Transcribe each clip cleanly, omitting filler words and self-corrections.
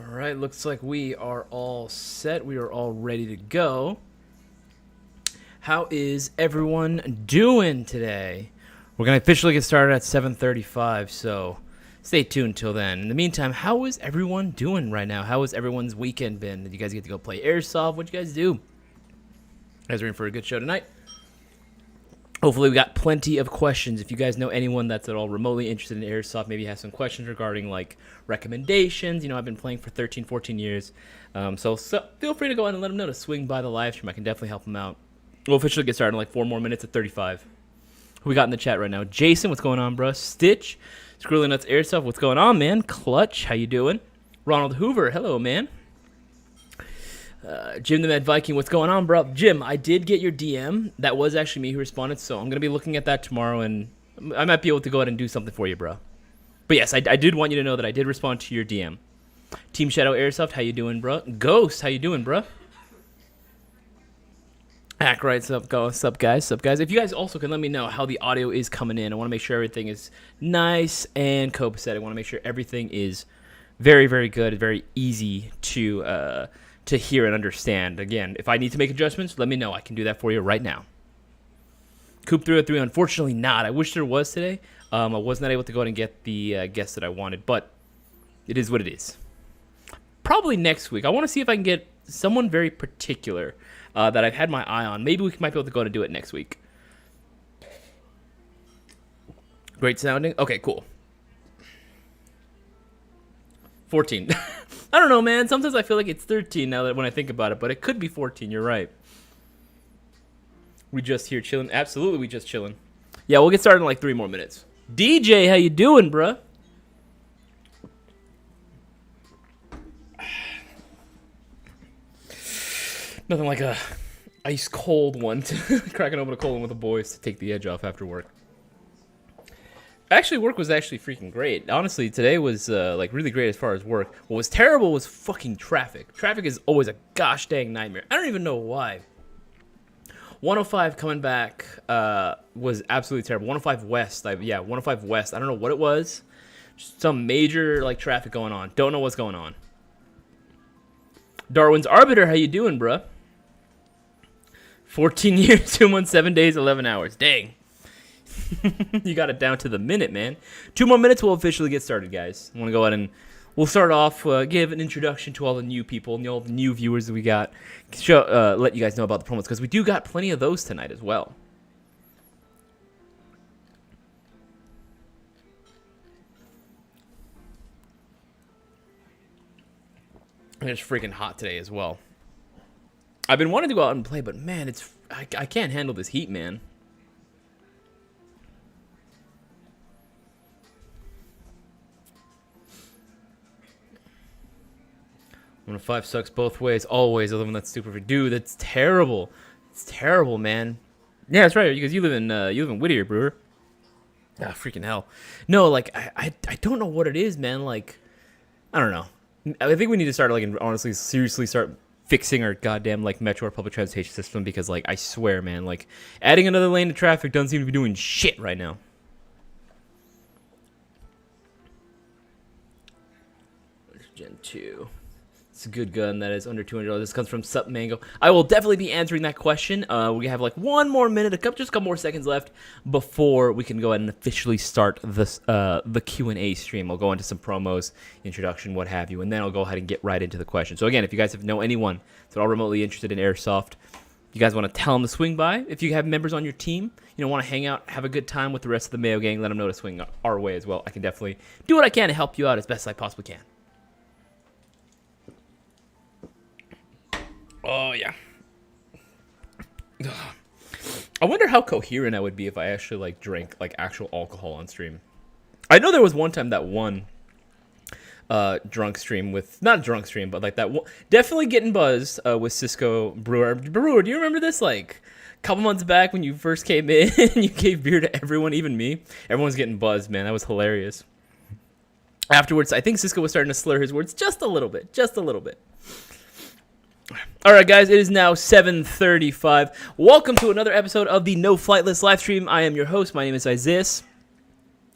All right, looks like we are all set. We are all ready to go. How is everyone doing today? We're going to officially get started at 7:35, so stay tuned till then. In the meantime, how is everyone doing right now? How has everyone's weekend been? Did you guys get to go play Airsoft? What'd you guys do? You guys are in for a good show tonight. Hopefully we got plenty of questions. If you guys know anyone that's at all remotely interested in Airsoft, maybe has some questions regarding like recommendations. You know, I've been playing for 13, 14 years. So feel free to go ahead and let them know to swing by the live stream. I can definitely help them out. We'll officially get started in like 4 more minutes at 35. Who we got in the chat right now? Jason, what's going on, bro? Stitch, Squirrely Nuts Airsoft, what's going on, man? Clutch, how you doing? Ronald Hoover, hello, man. Jim the Mad Viking, what's going on, bro? Jim, I did get your DM. That was actually me who responded, so I'm going to be looking at that tomorrow, and I might be able to go ahead and do something for you, bro. But yes, I did want you to know that I did respond to your DM. Team Shadow Airsoft, how you doing, bro? Ghost, how you doing, bro? Hack right, sup guys. If you guys also can let me know how the audio is coming in. I want to make sure everything is nice and copacetic. I want to make sure everything is very, very good, very easy to hear and understand. Again, if I need to make adjustments, let me know. I can do that for you right now. Coop 303, unfortunately not. I wish there was today. I was not able to go ahead and get the guest that I wanted, but it is what it is. Probably next week. I want to see if I can get someone very particular that I've had my eye on. Maybe we might be able to go ahead and do it next week. Great sounding. Okay, cool. 14. I don't know, man. Sometimes I feel like it's 13 now that when I think about it, but it could be 14. You're right. We just here chilling. Absolutely, we just chilling. Yeah, we'll get started in like 3 more minutes. DJ, how you doing, bruh? Nothing like a ice cold one to cracking open a cold one with the boys to take the edge off after work. Actually, work was actually freaking great. Honestly, today was like really great as far as work. What was terrible was fucking traffic. Traffic is always a gosh dang nightmare. I don't even know why. 105 coming back was absolutely terrible. 105 West, 105 West. I don't know what it was. Just some major like traffic going on. Don't know what's going on. Darwin's Arbiter, how you doing, bruh? 14 years, 2 months, 7 days, 11 hours. Dang. You got it down to the minute, man. 2 more minutes, we'll officially get started, guys. I want to go ahead and we'll start off, give an introduction to all the new people and all the new viewers that we got. Let you guys know about the promos, because we do got plenty of those tonight as well. And it's freaking hot today as well. I've been wanting to go out and play, but man, I can't handle this heat, man. 105 sucks both ways, always. Other than that stupid dude, that's terrible. It's terrible, man. Yeah, that's right. Because you live in Whittier, Brewer. Ah, freaking hell. No, like I don't know what it is, man. Like, I don't know. I think we need to start like and honestly, seriously start fixing our goddamn like metro or public transportation system, because like I swear, man, like adding another lane to traffic doesn't seem to be doing shit right now. Gen 2. It's a good gun that is under $200. This comes from Sup Mango. I will definitely be answering that question. We have like 1 more minute, just a couple more seconds left before we can go ahead and officially start this the Q&A stream. I'll go into some promos, introduction, what have you, and then I'll go ahead and get right into the question. So again, if you guys know anyone that's all remotely interested in Airsoft, you guys want to tell them to swing by. If you have members on your team, you know, want to hang out, have a good time with the rest of the Mayo Gang, let them know to swing our way as well. I can definitely do what I can to help you out as best I possibly can. Oh, yeah. I wonder how coherent I would be if I actually, like, drank, like, actual alcohol on stream. I know there was one time that one drunk stream with... Not a drunk stream, but, like, that one... Definitely getting buzzed with Cisco Brewer. Brewer, do you remember this? Like, a couple months back when you first came in and you gave beer to everyone, even me? Everyone's getting buzzed, man. That was hilarious. Afterwards, I think Cisco was starting to slur his words just a little bit. Just a little bit. All right, guys, it is now 7:35. Welcome to another episode of the No Flight List live stream. I am your host. My name is Isaias.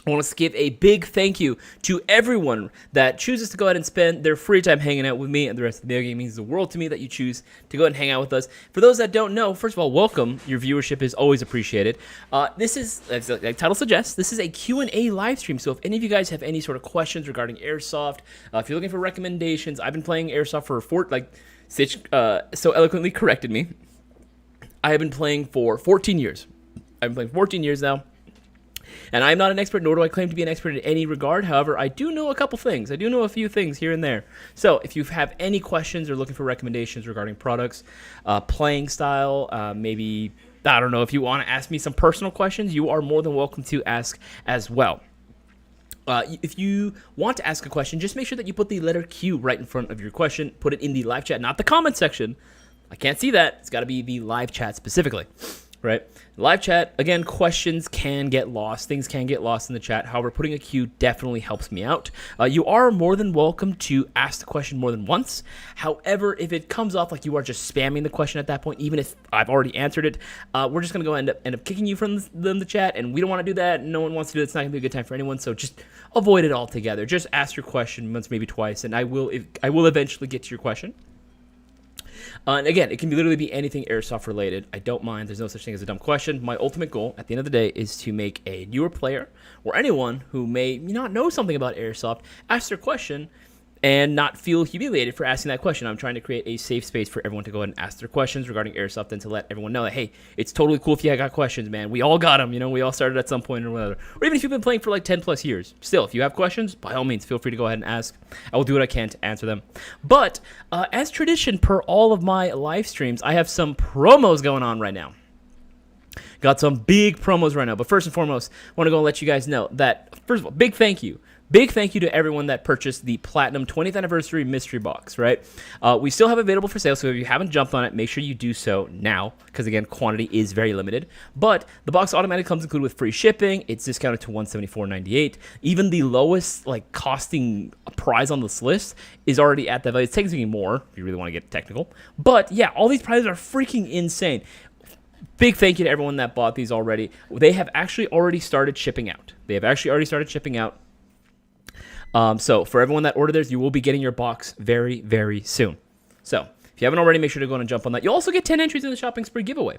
I want to give a big thank you to everyone that chooses to go ahead and spend their free time hanging out with me and the rest of the Mayo Gang. Means the world to me that you choose to go ahead and hang out with us. For those that don't know, first of all, welcome. Your viewership is always appreciated. This is, like the title suggests, this is a Q&A live stream. So if any of you guys have any sort of questions regarding Airsoft, if you're looking for recommendations, I've been playing Airsoft for Stitch so eloquently corrected me. I have been playing for 14 years. I've been playing 14 years now. And I'm not an expert, nor do I claim to be an expert in any regard. However, I do know a couple things. I do know a few things here and there. So if you have any questions or looking for recommendations regarding products, playing style, maybe, I don't know, if you want to ask me some personal questions, you are more than welcome to ask as well. If you want to ask a question, just make sure that you put the letter Q right in front of your question. Put it in the live chat, not the comment section. I can't see that. It's got to be the live chat specifically. Right? Live chat, again, questions can get lost. Things can get lost in the chat. However, putting a Q definitely helps me out. You are more than welcome to ask the question more than once. However, if it comes off like you are just spamming the question at that point, even if I've already answered it, we're just going to end up kicking you from the chat, and we don't want to do that. No one wants to do it. It's not going to be a good time for anyone, so just avoid it altogether. Just ask your question once, maybe twice, and I will eventually get to your question. And again, it can literally be anything Airsoft related. I don't mind. There's no such thing as a dumb question. My ultimate goal at the end of the day is to make a newer player or anyone who may not know something about Airsoft ask their question and not feel humiliated for asking that question. I'm trying to create a safe space for everyone to go ahead and ask their questions regarding Airsoft and to let everyone know that, hey, it's totally cool if you got questions, man. We all got them. We all started at some point or whatever. Or even if you've been playing for like 10 plus years. Still, if you have questions, by all means, feel free to go ahead and ask. I will do what I can to answer them. But as tradition per all of my live streams, I have some promos going on right now. Got some big promos right now. But first and foremost, I want to go and let you guys know that, first of all, big thank you. Big thank you to everyone that purchased the Platinum 20th Anniversary Mystery Box, right? We still have it available for sale, so if you haven't jumped on it, make sure you do so now, because, again, quantity is very limited. But the box automatically comes included with free shipping. It's discounted to $174.98. Even the lowest, costing prize on this list is already at that value. It's technically more, if you really want to get technical. But, yeah, all these prizes are freaking insane. Big thank you to everyone that bought these already. They have actually already started shipping out. So for everyone that ordered theirs, you will be getting your box very, very soon. So if you haven't already, make sure to go and jump on that. You'll also get 10 entries in the shopping spree giveaway.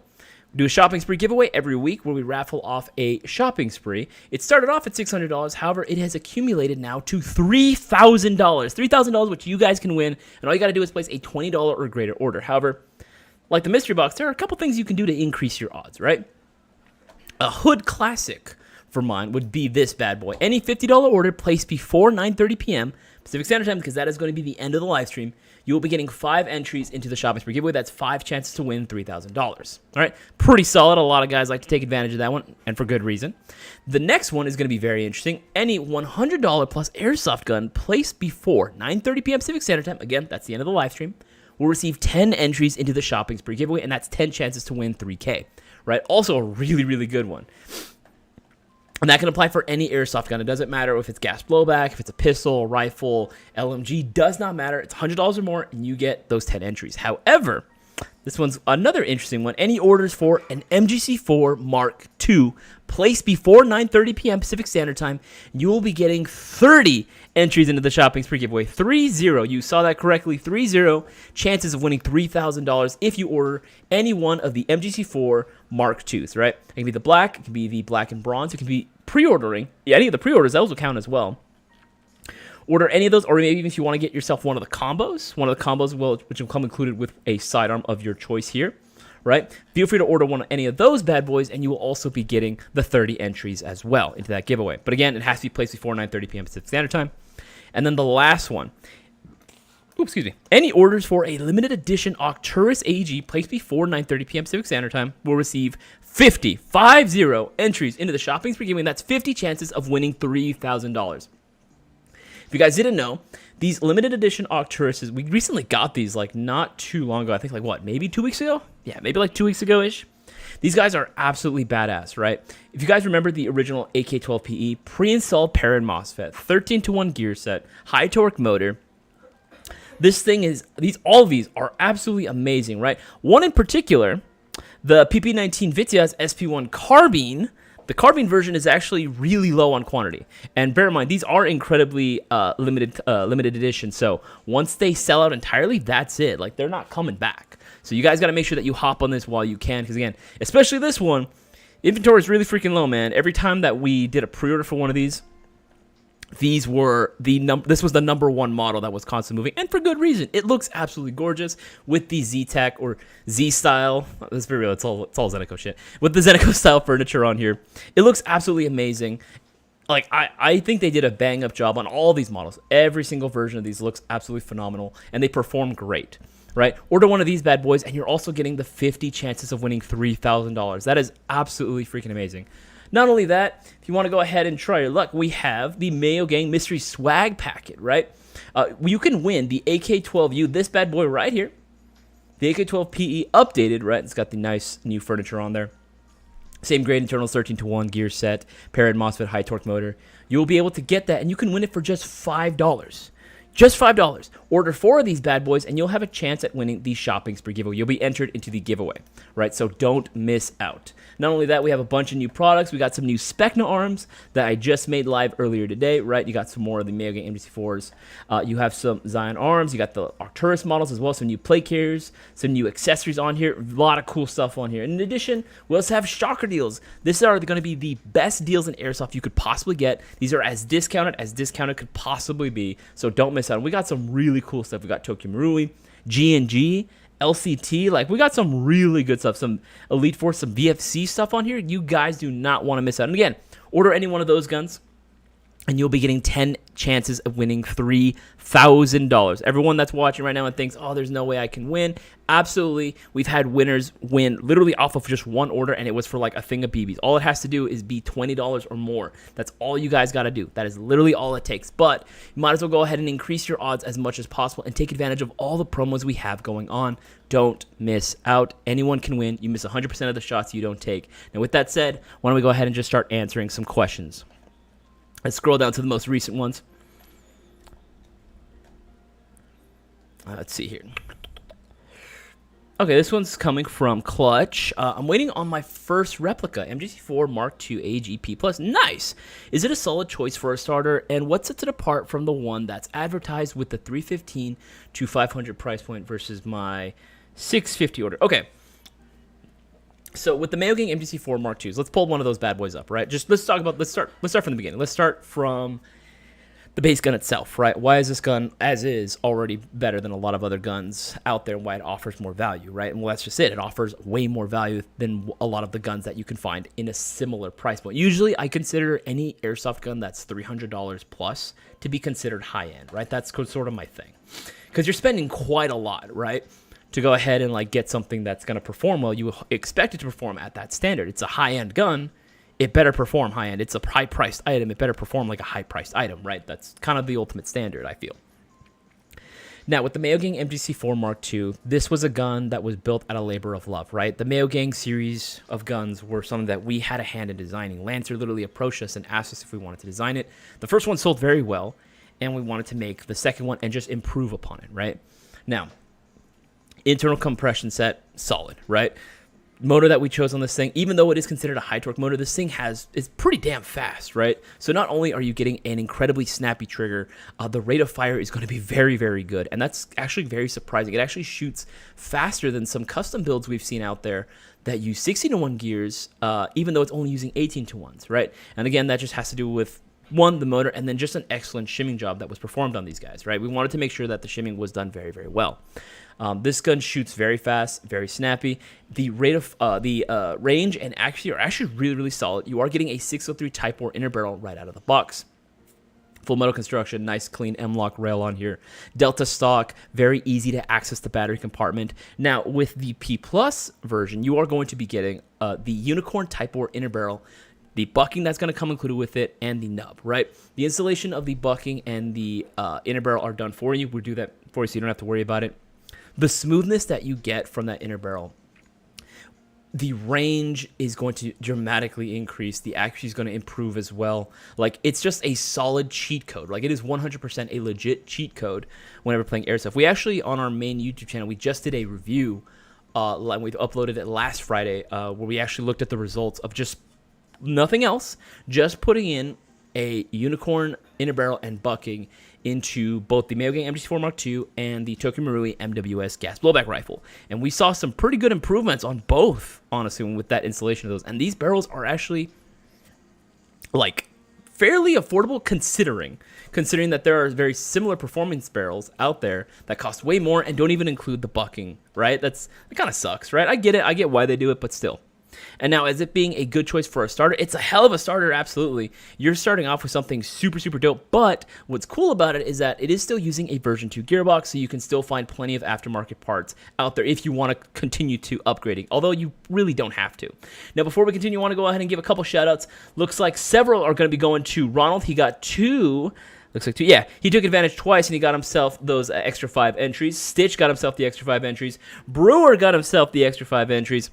We do a shopping spree giveaway every week where we raffle off a shopping spree. It started off at $600. However, it has accumulated now to $3,000. $3,000, which you guys can win. And all you got to do is place a $20 or greater order. However, like the mystery box, there are a couple things you can do to increase your odds, right? A Hood Classic for mine would be this bad boy. Any $50 order placed before 9:30 p.m. Pacific Standard Time, because that is going to be the end of the live stream, you will be getting 5 entries into the shopping spree giveaway. That's 5 chances to win $3,000. All right, pretty solid. A lot of guys like to take advantage of that one, and for good reason. The next one is going to be very interesting. Any $100 plus Airsoft gun placed before 9:30 p.m. Pacific Standard Time, again, that's the end of the live stream, will receive 10 entries into the shopping spree giveaway, and that's 10 chances to win $3K. Right, also a really, really good one. And that can apply for any Airsoft gun. It doesn't matter if it's gas blowback, if it's a pistol, a rifle, LMG, does not matter. It's $100 or more, and you get those 10 entries. However, this one's another interesting one. Any orders for an MGC4 Mark II placed before 9:30 p.m. Pacific Standard Time, you will be getting 30 entries into the shopping spree giveaway. 30. You saw that correctly. 30 chances of winning $3,000 if you order any one of the MGC4 Mark IIs, right? It can be the black. It can be the black and bronze. It can be pre-ordering. Yeah, any of the pre-orders, those will count as well. Order any of those, or maybe even if you want to get yourself one of the combos, which will come included with a sidearm of your choice here, right? Feel free to order any of those bad boys, and you will also be getting the 30 entries as well into that giveaway. But again, it has to be placed before 9:30 p.m. Pacific Standard Time. And then the last one, any orders for a limited edition Arcturus AEG placed before 9:30 p.m. Pacific Standard Time will receive 50 entries into the shopping spree giveaway, and that's 50 chances of winning $3,000. If you guys didn't know, these limited edition Arcturuses, we recently got these not too long ago. I think maybe 2 weeks ago? Yeah, maybe 2 weeks ago-ish. These guys are absolutely badass, right? If you guys remember the original AK-12PE, pre-installed Parent MOSFET, 13-to-1 gear set, high torque motor. All of these are absolutely amazing, right? One in particular, the PP19 Vitiaz SP1 carbine, The carbine version is actually really low on quantity. And bear in mind, these are incredibly limited edition. So once they sell out entirely, that's it. Like, they're not coming back. So you guys got to make sure that you hop on this while you can. Because, again, especially this one, inventory is really freaking low, man. Every time that we did a pre-order for one of these were this was the number one model that was constantly moving, and for good reason. It looks absolutely gorgeous with the Z-Tech or Z-Style. Let's be real, it's all Zeneco shit. With the Zeneco style furniture on here, it looks absolutely amazing. Like, I think they did a bang-up job on all these models. Every single version of these looks absolutely phenomenal, and they perform great, right? Order one of these bad boys, and you're also getting the 50 chances of winning $3,000. That is absolutely freaking amazing. Not only that, if you want to go ahead and try your luck, we have the Mayo Gang Mystery Swag Packet, right? You can win the AK-12U, this bad boy right here. The AK-12PE updated, right? It's got the nice new furniture on there. Same grade internals, 13-to-1 gear set, paired MOSFET high torque motor. You will be able to get that, and you can win it for just $5. Just $5. Order 4 of these bad boys, and you'll have a chance at winning the shopping spree giveaway. You'll be entered into the giveaway, right? So don't miss out. Not only that, we have a bunch of new products. We got some new Specna arms that I just made live earlier today, right? You got some more of the Mayo Gang MDC4s. You have some Zion arms. You got the Arcturus models as well, some new plate carriers, some new accessories on here. A lot of cool stuff on here. In addition, we also have shocker deals. These are going to be the best deals in Airsoft you could possibly get. These are as discounted could possibly be, so don't miss out. We got some really cool stuff. We got Tokyo Marui, G&G, LCT, like we got some really good stuff, some Elite Force, some VFC stuff on here. You guys do not want to miss out. And again, order any one of those guns, and you'll be getting 10 chances of winning $3,000. Everyone that's watching right now and thinks, oh, there's no way I can win. Absolutely. We've had winners win literally off of just one order, and it was for like a thing of BBs. All it has to do is be $20 or more. That's all you guys got to do. That is literally all it takes. But you might as well go ahead and increase your odds as much as possible and take advantage of all the promos we have going on. Don't miss out. Anyone can win. You miss 100% of the shots you don't take. Now, with that said, why don't we go ahead and just start answering some questions. Let's scroll down to the most recent ones. Let's see here. Okay, this one's coming from Clutch. I'm waiting on my first replica, MGC4 Mark II AGP Plus. Nice! Is it a solid choice for a starter? And what sets it apart from the one that's advertised with the $315 to $500 price point versus my $650 order? Okay. So with the Mayo Gang MGC4 Mark IIs, let's pull one of those bad boys up, right? Let's start from the beginning. Let's start from the base gun itself, right? Why is this gun, as is, already better than a lot of other guns out there, and why it offers more value, right? And well, that's just it. It offers way more value than a lot of the guns that you can find in a similar price point. Usually, I consider any airsoft gun that's $300 plus to be considered high-end, right? That's sort of my thing. Because you're spending quite a lot, right? To go ahead and like get something that's going to perform well. You expect it to perform at that standard. It's a high-end gun. It better perform high-end. It's a high-priced item. It better perform like a high-priced item, right? That's kind of the ultimate standard, I feel. Now, with the Mayo Gang MGC4 Mark II, this was a gun that was built out of labor of love, right? The Mayo Gang series of guns were something that we had a hand in designing. Lancer literally approached us and asked us if we wanted to design it. The first one sold very well, and we wanted to make the second one and just improve upon it, right? Now, internal compression set, solid, right? Motor that we chose on this thing, even though it is considered a high torque motor, this thing is pretty damn fast, right? So not only are you getting an incredibly snappy trigger, the rate of fire is going to be very, very good, and that's actually very surprising. It actually shoots faster than some custom builds we've seen out there that use 16-to-1 gears, even though it's only using 18-to-1s, right? And again, that just has to do with one, the motor, and then just an excellent shimming job that was performed on these guys, right? We wanted to make sure that the shimming was done very, very well. This gun shoots very fast, very snappy. The rate of range and accuracy are actually really, really solid. You are getting a 603 Type 4 inner barrel right out of the box. Full metal construction, nice clean M-LOK rail on here. Delta stock, very easy to access the battery compartment. Now, with the P Plus version, you are going to be getting the Unicorn Type 4 inner barrel, the bucking that's going to come included with it, and the nub, right? The installation of the bucking and the inner barrel are done for you. We'll do that for you so you don't have to worry about it. The smoothness that you get from that inner barrel, the range is going to dramatically increase. The accuracy is going to improve as well. Like, it's just a solid cheat code. Like, it is 100% a legit cheat code whenever playing Airsoft. We actually, on our main YouTube channel, we just did a review. We've uploaded it last Friday where we actually looked at the results of just Nothing else, just putting in a unicorn inner barrel and bucking into both the Mayo Gang MG4 Mark II and the Tokyo Marui MWS gas blowback rifle. And we saw some pretty good improvements on both, honestly, with that installation of those. And these barrels are actually, like, fairly affordable considering that there are very similar performance barrels out there that cost way more and don't even include the bucking, right? That kind of sucks, right? I get it. I get why they do it, but still. And now, as it being a good choice for a starter, it's a hell of a starter, absolutely. You're starting off with something super, super dope, but what's cool about it is that it is still using a version 2 gearbox, so you can still find plenty of aftermarket parts out there if you want to continue to upgrading, although you really don't have to. Now, before we continue, I want to go ahead and give a couple shout-outs. Looks like several are going to be going to Ronald. He got 2... Looks like 2. Yeah, he took advantage twice, and he got himself those extra 5 entries. Stitch got himself the extra 5 entries. Brewer got himself the extra 5 entries.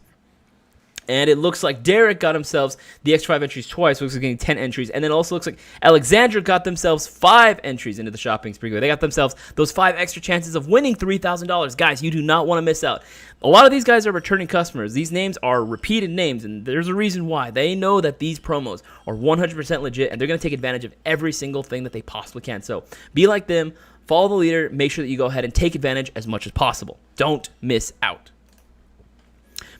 And it looks like Derek got himself the extra 5 entries twice, looks like getting 10 entries. And then it also looks like Alexandra got themselves 5 entries into the shopping spree. They got themselves those 5 extra chances of winning $3,000. Guys, you do not want to miss out. A lot of these guys are returning customers. These names are repeated names, and there's a reason why. They know that these promos are 100% legit, and they're going to take advantage of every single thing that they possibly can. So be like them, follow the leader, make sure that you go ahead and take advantage as much as possible. Don't miss out.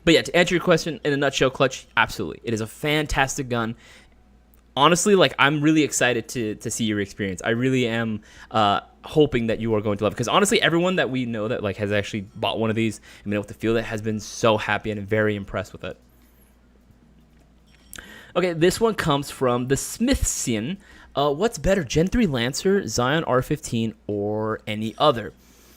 But yeah, to answer your question in a nutshell, Clutch, absolutely. It is a fantastic gun. Honestly, like, I'm really excited to see your experience. I really am hoping that you are going to love it. Because honestly, everyone that we know that like has actually bought one of these and been able to feel it has been so happy and very impressed with it. Okay, this one comes from the Smithsonian. What's better, Gen 3 Lancer, Zion R15, or any other?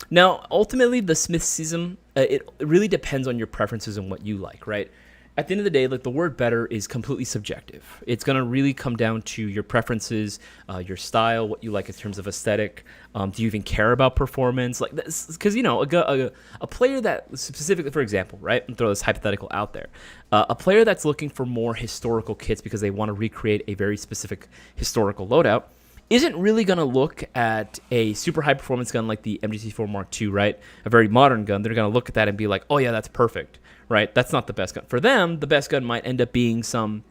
Now, ultimately, the Smithsism, it really depends on your preferences and what you like, right? At the end of the day, like, the word better is completely subjective. It's going to really come down to your preferences, your style, what you like in terms of aesthetic. Do you even care about performance? Like, because, you know, a player that specifically, for example, right? I'm throw this hypothetical out there. A player that's looking for more historical kits because they want to recreate a very specific historical loadout isn't really going to look at a super high performance gun like the MGC4 Mark II, right? A very modern gun. They're going to look at that and be like, oh yeah, that's perfect, right? That's not the best gun. For them, the best gun might end up being some,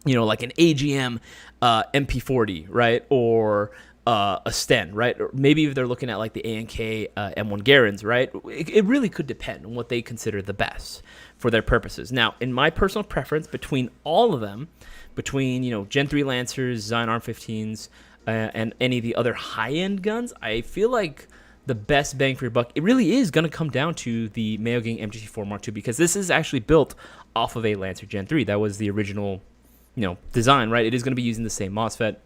you know, like an AGM MP40, right? Or a Sten, right? Or maybe if they're looking at like the A&K M1 Garens, right? It really could depend on what they consider the best for their purposes. Now, in my personal preference between all of them, between, you know, Gen 3 Lancers, Zion R15s, and any of the other high-end guns, I feel like the best bang for your buck, it really is going to come down to the Mayo Gang MGC4 Mark II, because this is actually built off of a Lancer Gen 3. That was the original, you know, design, right? It is going to be using the same MOSFET.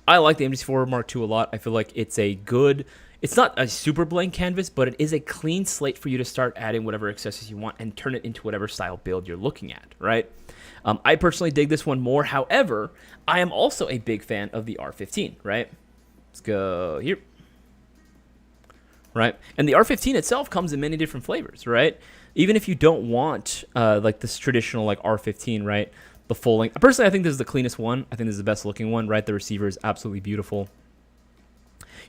I like the MGC4 Mark II a lot. I feel like it's a good, it's not a super blank canvas, but it is a clean slate for you to start adding whatever accessories you want and turn it into whatever style build you're looking at, right? I personally dig this one more. However, I am also a big fan of the R15, right? Let's go here. Right? And the R15 itself comes in many different flavors, right? Even if you don't want like this traditional like R15, right? The full length. Personally, I think this is the cleanest one. I think this is the best looking one, right? The receiver is absolutely beautiful.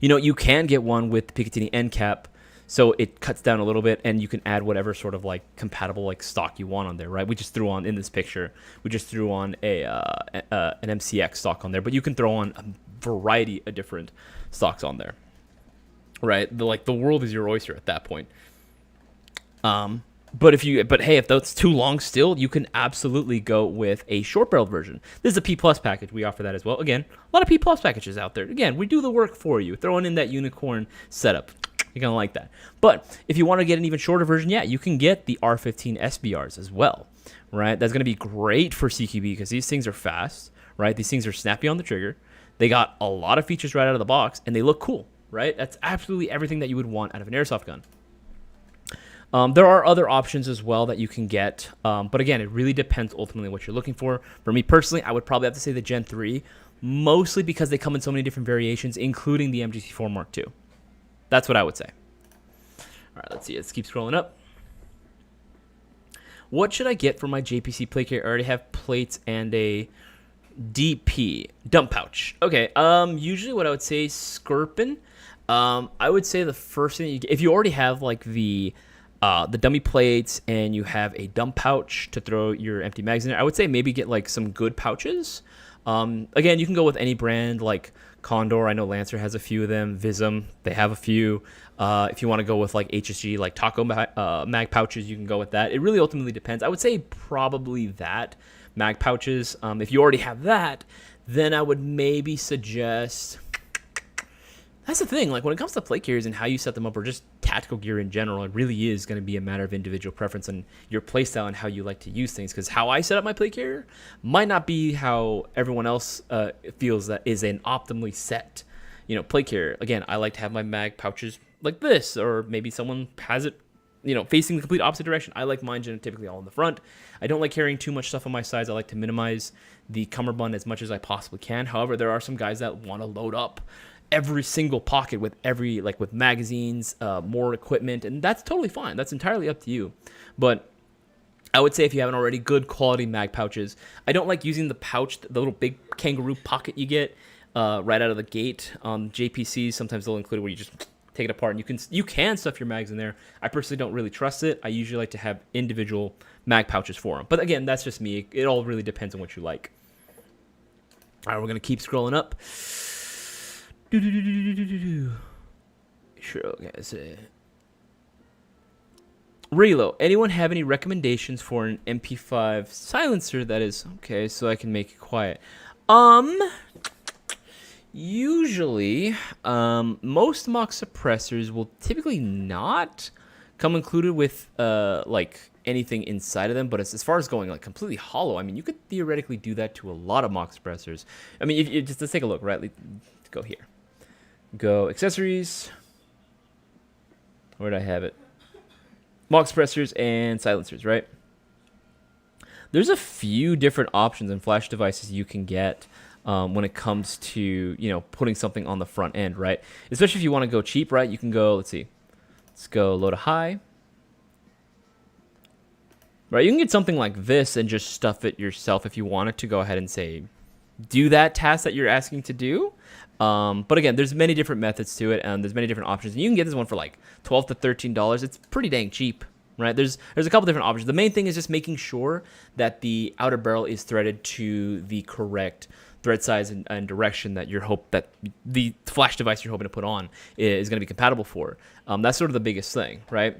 You know, you can get one with Picatinny end cap, so it cuts down a little bit, and you can add whatever sort of like compatible like stock you want on there, right? We just threw on in this picture, we just threw on an MCX stock on there, but you can throw on a variety of different stocks on there, right? The world is your oyster at that point. But hey, if that's too long still, you can absolutely go with a short barreled version. This is a P Plus package. We offer that as well. Again, a lot of P Plus packages out there. Again, we do the work for you. Throwing in that unicorn setup. You're going to like that. But if you want to get an even shorter version, yeah, you can get the R15 SBRs as well, right? That's going to be great for CQB because these things are fast, right? These things are snappy on the trigger. They got a lot of features right out of the box, and they look cool, right? That's absolutely everything that you would want out of an airsoft gun. There are other options as well that you can get, but again, it really depends ultimately what you're looking for. For me personally, I would probably have to say the Gen 3, mostly because they come in so many different variations, including the MGC4 Mark II. That's what I would say. All right, let's see. Let's keep scrolling up. What should I get for my JPC plate kit? I already have plates and a DP dump pouch. Okay. Usually what I would say, Skirpin. I would say the first thing you get, if you already have like the the dummy plates, and you have a dump pouch to throw your empty mags in there. I would say maybe get like some good pouches. Again, you can go with any brand like Condor. I know Lancer has a few of them. Vism, they have a few. If you want to go with like HSG, like Taco mag pouches, you can go with that. It really ultimately depends. I would say probably that mag pouches. If you already have that, then I would maybe suggest. That's the thing. Like when it comes to plate carriers and how you set them up, or just tactical gear in general, it really is going to be a matter of individual preference and your playstyle and how you like to use things. Because how I set up my plate carrier might not be how everyone else feels that is an optimally set, plate carrier. Again, I like to have my mag pouches like this, or maybe someone has it, facing the complete opposite direction. I like mine typically all in the front. I don't like carrying too much stuff on my sides. I like to minimize the cummerbund as much as I possibly can. However, there are some guys that want to load up every single pocket with with magazines, more equipment, and that's totally fine. That's entirely up to you. But I would say if you haven't already, good quality mag pouches. I don't like using the pouch, the little big kangaroo pocket you get right out of the gate. JPCs, sometimes they'll include it where you just take it apart and you can stuff your mags in there. I personally don't really trust it. I usually like to have individual mag pouches for them. But again, that's just me. It all really depends on what you like. All right, we're going to keep scrolling up. Sure, guys. Reload. Anyone have any recommendations for an MP5 silencer that is okay, so I can make it quiet? Usually, most mock suppressors will typically not come included with like anything inside of them, but as far as going like completely hollow, I mean, you could theoretically do that to a lot of mock suppressors. I mean, if just let's take a look, right? Let's go here. Go accessories. Where did I have it? Mock suppressors and silencers, right? There's a few different options and flash devices you can get when it comes to, putting something on the front end, right? Especially if you want to go cheap, right? You can go, let's go low to high. Right, you can get something like this and just stuff it yourself if you wanted to go ahead and say, do that task that you're asking to do. But again, there's many different methods to it, and there's many different options. And you can get this one for like $12 to $13. It's pretty dang cheap, right? There's a couple different options. The main thing is just making sure that the outer barrel is threaded to the correct thread size and direction that that the flash device you're hoping to put on is going to be compatible for. That's sort of the biggest thing, right?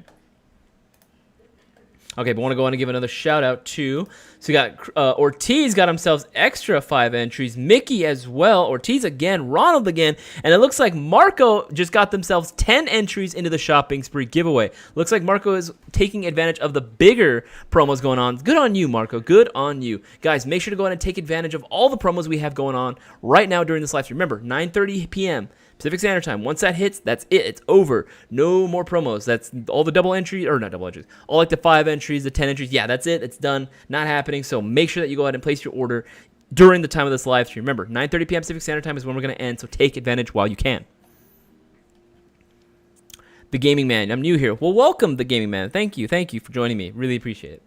Okay, but I want to go on and give another shout out to, so we got Ortiz got himself extra 5 entries, Mickey as well, Ortiz again, Ronald again, and it looks like Marco just got themselves 10 entries into the shopping spree giveaway. Looks like Marco is taking advantage of the bigger promos going on. Good on you, Marco. Good on you. Guys, make sure to go ahead and take advantage of all the promos we have going on right now during this live stream. Remember, 9:30 p.m. Pacific Standard Time. Once that hits, that's it. It's over. No more promos. That's all the double entries, or not double entries, all like the 5 entries, the 10 entries. Yeah, that's it. It's done. Not happening. So make sure that you go ahead and place your order during the time of this live stream. Remember, 9:30 p.m. Pacific Standard Time is when we're going to end, so take advantage while you can. The Gaming Man. I'm new here. Well, welcome, The Gaming Man. Thank you. Thank you for joining me. Really appreciate it.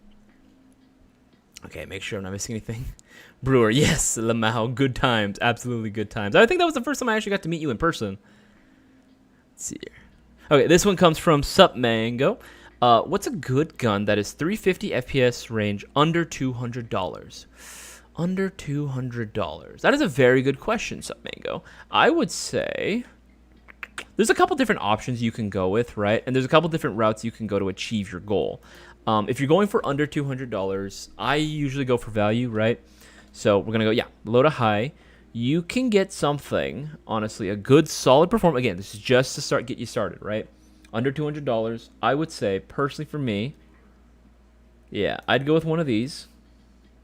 Okay, make sure I'm not missing anything. Brewer, yes, Lamau, good times, absolutely good times. I think that was the first time I actually got to meet you in person. Let's see here. Okay, this one comes from Sup Mango. What's a good gun that is 350 FPS range under $200? Under $200. That is a very good question, Sup Mango. I would say there's a couple different options you can go with, right? And there's a couple different routes you can go to achieve your goal. If you're going for under $200, I usually go for value, right? So we're going to go, low to high. You can get something, honestly, a good solid performance. Again, this is just to get you started, right? Under $200, I would say, personally for me, I'd go with one of these.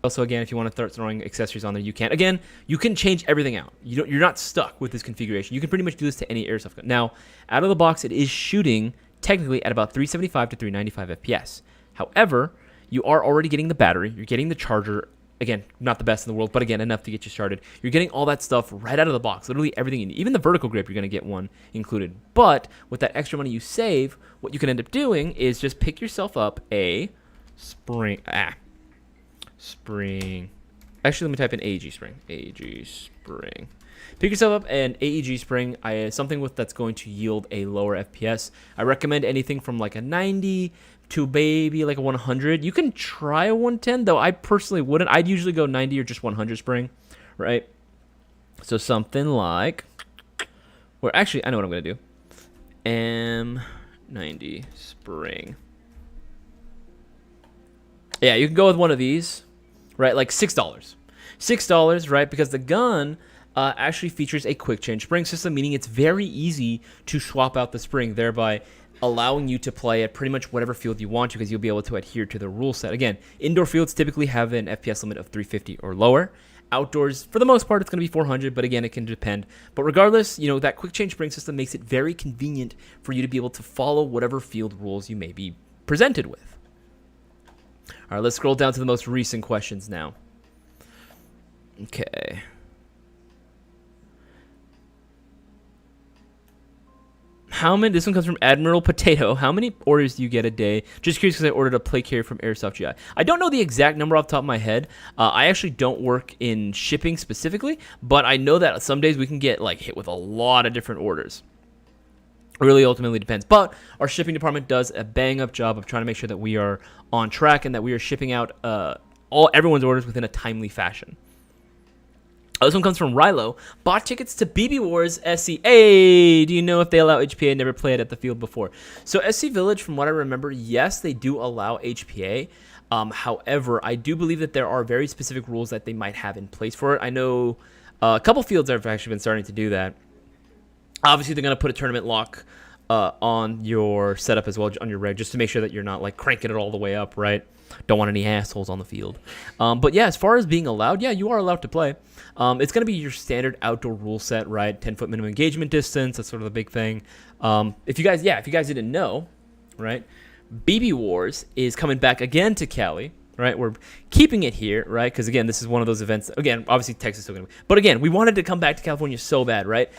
Also, again, if you want to start throwing accessories on there, you can. Again, you can change everything out. You're not stuck with this configuration. You can pretty much do this to any airsoft gun. Now, out of the box, it is shooting technically at about 375 to 395 FPS. However, you are already getting the battery. You're getting the charger. Again, not the best in the world, but again, enough to get you started. You're getting all that stuff right out of the box. Literally everything you need. Even the vertical grip, you're going to get one included. But with that extra money you save, what you can end up doing is just pick yourself up a spring. Spring. Actually, let me type in AEG spring. AEG spring. Pick yourself up an AEG spring, something that's going to yield a lower FPS. I recommend anything from like a 90 to maybe like a 100. You can try a 110, though I personally wouldn't. I'd usually go 90 or just 100 spring, right? So something like, well, actually, I know what I'm going to do. M90 spring. Yeah, you can go with one of these, right? Like $6. $6, right? Because the gun actually features a quick change spring system, meaning it's very easy to swap out the spring, thereby allowing you to play at pretty much whatever field you want to, because you'll be able to adhere to the rule set. Again, indoor fields typically have an FPS limit of 350 or lower. Outdoors, for the most part, it's going to be 400, but again, it can depend. But regardless, that quick change spring system makes it very convenient for you to be able to follow whatever field rules you may be presented with. All right, let's scroll down to the most recent questions now. Okay. This one comes from Admiral Potato. How many orders do you get a day? Just curious because I ordered a plate carrier from Airsoft GI. I don't know the exact number off the top of my head. I actually don't work in shipping specifically, but I know that some days we can get hit with a lot of different orders. It really ultimately depends. But our shipping department does a bang-up job of trying to make sure that we are on track and that we are shipping out everyone's orders within a timely fashion. This one comes from Rilo. Bought tickets to BB Wars SC. Hey, do you know if they allow HPA? Never played at the field before. So SC Village, from what I remember, yes, they do allow HPA. However, I do believe that there are very specific rules that they might have in place for it. I know a couple fields have actually been starting to do that. Obviously, they're going to put a tournament lock on your setup as well, on your rig, just to make sure that you're not cranking it all the way up, right? Don't want any assholes on the field. But yeah, as far as being allowed, yeah, you are allowed to play. It's going to be your standard outdoor rule set, right? 10-foot minimum engagement distance. That's sort of the big thing. If you guys didn't know, right? BB Wars is coming back again to Cali, right? We're keeping it here, right? Because again, this is one of those events. Again, obviously Texas is still going to be. But again, we wanted to come back to California so bad, right?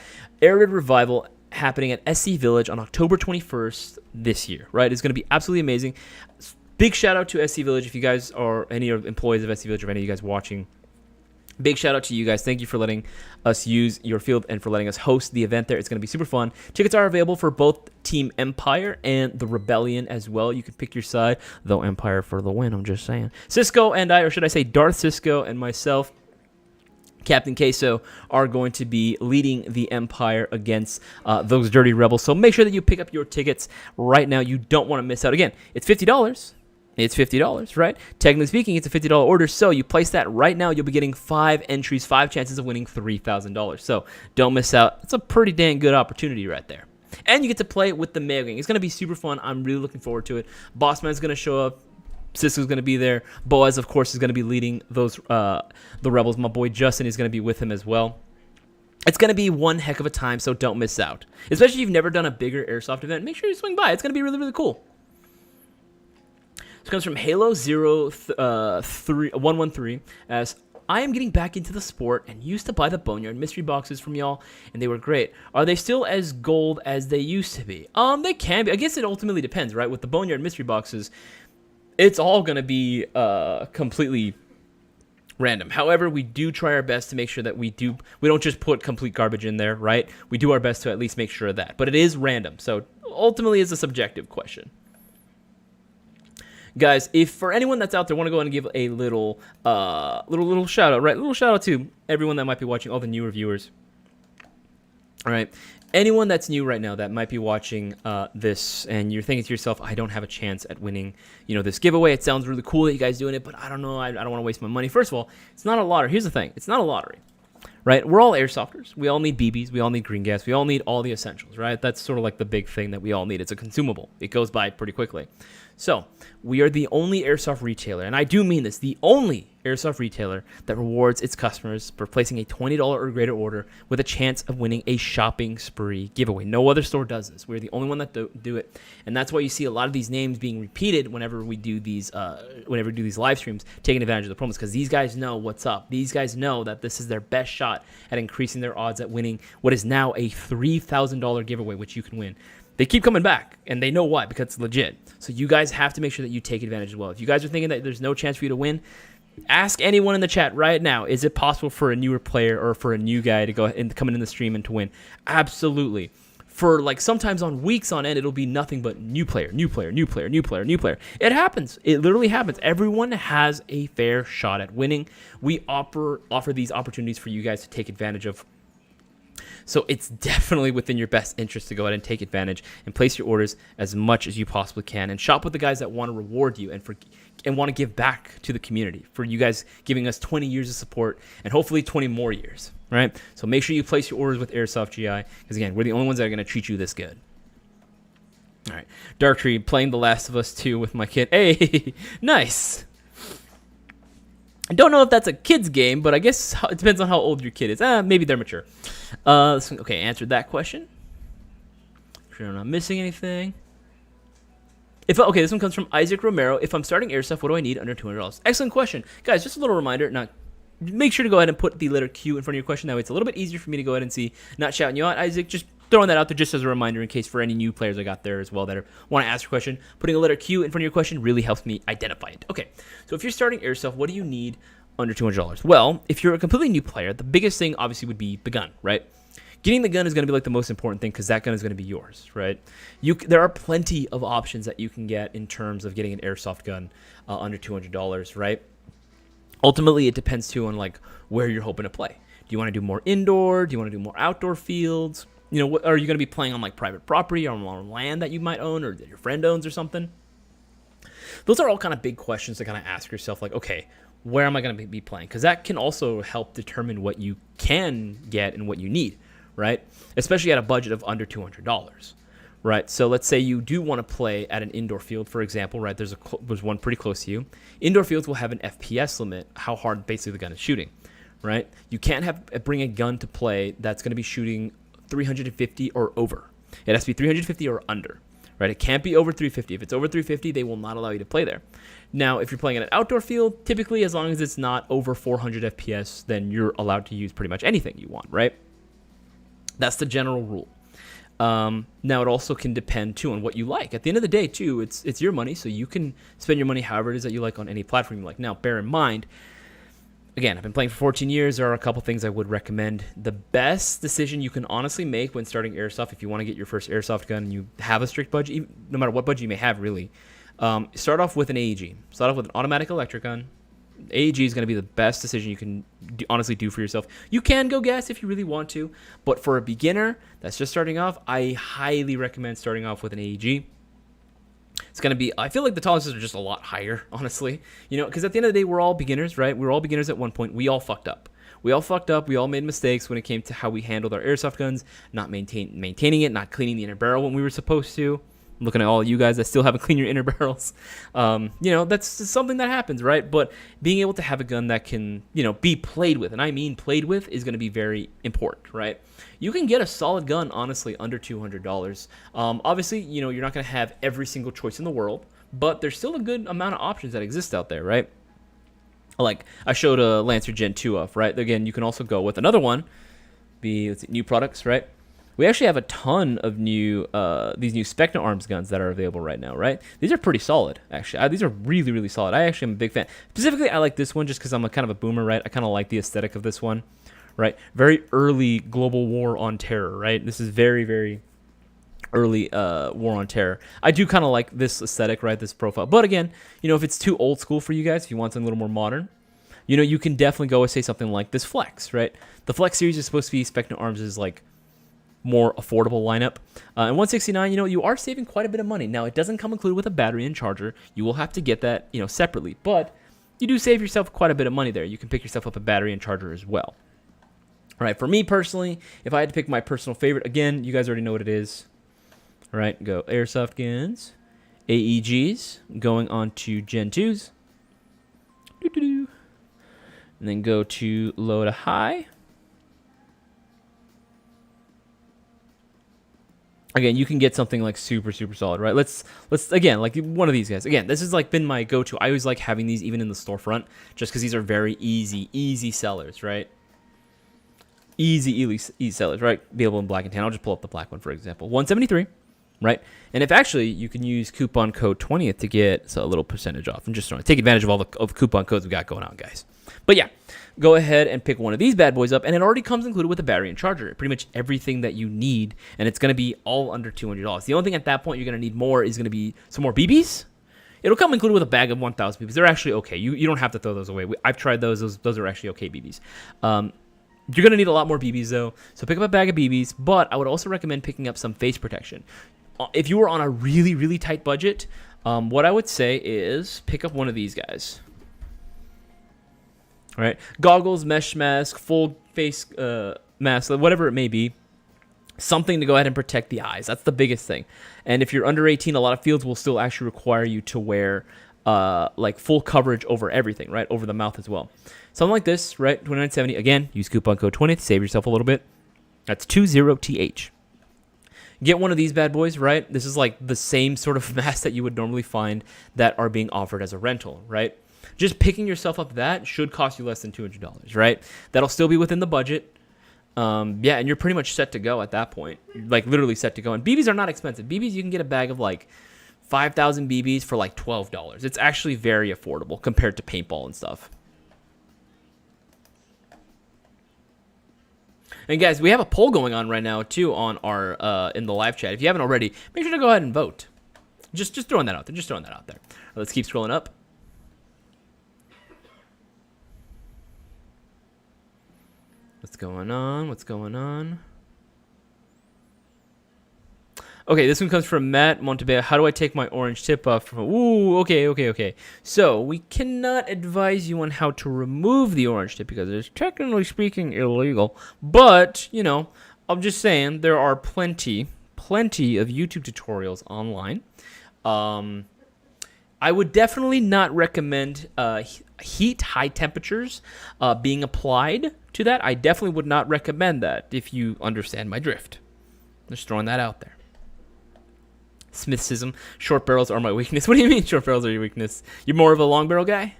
Air Raid Revival happening at SC Village on October 21st this year, right? It's going to be absolutely amazing. Big shout out to SC Village. If you guys are any employees of SC Village or any of you guys watching, big shout out to you guys. Thank you for letting us use your field and for letting us host the event there. It's going to be super fun. Tickets are available for both Team Empire and the Rebellion as well. You can pick your side, though Empire for the win, I'm just saying. Cisco and I, or should I say Darth Cisco and myself, Captain Queso, are going to be leading the Empire against those dirty rebels. So make sure that you pick up your tickets right now. You don't want to miss out. Again, it's $50. It's $50, right? Technically speaking, it's a $50 order, so you place that right now, you'll be getting 5 entries, 5 chances of winning $3,000. So don't miss out. It's a pretty dang good opportunity right there. And you get to play with the Mayo Gang. It's going to be super fun. I'm really looking forward to it. Bossman's going to show up. Cisco's going to be there. Boaz, of course, is going to be leading those the Rebels. My boy Justin is going to be with him as well. It's going to be one heck of a time, so don't miss out. Especially if you've never done a bigger Airsoft event, make sure you swing by. It's going to be really, really cool. This comes from Halo0113 as I am getting back into the sport and used to buy the Boneyard mystery boxes from y'all, and they were great. Are they still as gold as they used to be? They can be. I guess it ultimately depends, right? With the Boneyard mystery boxes, it's all going to be completely random. However, we do try our best to make sure that we don't just put complete garbage in there, right? We do our best to at least make sure of that. But it is random, so ultimately it's a subjective question. Guys, if for anyone that's out there want to go and give a little shout out, right? Little shout out to everyone that might be watching, all the newer viewers. All right. Anyone that's new right now that might be watching this and you're thinking to yourself, I don't have a chance at winning, this giveaway. It sounds really cool that you guys doing it, but I don't know. I don't want to waste my money. First of all, it's not a lottery. Here's the thing. It's not a lottery, right? We're all airsofters. We all need BBs. We all need green gas. We all need all the essentials, right? That's sort of like the big thing that we all need. It's a consumable. It goes by pretty quickly. So we are the only airsoft retailer, and I do mean this, the only airsoft retailer that rewards its customers for placing a $20 or greater order with a chance of winning a shopping spree giveaway. No other store does this. We're the only one that do it, and that's why you see a lot of these names being repeated whenever we do these live streams, taking advantage of the promos, because these guys know what's up. These guys know that this is their best shot at increasing their odds at winning what is now a $3,000 giveaway, which you can win. They keep coming back, and they know why, because it's legit. So you guys have to make sure that you take advantage as well. If you guys are thinking that there's no chance for you to win, ask anyone in the chat right now, is it possible for a newer player or for a new guy to go and come in the stream and to win? Absolutely. for like sometimes on weeks on end, it'll be nothing but new player, new player, new player, new player, new player. It happens. It literally happens. Everyone has a fair shot at winning. We offer these opportunities for you guys to take advantage of. So it's definitely within your best interest to go ahead and take advantage and place your orders as much as you possibly can, and shop with the guys that want to reward you and want to give back to the community for you guys giving us 20 years of support and hopefully 20 more years. Right? So make sure you place your orders with Airsoft GI, because again, we're the only ones that are going to treat you this good. All right. Dark Tree, playing The Last of Us 2 with my kid. Hey, nice. I don't know if that's a kid's game, but I guess it depends on how old your kid is. Maybe they're mature. Okay, answered that question. Sure I'm not missing anything. Okay, this one comes from Isaac Romero. If I'm starting Airsoft, what do I need under $200? Excellent question. Guys, just a little reminder, make sure to go ahead and put the letter Q in front of your question. That way it's a little bit easier for me to go ahead and see. Not shouting you out, Isaac. Just throwing that out there just as a reminder in case for any new players I got there as well that want to ask a question. Putting a letter Q in front of your question really helps me identify it. Okay, so if you're starting Airsoft, what do you need under $200? Well, if you're a completely new player, the biggest thing obviously would be the gun, right? Getting the gun is going to be like the most important thing because that gun is going to be yours, right? There are plenty of options that you can get in terms of getting an Airsoft gun under $200, right? Ultimately, it depends too on like where you're hoping to play. Do you want to do more indoor? Do you want to do more outdoor fields? You know, are you going to be playing on like private property or on land that you might own or that your friend owns or something? Those are all kind of big questions to kind of ask yourself, like, okay, where am I going to be playing? Because that can also help determine what you can get and what you need, right? Especially at a budget of under $200. Right, so let's say you do want to play at an indoor field, for example, right? There's one pretty close to you. Indoor fields will have an FPS limit, how hard basically the gun is shooting, right? You can't bring a gun to play that's going to be shooting 350 or over. It has to be 350 or under, right? It can't be over 350. If it's over 350, they will not allow you to play there. Now, if you're playing at an outdoor field, typically as long as it's not over 400 FPS, then you're allowed to use pretty much anything you want, right? That's the general rule. Now it also can depend too on what you like. At the end of the day too, it's your money, so you can spend your money however it is that you like on any platform you like. Now bear in mind, again, I've been playing for 14 years. There are a couple things I would recommend. The best decision you can honestly make when starting Airsoft, if you want to get your first Airsoft gun and you have a strict budget, even, no matter what budget you may have really, start off with an AEG. Start off with an automatic electric gun. AEG is going to be the best decision you can honestly do for yourself. You can go gas if you really want to, but for a beginner that's just starting off, I highly recommend starting off with an AEG. It's going to be, I feel like the tolerances are just a lot higher, honestly. You know, because at the end of the day, we're all beginners, right? We're all beginners at one point. We all fucked up. We all made mistakes when it came to how we handled our Airsoft guns, not maintaining it, not cleaning the inner barrel when we were supposed to. I'm looking at all of you guys that still haven't cleaned your inner barrels. You know, that's something that happens, right? But being able to have a gun that can, you know, be played with, and I mean played with, is going to be very important, right? You can get a solid gun, honestly, under $200. Obviously, you know, you're not going to have every single choice in the world, but there's still a good amount of options that exist out there, right? Like, I showed a Lancer Gen 2 off, right? Again, you can also go with another one, let's see, new products, right? We actually have a ton of these new Spectre Arms guns that are available right now, right? These are pretty solid, actually. These are really, really solid. I actually am a big fan. Specifically, I like this one just because I'm a kind of a boomer, right? I kind of like the aesthetic of this one, right? Very early global war on terror, right? This is very, very early war on terror. I do kind of like this aesthetic, right? This profile. But again, you know, if it's too old school for you guys, if you want something a little more modern, you know, you can definitely go and say something like this Flex, right? The Flex series is supposed to be Spectre Arms' like more affordable lineup. And 169, you know, you are saving quite a bit of money. Now, it doesn't come included with a battery and charger. You will have to get that, you know, separately. But you do save yourself quite a bit of money there. You can pick yourself up a battery and charger as well. All right, for me personally, if I had to pick my personal favorite, again, you guys already know what it is. All right, go Airsoft guns, AEGs, going on to Gen 2s. And then go to low to high. Again, you can get something like super, super solid, right? Let's again, like one of these guys. Again, this has like been my go-to. I always like having these even in the storefront just because these are very easy sellers, right? Easy sellers, right? Available in black and tan. I'll just pull up the black one, for example. 173, right? And if actually you can use coupon code 20th to get a little percentage off. I'm just trying to take advantage of all the coupon codes we got going on, guys. But yeah, go ahead and pick one of these bad boys up, and it already comes included with a battery and charger. Pretty much everything that you need, and it's going to be all under $200. The only thing at that point you're going to need more is going to be some more BBs. It'll come included with a bag of 1,000 BBs. They're actually okay. You don't have to throw those away. I've tried those. Those are actually okay BBs. You're going to need a lot more BBs, though, so pick up a bag of BBs, but I would also recommend picking up some face protection. If you were on a really, really tight budget, what I would say is pick up one of these guys. All right, goggles, mesh mask, full face mask, whatever it may be. Something to go ahead and protect the eyes. That's the biggest thing. And if you're under 18, a lot of fields will still actually require you to wear like full coverage over everything, right? Over the mouth as well. Something like this, right? $29.70. Again, use coupon code 20 to save yourself a little bit. That's 20TH. Get one of these bad boys, right? This is like the same sort of mask that you would normally find that are being offered as a rental, right? Just picking yourself up that should cost you less than $200, right? That'll still be within the budget. Yeah, and you're pretty much set to go at that point. You're like literally set to go. And BBs are not expensive. BBs, you can get a bag of like 5,000 BBs for like $12. It's actually very affordable compared to paintball and stuff. And guys, we have a poll going on right now too on our in the live chat. If you haven't already, make sure to go ahead and vote. Just throwing that out there. Just throwing that out there. Let's keep scrolling up. What's going on? What's going on? Okay, this one comes from Matt Montebello. How do I take my orange tip off? Ooh, okay. So, we cannot advise you on how to remove the orange tip because it's technically speaking illegal. But, you know, I'm just saying there are plenty of YouTube tutorials online. I would definitely not recommend heat, high temperatures being applied to that. I definitely would not recommend that if you understand my drift. Just throwing that out there. Smithsism. Short barrels are my weakness. What do you mean short barrels are your weakness? You're more of a long barrel guy?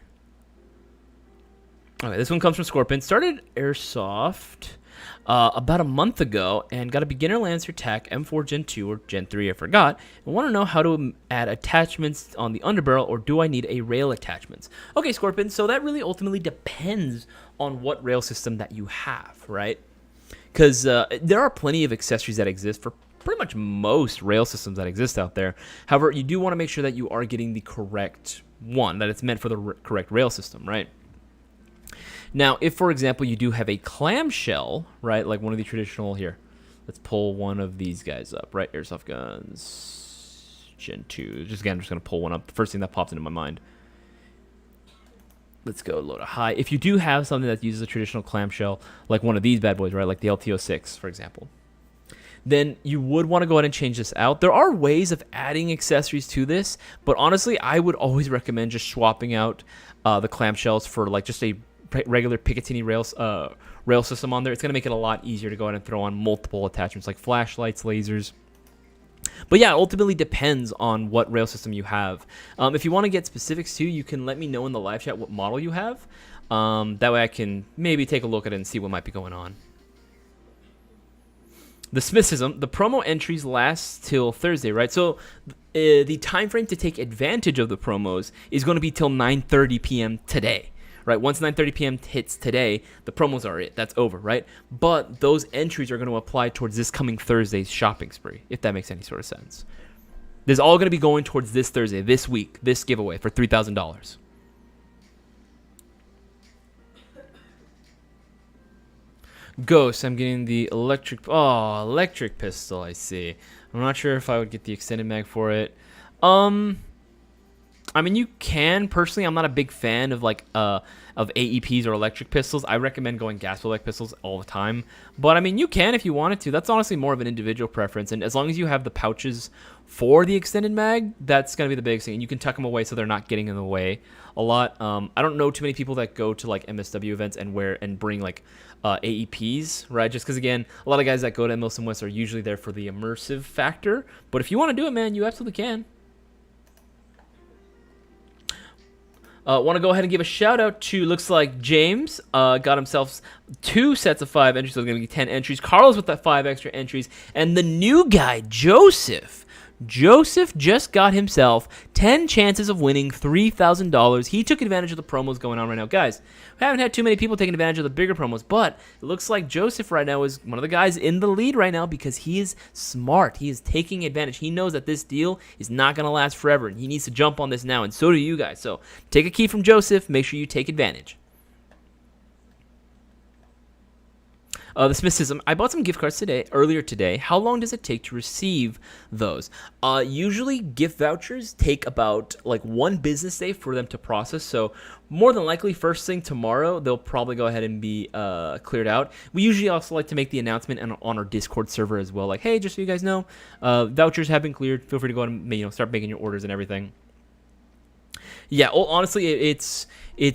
Okay, this one comes from Scorpion. Started Airsoft about a month ago and got a beginner Lancer TAC M4 Gen 2 or Gen 3, I forgot. I want to know how to add attachments on the underbarrel, or do I need a rail attachments? Okay, Scorpion, so that really ultimately depends on what rail system that you have, right? Because there are plenty of accessories that exist for pretty much most rail systems that exist out there. However, you do want to make sure that you are getting the correct one, that it's meant for the correct rail system, right? Now, if, for example, you do have a clamshell, right, like one of the traditional, here, let's pull one of these guys up, right, Airsoft guns, Gen 2, just again, I'm just going to pull one up, the first thing that pops into my mind. Let's go load a high. If you do have something that uses a traditional clamshell, like one of these bad boys, right, like the LTO6, for example, then you would want to go ahead and change this out. There are ways of adding accessories to this, but honestly, I would always recommend just swapping out the clamshells for like just a regular Picatinny rail system on there. It's going to make it a lot easier to go ahead and throw on multiple attachments like flashlights, lasers. But yeah, it ultimately depends on what rail system you have. If you want to get specifics too, you can let me know in the live chat what model you have. That way I can maybe take a look at it and see what might be going on. The Smithsism, the promo entries last till Thursday, right? So the time frame to take advantage of the promos is going to be till 9:30 p.m. today, right? Once 9:30 p.m. hits today, the promos are it. That's over, right? But those entries are going to apply towards this coming Thursday's shopping spree, if that makes any sort of sense. This is all going to be going towards this Thursday, this week, this giveaway for $3,000. Ghost, I'm getting the electric pistol, I see. I'm not sure if I would get the extended mag for it. I mean, you can. Personally, I'm not a big fan of like of AEPs or electric pistols. I recommend going gas electric pistols all the time. But I mean, you can if you wanted to. That's honestly more of an individual preference. And as long as you have the pouches for the extended mag, that's gonna be the biggest thing. And you can tuck them away so they're not getting in the way a lot. I don't know too many people that go to like MSW events and bring like AEPs, right? Just because again, a lot of guys that go to MLS and West are usually there for the immersive factor. But if you want to do it, man, you absolutely can. Want to go ahead and give a shout out to, looks like James got himself 2 sets of 5 entries, so it's going to be 10 entries. Carlos with that 5 extra entries. And the new guy, Joseph. Joseph just got himself 10 chances of winning $3,000. He took advantage of the promos going on right now. Guys, we haven't had too many people taking advantage of the bigger promos, but it looks like Joseph right now is one of the guys in the lead right now because he is smart. He is taking advantage. He knows that this deal is not going to last forever, and he needs to jump on this now, and so do you guys. So take a key from Joseph. Make sure you take advantage. The Smith says, I bought some gift cards earlier today. How long does it take to receive those? Usually gift vouchers take about like 1 business day for them to process. So more than likely first thing tomorrow, they'll probably go ahead and be cleared out. We usually also like to make the announcement on our Discord server as well. Like, hey, just so you guys know, vouchers have been cleared. Feel free to go and start making your orders and everything. Yeah, well, honestly, it's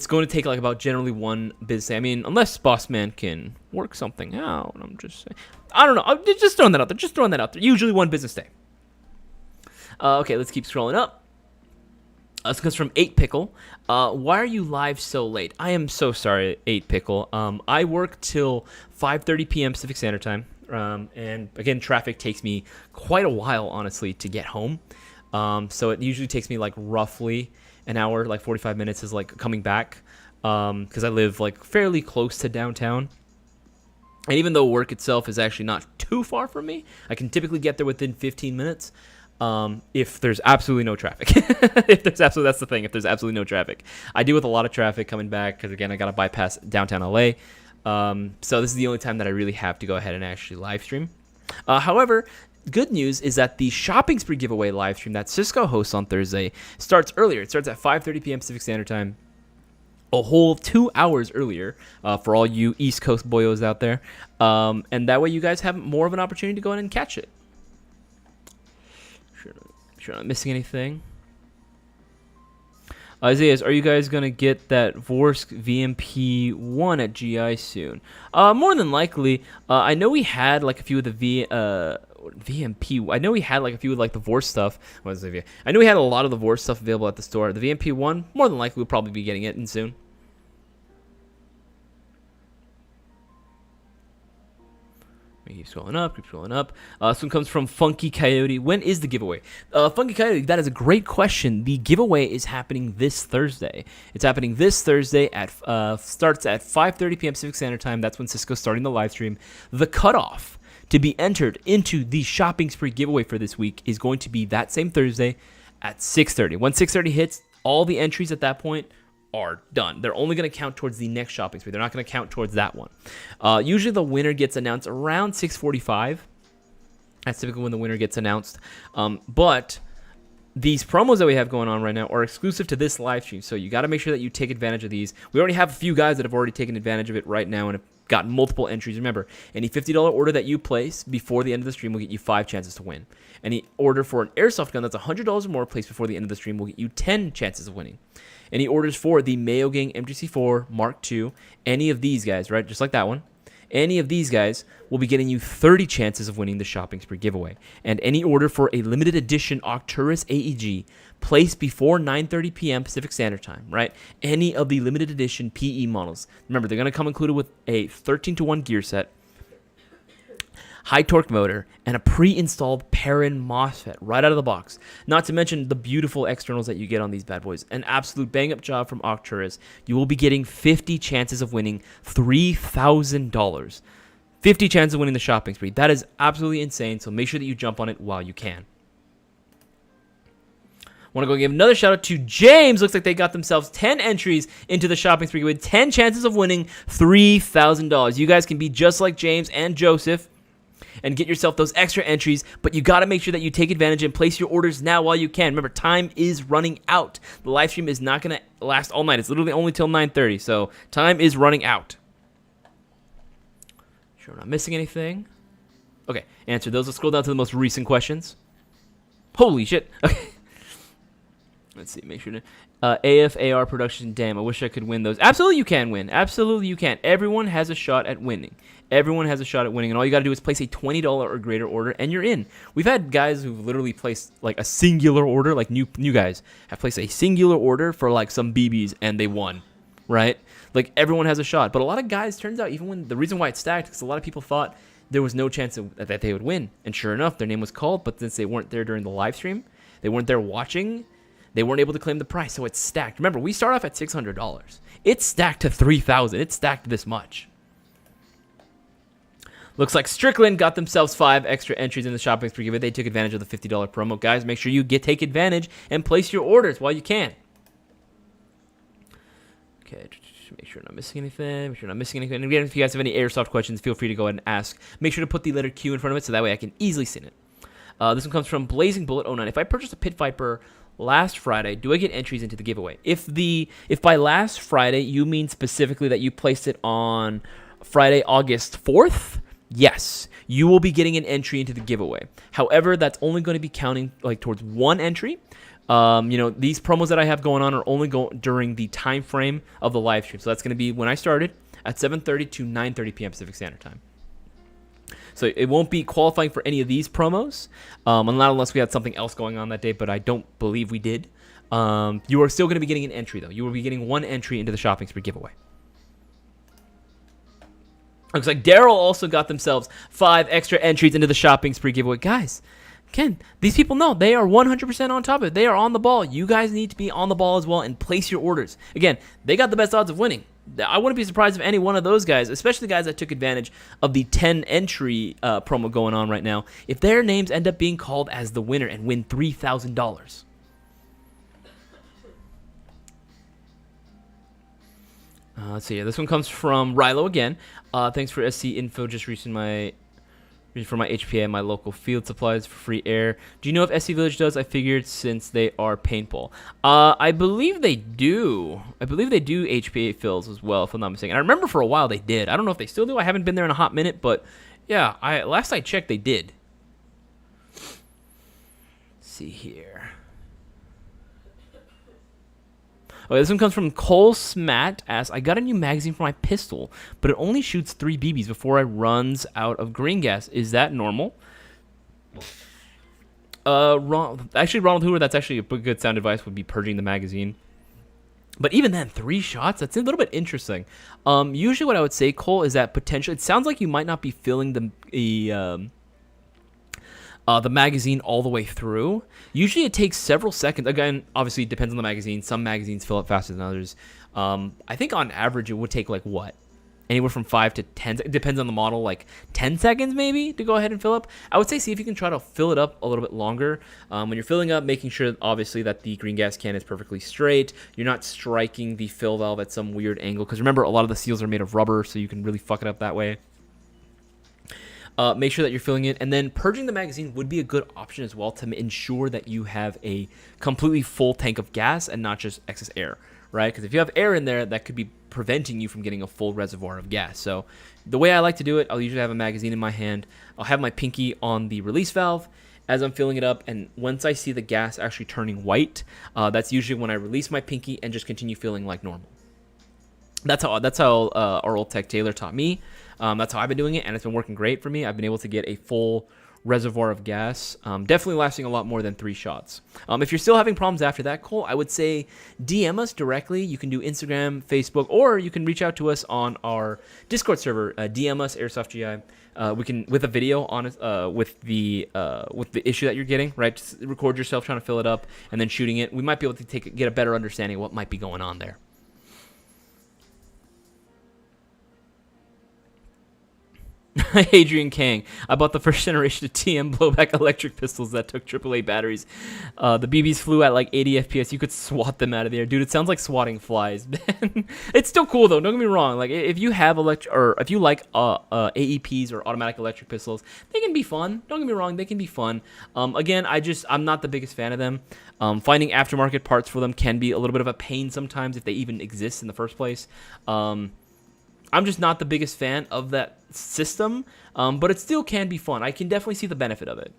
going to take like about generally 1 business day. I mean, unless Boss Man can work something out. I'm just saying. I don't know. I'm just throwing that out there. Usually 1 business day. Okay, let's keep scrolling up. This comes from 8 Pickle. Why are you live so late? I am so sorry, 8 Pickle. I work till 5:30 p.m. Pacific Standard Time. And again, traffic takes me quite a while, honestly, to get home. So it usually takes me like roughly an hour, like 45 minutes is like coming back, because I live like fairly close to downtown. And even though work itself is actually not too far from me, I can typically get there within 15 minutes if there's absolutely no traffic. That's the thing, if there's absolutely no traffic. I deal with a lot of traffic coming back because, again, I got to bypass downtown LA. So this is the only time that I really have to go ahead and actually live stream. However, good news is that the Shopping Spree giveaway live stream that Cisco hosts on Thursday starts earlier. It starts at 5:30 p.m. Pacific Standard Time, a whole 2 hours earlier for all you East Coast boyos out there. And that way you guys have more of an opportunity to go in and catch it. Sure, I'm not missing anything. Isaias, are you guys going to get that Vorsk VMP1 at GI soon? More than likely. I know we had like a few of the VMP. I know we had like a few of like the Vorsk stuff. I know we had a lot of the Vorsk stuff available at the store. The VMP1, more than likely, we'll probably be getting it in soon. Keep scrolling up. This one comes from Funky Coyote. When is the giveaway? Funky Coyote, that is a great question. The giveaway is happening this Thursday. It's happening this Thursday at starts at 5:30 p.m. Pacific Standard Time. That's when Cisco's starting the live stream. The cutoff to be entered into the Shopping Spree giveaway for this week is going to be that same Thursday at 6:30. When 6:30 hits, all the entries at that point are done. They're only going to count towards the next Shopping Spree. They're not going to count towards that one. Usually the winner gets announced around 6:45. That's typically when the winner gets announced. But these promos that we have going on right now are exclusive to this live stream, so you got to make sure that you take advantage of these. We already have a few guys that have already taken advantage of it right now and have got multiple entries. Remember, any $50 order that you place before the end of the stream will get you 5 chances to win. Any order for an airsoft gun that's $100 or more placed before the end of the stream will get you 10 chances of winning. Any orders for the Mayo Gang MGC4 Mark II, any of these guys, right, just like that one, any of these guys will be getting you 30 chances of winning the Shopping Spree giveaway. And any order for a limited edition Arcturus AEG placed before 9:30 p.m. Pacific Standard Time, right? Any of the limited edition PE models. Remember, they're going to come included with a 13-to-1 gear set, high torque motor, and a pre-installed Perrin MOSFET right out of the box. Not to mention the beautiful externals that you get on these bad boys. An absolute bang-up job from Arcturus. You will be getting 50 chances of winning $3,000. 50 chances of winning the Shopping Spree. That is absolutely insane, so make sure that you jump on it while you can. Want to go give another shout out to James. Looks like they got themselves 10 entries into the Shopping Spree with 10 chances of winning $3,000. You guys can be just like James and Joseph and get yourself those extra entries, but you got to make sure that you take advantage and place your orders now while you can. Remember, time is running out. The live stream is not going to last all night. It's literally only till 9:30, so time is running out. Sure I'm not missing anything. Okay, answer those. Let's scroll down to the most recent questions. Holy shit. Okay. Let's see, make sure to... AFAR production, damn, I wish I could win those. Absolutely you can win. Absolutely you can. Everyone has a shot at winning. Everyone has a shot at winning, and all you got to do is place a $20 or greater order, and you're in. We've had guys who've literally placed, like, a singular order, like new guys have placed a singular order for, like, some BBs, and they won, right? Like, everyone has a shot. But a lot of guys, turns out, even when... The reason why it's stacked is a lot of people thought there was no chance that they would win. And sure enough, their name was called, but since they weren't there during the live stream, they weren't there watching, they weren't able to claim the prize, so it's stacked. Remember, we start off at $600. It's stacked to $3,000. It's stacked this much. Looks like Strickland got themselves 5 extra entries in the shopping spree giveaway. They took advantage of the $50 promo. Guys, make sure you take advantage and place your orders while you can. Okay, make sure I'm not missing anything. And again, if you guys have any Airsoft questions, feel free to go ahead and ask. Make sure to put the letter Q in front of it so that way I can easily see it. This one comes from Blazing Bullet 09. If I purchased a Pit Viper last Friday, do I get entries into the giveaway? If by last Friday you mean specifically that you placed it on Friday, August 4th, yes, you will be getting an entry into the giveaway. However, that's only going to be counting like towards one entry. These promos that I have going on are only going during the time frame of the live stream. So that's going to be when I started at 7:30 to 9:30 p.m. Pacific Standard Time. So it won't be qualifying for any of these promos, not unless we had something else going on that day, but I don't believe we did. You are still going to be getting an entry, though. You will be getting one entry into the shopping spree giveaway. Looks like Daryl also got themselves 5 extra entries into the shopping spree giveaway. Guys, Ken, these people know they are 100% on top of it. They are on the ball. You guys need to be on the ball as well and place your orders. Again, they got the best odds of winning. I wouldn't be surprised if any one of those guys, especially the guys that took advantage of the 10 entry promo going on right now, if their names end up being called as the winner and win $3,000. Let's see here. This one comes from Rilo again. Thanks for SC info. Just reaching for my HPA and my local field supplies for free air. Do you know if SC Village does? I figured since they are paintball. I believe they do. I believe they do HPA fills as well, if I'm not mistaken. I remember for a while they did. I don't know if they still do. I haven't been there in a hot minute, but yeah, last I checked they did. Let's see here. Okay, this one comes from Cole Smat. Asks, I got a new magazine for my pistol, but it only shoots 3 BBs before it runs out of green gas. Is that normal? Actually, Ronald Hoover, that's actually a good sound advice, would be purging the magazine. But even then, 3 shots, that's a little bit interesting. Usually what I would say, Cole, is that potentially, it sounds like you might not be filling the magazine all the way through. Usually it takes several seconds. Again, obviously it depends on the magazine. Some magazines fill up faster than others. I think on average it would take like what? Anywhere from 5 to 10. It depends on the model, like 10 seconds maybe to go ahead and fill up. I would say see if you can try to fill it up a little bit longer. When you're filling up, making sure obviously that the green gas can is perfectly straight. You're not striking the fill valve at some weird angle. Because remember, a lot of the seals are made of rubber, so you can really fuck it up that way. Make sure that you're filling it, and then purging the magazine would be a good option as well to ensure that you have a completely full tank of gas and not just excess air, right? Because if you have air in there, that could be preventing you from getting a full reservoir of gas. So the way I like to do it, I'll usually have a magazine in my hand. I'll have my pinky on the release valve as I'm filling it up, and once I see the gas actually turning white, that's usually when I release my pinky and just continue filling like normal. That's how our old tech Taylor taught me. That's how I've been doing it, and it's been working great for me. I've been able to get a full reservoir of gas, definitely lasting a lot more than 3 shots. If you're still having problems after that, Cole, I would say DM us directly. You can do Instagram, Facebook, or you can reach out to us on our Discord server. DM us, Airsoft GI. We can, with a video on it, with the issue that you're getting, right? Just record yourself trying to fill it up and then shooting it. We might be able to get a better understanding of what might be going on there. Adrian Kang. I bought the first generation of TM blowback electric pistols that took AAA batteries. The BBs flew at like 80 FPS. You could swat them out of the air. Dude, it sounds like swatting flies. It's still cool though. Don't get me wrong. Like if you have if you like AEPs or automatic electric pistols, they can be fun. Don't get me wrong. They can be fun. Again, I'm not the biggest fan of them. Finding aftermarket parts for them can be a little bit of a pain sometimes if they even exist in the first place. I'm just not the biggest fan of that system, but it still can be fun. I can definitely see the benefit of it.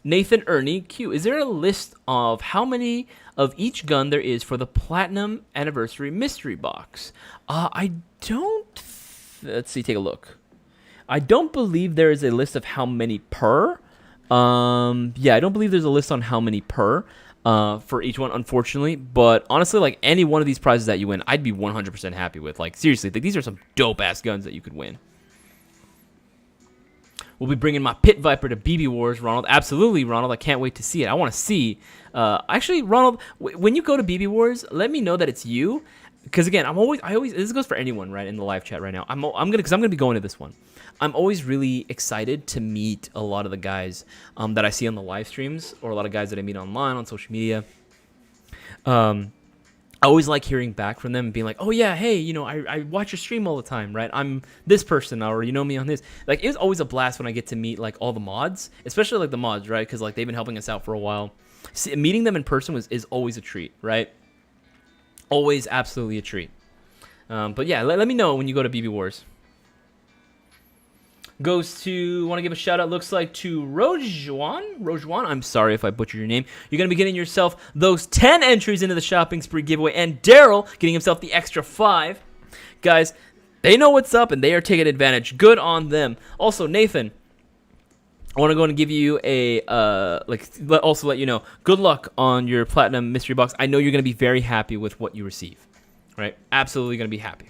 Nathan Ernie, Q, is there a list of how many of each gun there is for the Platinum Anniversary Mystery Box? I don't... Let's see, take a look. I don't believe there is a list of how many per. Yeah, I don't believe there's a list on how many per. for each one, unfortunately. But honestly, like any one of these prizes that you win, I'd be 100% happy with. Like seriously, these are some dope ass guns that you could win. We'll be bringing my Pit Viper to BB Wars, Ronald. Absolutely, Ronald. I can't wait to see it. I want to see. Actually, Ronald, when you go to BB Wars, let me know that it's you. Because again, I always. This goes for anyone, right, in the live chat right now. I'm gonna be going to this one. I'm always really excited to meet a lot of the guys that I see on the live streams, or a lot of guys that I meet online on social media. I always like hearing back from them and being like, oh yeah, hey, I watch your stream all the time, right? I'm this person, or you know me on this. Like, it was always a blast when I get to meet like all the mods, especially like the mods, right? Because like they've been helping us out for a while. Meeting them in person is always a treat, right? Always absolutely a treat. But yeah, let me know when you go to BB Wars. Want to give a shout out, looks like, to Rojuan. I'm sorry if I butchered your name. You're going to be getting yourself those 10 entries into the shopping spree giveaway, and Daryl getting himself the extra 5. Guys, they know what's up and they are taking advantage. Good on them. Also, Nathan, I want to go and give you also let you know, good luck on your Platinum Mystery Box. I know you're going to be very happy with what you receive, right? Absolutely going to be happy.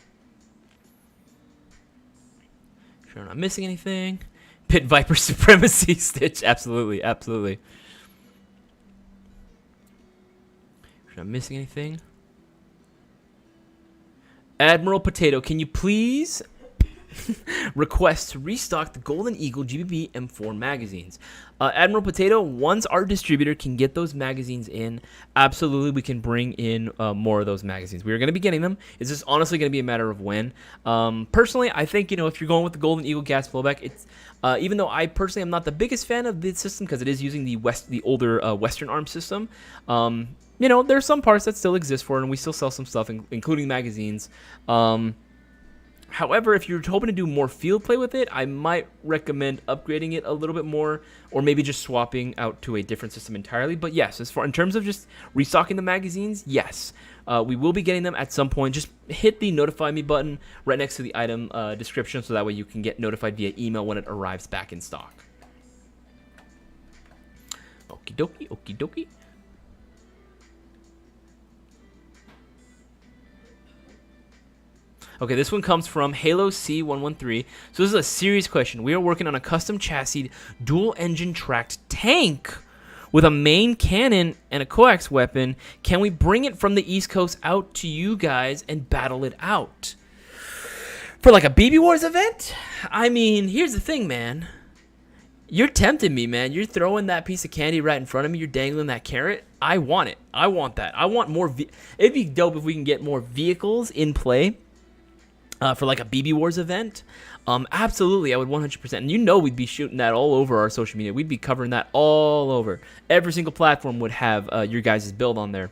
Sure I'm not missing anything. Pit Viper Supremacy Stitch. Absolutely. Sure I'm not missing anything. Admiral Potato, can you please request to restock the Golden Eagle GBB M4 magazines? Admiral Potato, once our distributor can get those magazines in, absolutely we can bring in more of those magazines. We are going to be getting them. It's just honestly going to be a matter of when. Personally, I think, if you're going with the Golden Eagle gas flowback, it's even though I personally am not the biggest fan of the system because it is using the older Western Arm system, there's some parts that still exist for it, and we still sell some stuff, including magazines. However, if you're hoping to do more field play with it, I might recommend upgrading it a little bit more, or maybe just swapping out to a different system entirely. But yes, in terms of just restocking the magazines, yes, we will be getting them at some point. Just hit the notify me button right next to the item description, so that way you can get notified via email when it arrives back in stock. Okie dokie. Okay, this one comes from Halo C113. So this is a serious question. We are working on a custom chassis, dual engine tracked tank with a main cannon and a coax weapon. Can we bring it from the East Coast out to you guys and battle it out? For like a BB Wars event? I mean, here's the thing, man. You're tempting me, man. You're throwing that piece of candy right in front of me. You're dangling that carrot. I want it. I want that. I want more. It'd be dope if we can get more vehicles in play. For like a BB Wars event, absolutely, I would 100%. And we'd be shooting that all over our social media. We'd be covering that all over. Every single platform would have your guys' build on there.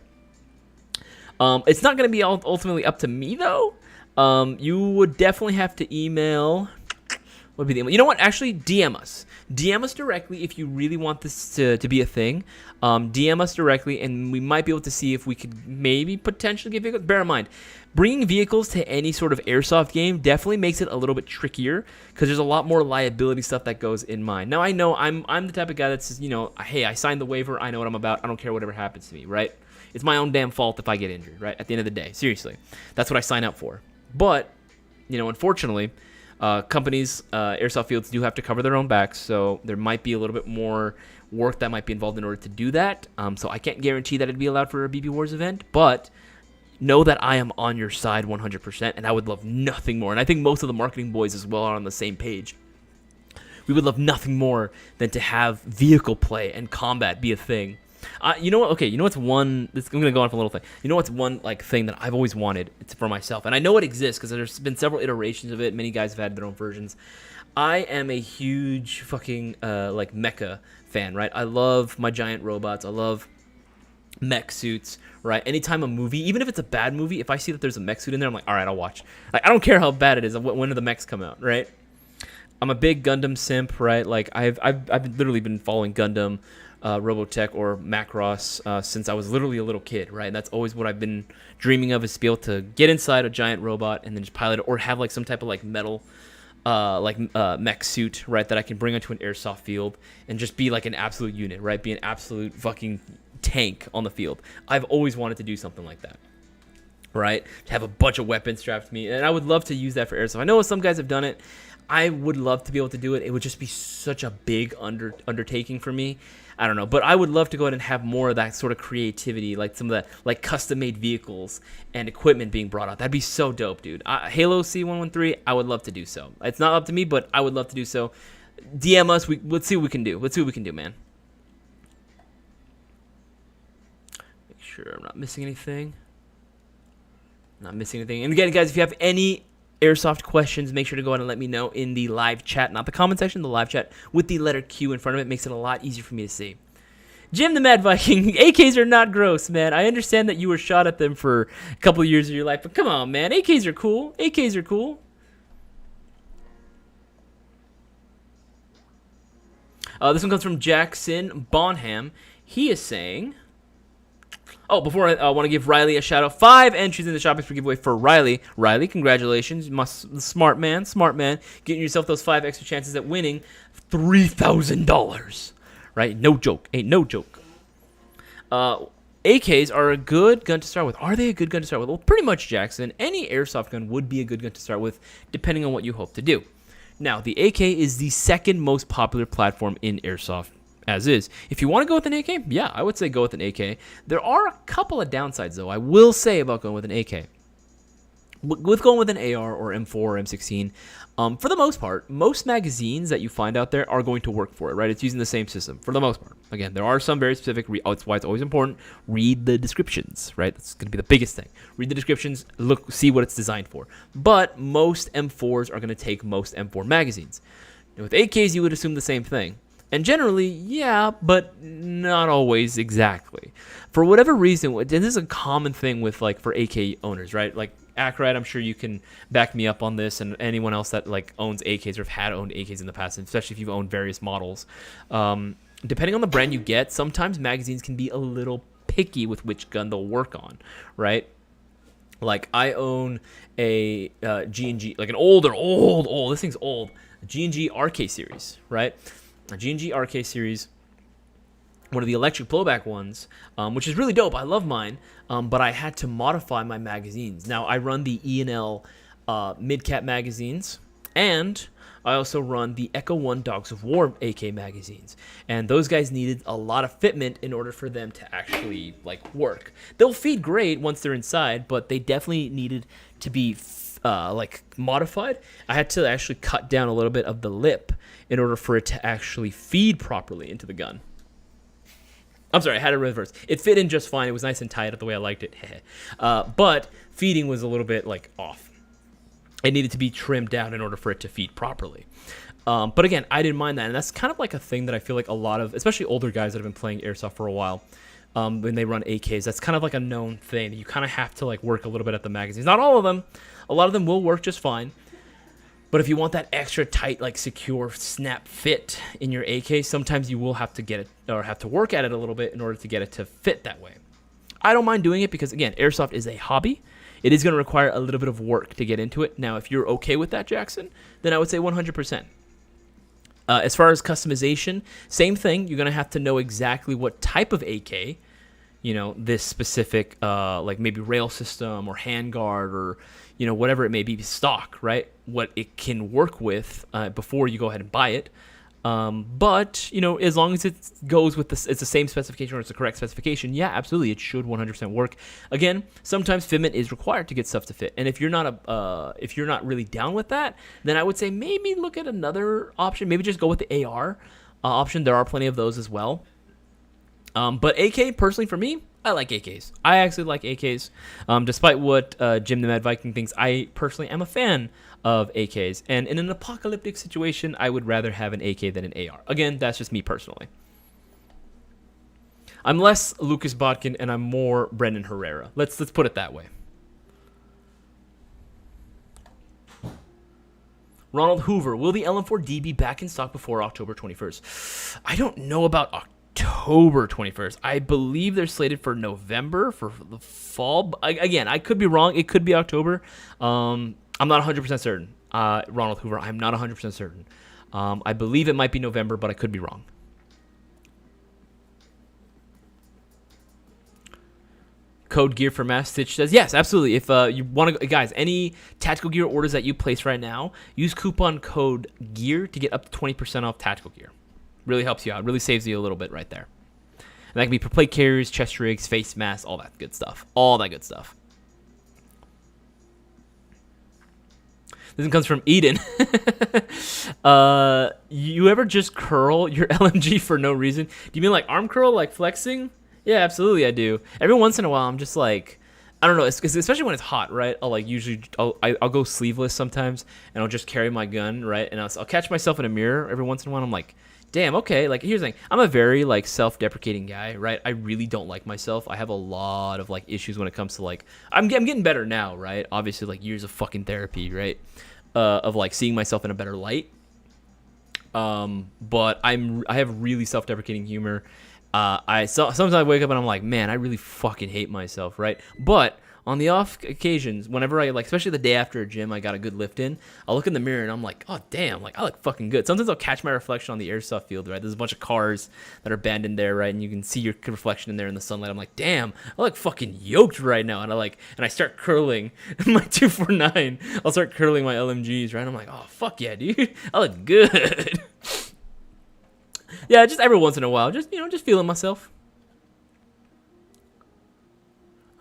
It's not going to be ultimately up to me, though. You would definitely have to email. What would be the email? You know what? Actually, DM us. DM us directly if you really want this to be a thing. DM us directly, and we might be able to see if we could maybe potentially get vehicles. Bear in mind, bringing vehicles to any sort of airsoft game definitely makes it a little bit trickier because there's a lot more liability stuff that goes in mind. Now, I know I'm the type of guy that says, hey, I signed the waiver. I know what I'm about. I don't care whatever happens to me, right? It's my own damn fault if I get injured, right? At the end of the day, seriously. That's what I sign up for. But, unfortunately, companies, airsoft fields do have to cover their own backs, so there might be a little bit more work that might be involved in order to do that. So I can't guarantee that it'd be allowed for a BB Wars event, but know that I am on your side 100%, and I would love nothing more. And I think most of the marketing boys as well are on the same page. We would love nothing more than to have vehicle play and combat be a thing. You know what? Okay, you know what's one? I'm gonna go on for a little thing. You know what's one thing that I've always wanted? It's for myself, and I know it exists because there's been several iterations of it. Many guys have had their own versions. I am a huge fucking mecha fan, right? I love my giant robots. I love mech suits, right? Anytime a movie, even if it's a bad movie, if I see that there's a mech suit in there, I'm like, all right, I'll watch. Like, I don't care how bad it is. When do the mechs come out, right? I'm a big Gundam simp, right? Like, I've literally been following Gundam, Robotech, or Macross since I was literally a little kid, right? And that's always what I've been dreaming of, is to be able to get inside a giant robot and then just pilot it, or have like some type of like metal mech suit, right, that I can bring onto an airsoft field and just be like an absolute unit, right? Be an absolute fucking tank on the field. I've always wanted to do something like that. Right? To have a bunch of weapons strapped to me. And I would love to use that for airsoft. I know some guys have done it. I would love to be able to do it. It would just be such a big undertaking for me. I don't know. But I would love to go ahead and have more of that sort of creativity, like some of the like custom-made vehicles and equipment being brought out. That'd be so dope, dude. Halo C113, I would love to do so. It's not up to me, but I would love to do so. DM us. Let's see what we can do. Let's see what we can do, man. Make sure I'm not missing anything. Not missing anything. And again, guys, if you have any airsoft questions, make sure to go ahead and let me know in the live chat, not the comment section, the live chat with the letter Q in front of it. Makes it a lot easier for me to see. Jim the Mad Viking, AKs are not gross, man. I understand that you were shot at them for a couple of years of your life, but come on, man. AKs are cool. AKs are cool. This one comes from Jackson Bonham. He is saying... Oh, before I want to give Riley a shout out, 5 entries in the shopping spree giveaway for Riley. Riley, congratulations. Smart man. Getting yourself those 5 extra chances at winning $3,000. Right? No joke. Ain't no joke. AKs are a good gun to start with. Are they a good gun to start with? Well, pretty much, Jackson. Any airsoft gun would be a good gun to start with, depending on what you hope to do. Now, the AK is the second most popular platform in airsoft. As is. If you want to go with an AK, yeah, I would say go with an AK. There are a couple of downsides, though, I will say about going with an AK. With going with an AR or M4 or M16, for the most part, most magazines that you find out there are going to work for it, right? It's using the same system, for the most part. Again, there are some very specific, that's why it's always important, read the descriptions, right? That's going to be the biggest thing. Read the descriptions, look, see what it's designed for. But most M4s are going to take most M4 magazines. And with AKs, you would assume the same thing. And generally, yeah, but not always exactly. For whatever reason, and this is a common thing with like for AK owners, right? Like Akrad, I'm sure you can back me up on this, and anyone else that like owns AKs or have had owned AKs in the past, especially if you've owned various models. Depending on the brand you get, sometimes magazines can be a little picky with which gun they'll work on, right? Like I own a G&G, like an old, this thing's old, G&G RK series, right? A G&G RK series, one of the electric blowback ones, which is really dope. I love mine, but I had to modify my magazines. Now, I run the E&L mid-cap magazines, and I also run the Echo 1 Dogs of War AK magazines. And those guys needed a lot of fitment in order for them to actually like work. They'll feed great once they're inside, but they definitely needed to be like modified. I had to actually cut down a little bit of the lip in order for it to actually feed properly into the gun. I'm sorry, I had it reverse. It fit in just fine. It was nice and tight the way I liked it. But feeding was a little bit like off. It needed to be trimmed down in order for it to feed properly. But again, I didn't mind that. And that's kind of like a thing that I feel like a lot of, especially older guys that have been playing airsoft for a while, when they run AKs, that's kind of like a known thing. You kind of have to like work a little bit at the magazines. Not all of them. A lot of them will work just fine. But if you want that extra tight, like secure snap fit in your AK, sometimes you will have to get it or have to work at it a little bit in order to get it to fit that way. I don't mind doing it because, again, airsoft is a hobby. It is going to require a little bit of work to get into it. Now, if you're okay with that, Jackson, then I would say 100%. As far as customization, same thing. You're going to have to know exactly what type of AK, this specific, like maybe rail system or handguard or, whatever it may be, stock, right? What it can work with before you go ahead and buy it. But, as long as it goes with it's the same specification or it's the correct specification, yeah, absolutely, it should 100% work. Again, sometimes fitment is required to get stuff to fit. And if you're not really down with that, then I would say maybe look at another option. Maybe just go with the AR option. There are plenty of those as well. But AK, personally, for me, I like AKs. I actually like AKs. Despite what Jim the Mad Viking thinks, I personally am a fan of AKs. And in an apocalyptic situation, I would rather have an AK than an AR. Again, that's just me personally. I'm less Lucas Bodkin, and I'm more Brendan Herrera. Let's put it that way. Ronald Hoover, will the LM4D be back in stock before October 21st? I don't know about October 21st. I believe they're slated for November for the fall. Again, I could be wrong. It could be October. I'm not 100% certain. Ronald Hoover, I'm not 100% certain. I believe it might be November, but I could be wrong. Code Gear for Mass Stitch says, yes, absolutely. If you want to, guys, any tactical gear orders that you place right now, use coupon code GEAR to get up to 20% off tactical gear. Really helps you out. Really saves you a little bit right there. And that can be for plate carriers, chest rigs, face masks, all that good stuff. All that good stuff. This one comes from Eden. You ever just curl your LMG for no reason? Do you mean like arm curl, like flexing? Yeah, absolutely I do. Every once in a while, I'm just like, I don't know, especially when it's hot, right? I'll go sleeveless sometimes, and I'll just carry my gun, right? And I'll catch myself in a mirror every once in a while. I'm like, damn, okay. Like, here's the thing. I'm a very like self-deprecating guy, right? I really don't like myself. I have a lot of like issues when it comes to like, I'm getting better now, right? Obviously, like years of fucking therapy, right? Of like seeing myself in a better light. But I have really self-deprecating humor. Sometimes I wake up and I'm like, man, I really fucking hate myself, right? But on the off occasions, whenever I like, especially the day after a gym, I got a good lift in, I'll look in the mirror and I'm like, oh damn, like I look fucking good. Sometimes I'll catch my reflection on the airsoft field, right? There's a bunch of cars that are abandoned there, right? And you can see your reflection in there in the sunlight. I'm like, damn, I look fucking yoked right now. And I start curling my 249. I'll start curling my LMGs, right? I'm like, oh fuck yeah, dude, I look good. Yeah, just every once in a while, just feeling myself.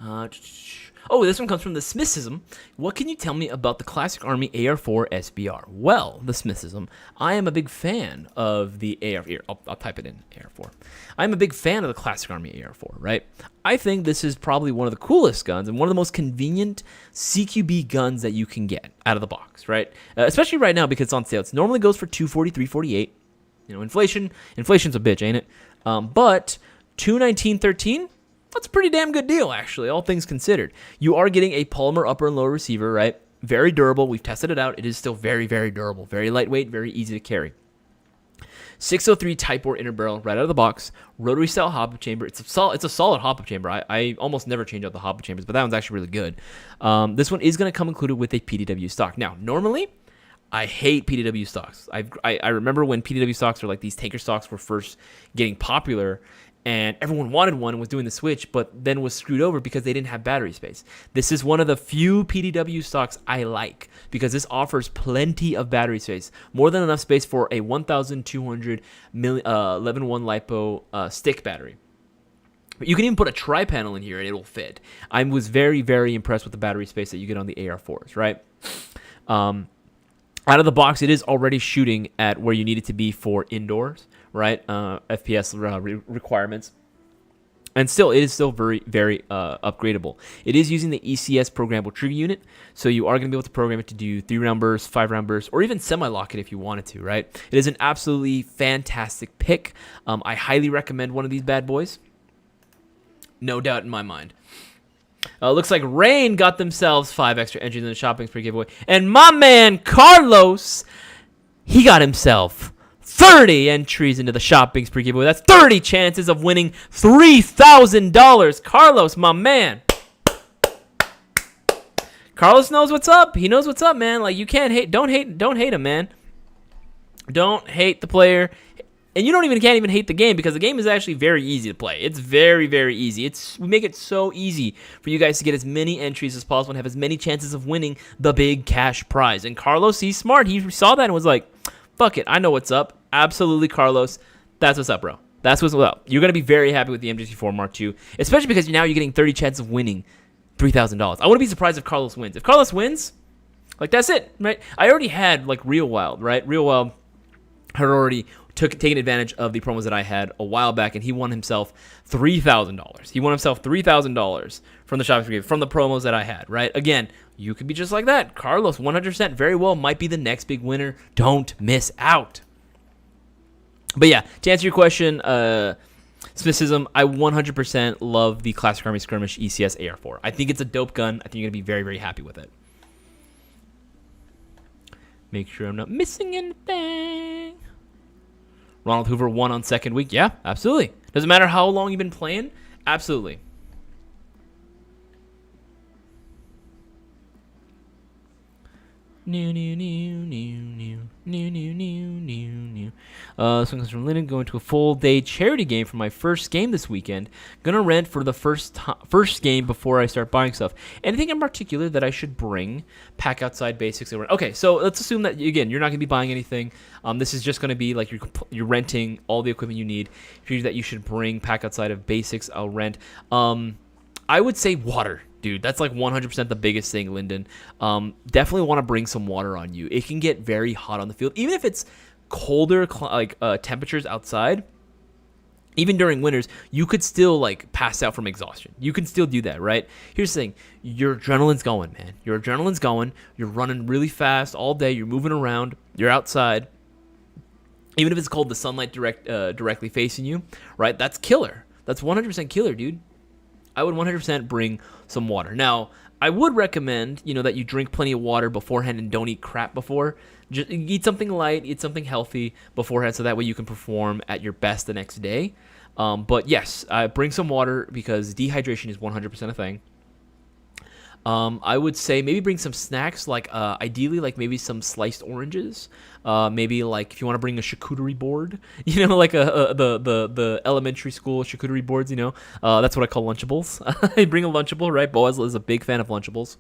This one comes from the Smithsism. What can you tell me about the Classic Army AR4 SBR? Well, the Smithsism, I am a big fan of the AR. Here, I'll type it in, AR4. I'm a big fan of the Classic Army AR4, right? I think this is probably one of the coolest guns and one of the most convenient CQB guns that you can get out of the box, right? Especially right now because it's on sale. It normally goes for $240, $348. You know, inflation's a bitch, ain't it? But $219.13, that's a pretty damn good deal, actually, all things considered. You are getting a polymer upper and lower receiver, right? Very durable. We've tested it out. It is still very, very durable. Very lightweight, very easy to carry. 603 Type 4 inner barrel right out of the box. Rotary style hop-up chamber. It's a solid hop-up chamber. I almost never change out the hop-up chambers, but that one's actually really good. This one is going to come included with a PDW stock. Now, normally, I hate PDW stocks. I remember when PDW stocks, or like these tanker stocks, were first getting popular, and everyone wanted one and was doing the switch, but then was screwed over because they didn't have battery space. This is one of the few PDW stocks I like because this offers plenty of battery space, more than enough space for a 1,200 11.1 LiPo stick battery. But you can even put a tri-panel in here and it'll fit. I was very, very impressed with the battery space that you get on the AR4s, right? Out of the box, it is already shooting at where you need it to be for indoors, right? FPS requirements. And still, it is still very, very upgradable. It is using the ECS programmable trigger unit, so you are going to be able to program it to do 3-round bursts, 5-round bursts, or even semi-lock it if you wanted to, right? It is an absolutely fantastic pick. I highly recommend one of these bad boys. No doubt in my mind. Looks like Rain got themselves 5 extra entries in the shopping spree giveaway. And my man, Carlos, he got himself 30 entries into the shopping spree giveaway. That's 30 chances of winning $3,000. Carlos, my man. Carlos knows what's up. He knows what's up, man. Like, you can't hate. Don't hate him, man. Don't hate the player. And you can't even hate the game because the game is actually very easy to play. It's very, very easy. We make it so easy for you guys to get as many entries as possible and have as many chances of winning the big cash prize. And Carlos, he's smart. He saw that and was like, fuck it. I know what's up. Absolutely, Carlos. That's what's up, bro. That's what's up. You're going to be very happy with the MG4 Mark II, especially because now you're getting 30 chances of winning $3,000. I wouldn't be surprised if Carlos wins. If Carlos wins, like, that's it, right? I already had, like, Real Wild, right? Real Wild had already taken advantage of the promos that I had a while back, and he won himself $3,000. He won himself $3,000 from the shopping spree, from the promos that I had, right? Again, you could be just like that. Carlos, 100%, very well might be the next big winner. Don't miss out. But yeah, to answer your question, Smithsism, I 100% love the Classic Army Skirmish ECS AR4. I think it's a dope gun. I think you're going to be very, very happy with it. Make sure I'm not missing anything. Ronald Hoover won on second week. Yeah, absolutely. Doesn't matter how long you've been playing. Absolutely. This one comes from Lyndon. Going to a full day charity game for my first game this weekend. Gonna rent for the first game before I start buying stuff. Anything in particular that I should bring? Pack outside basics. Okay, so let's assume that again you're not gonna be buying anything. This is just gonna be like you're renting all the equipment you need. That you should bring pack outside of basics. I'll rent. I would say water. Dude, that's like 100% the biggest thing, Lyndon. Definitely want to bring some water on you. It can get very hot on the field. Even if it's colder temperatures outside, even during winters, you could still like pass out from exhaustion. You can still do that, right? Here's the thing. Your adrenaline's going, man. Your adrenaline's going. You're running really fast all day. You're moving around. You're outside. Even if it's cold, the sunlight directly facing you, right? That's killer. That's 100% killer, dude. I would 100% bring some water. Now, I would recommend, that you drink plenty of water beforehand and don't eat crap before. Just eat something light, eat something healthy beforehand, so that way you can perform at your best the next day. But yes, bring some water because dehydration is 100% a thing. I would say maybe bring some snacks, like ideally like maybe some sliced oranges. Maybe like if you want to bring a charcuterie board, like the elementary school charcuterie boards. That's what I call Lunchables. Bring a Lunchable, right? Boaz is a big fan of Lunchables.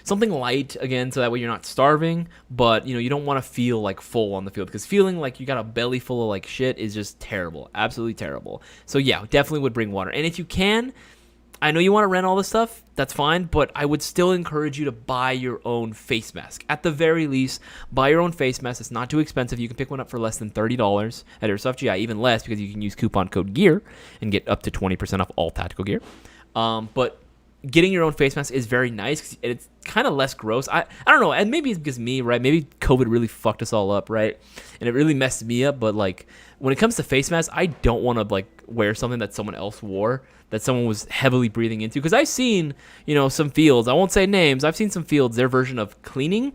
Something light again, so that way you're not starving, but you don't want to feel like full on the field, because feeling like you got a belly full of like shit is just terrible, absolutely terrible. So yeah, definitely would bring water, and if you can. I know you want to rent all this stuff, that's fine, but I would still encourage you to buy your own face mask. At the very least, buy your own face mask. It's not too expensive. You can pick one up for less than $30 at Airsoft GI, even less because you can use coupon code GEAR and get up to 20% off all tactical gear. But getting your own face mask is very nice because it's kind of less gross. I don't know, and maybe it's because me, right? Maybe COVID really fucked us all up, right? And it really messed me up, but like when it comes to face masks, I don't want to like wear something that someone else wore, that someone was heavily breathing into. Because I've seen, some fields, I won't say names, I've seen some fields, their version of cleaning,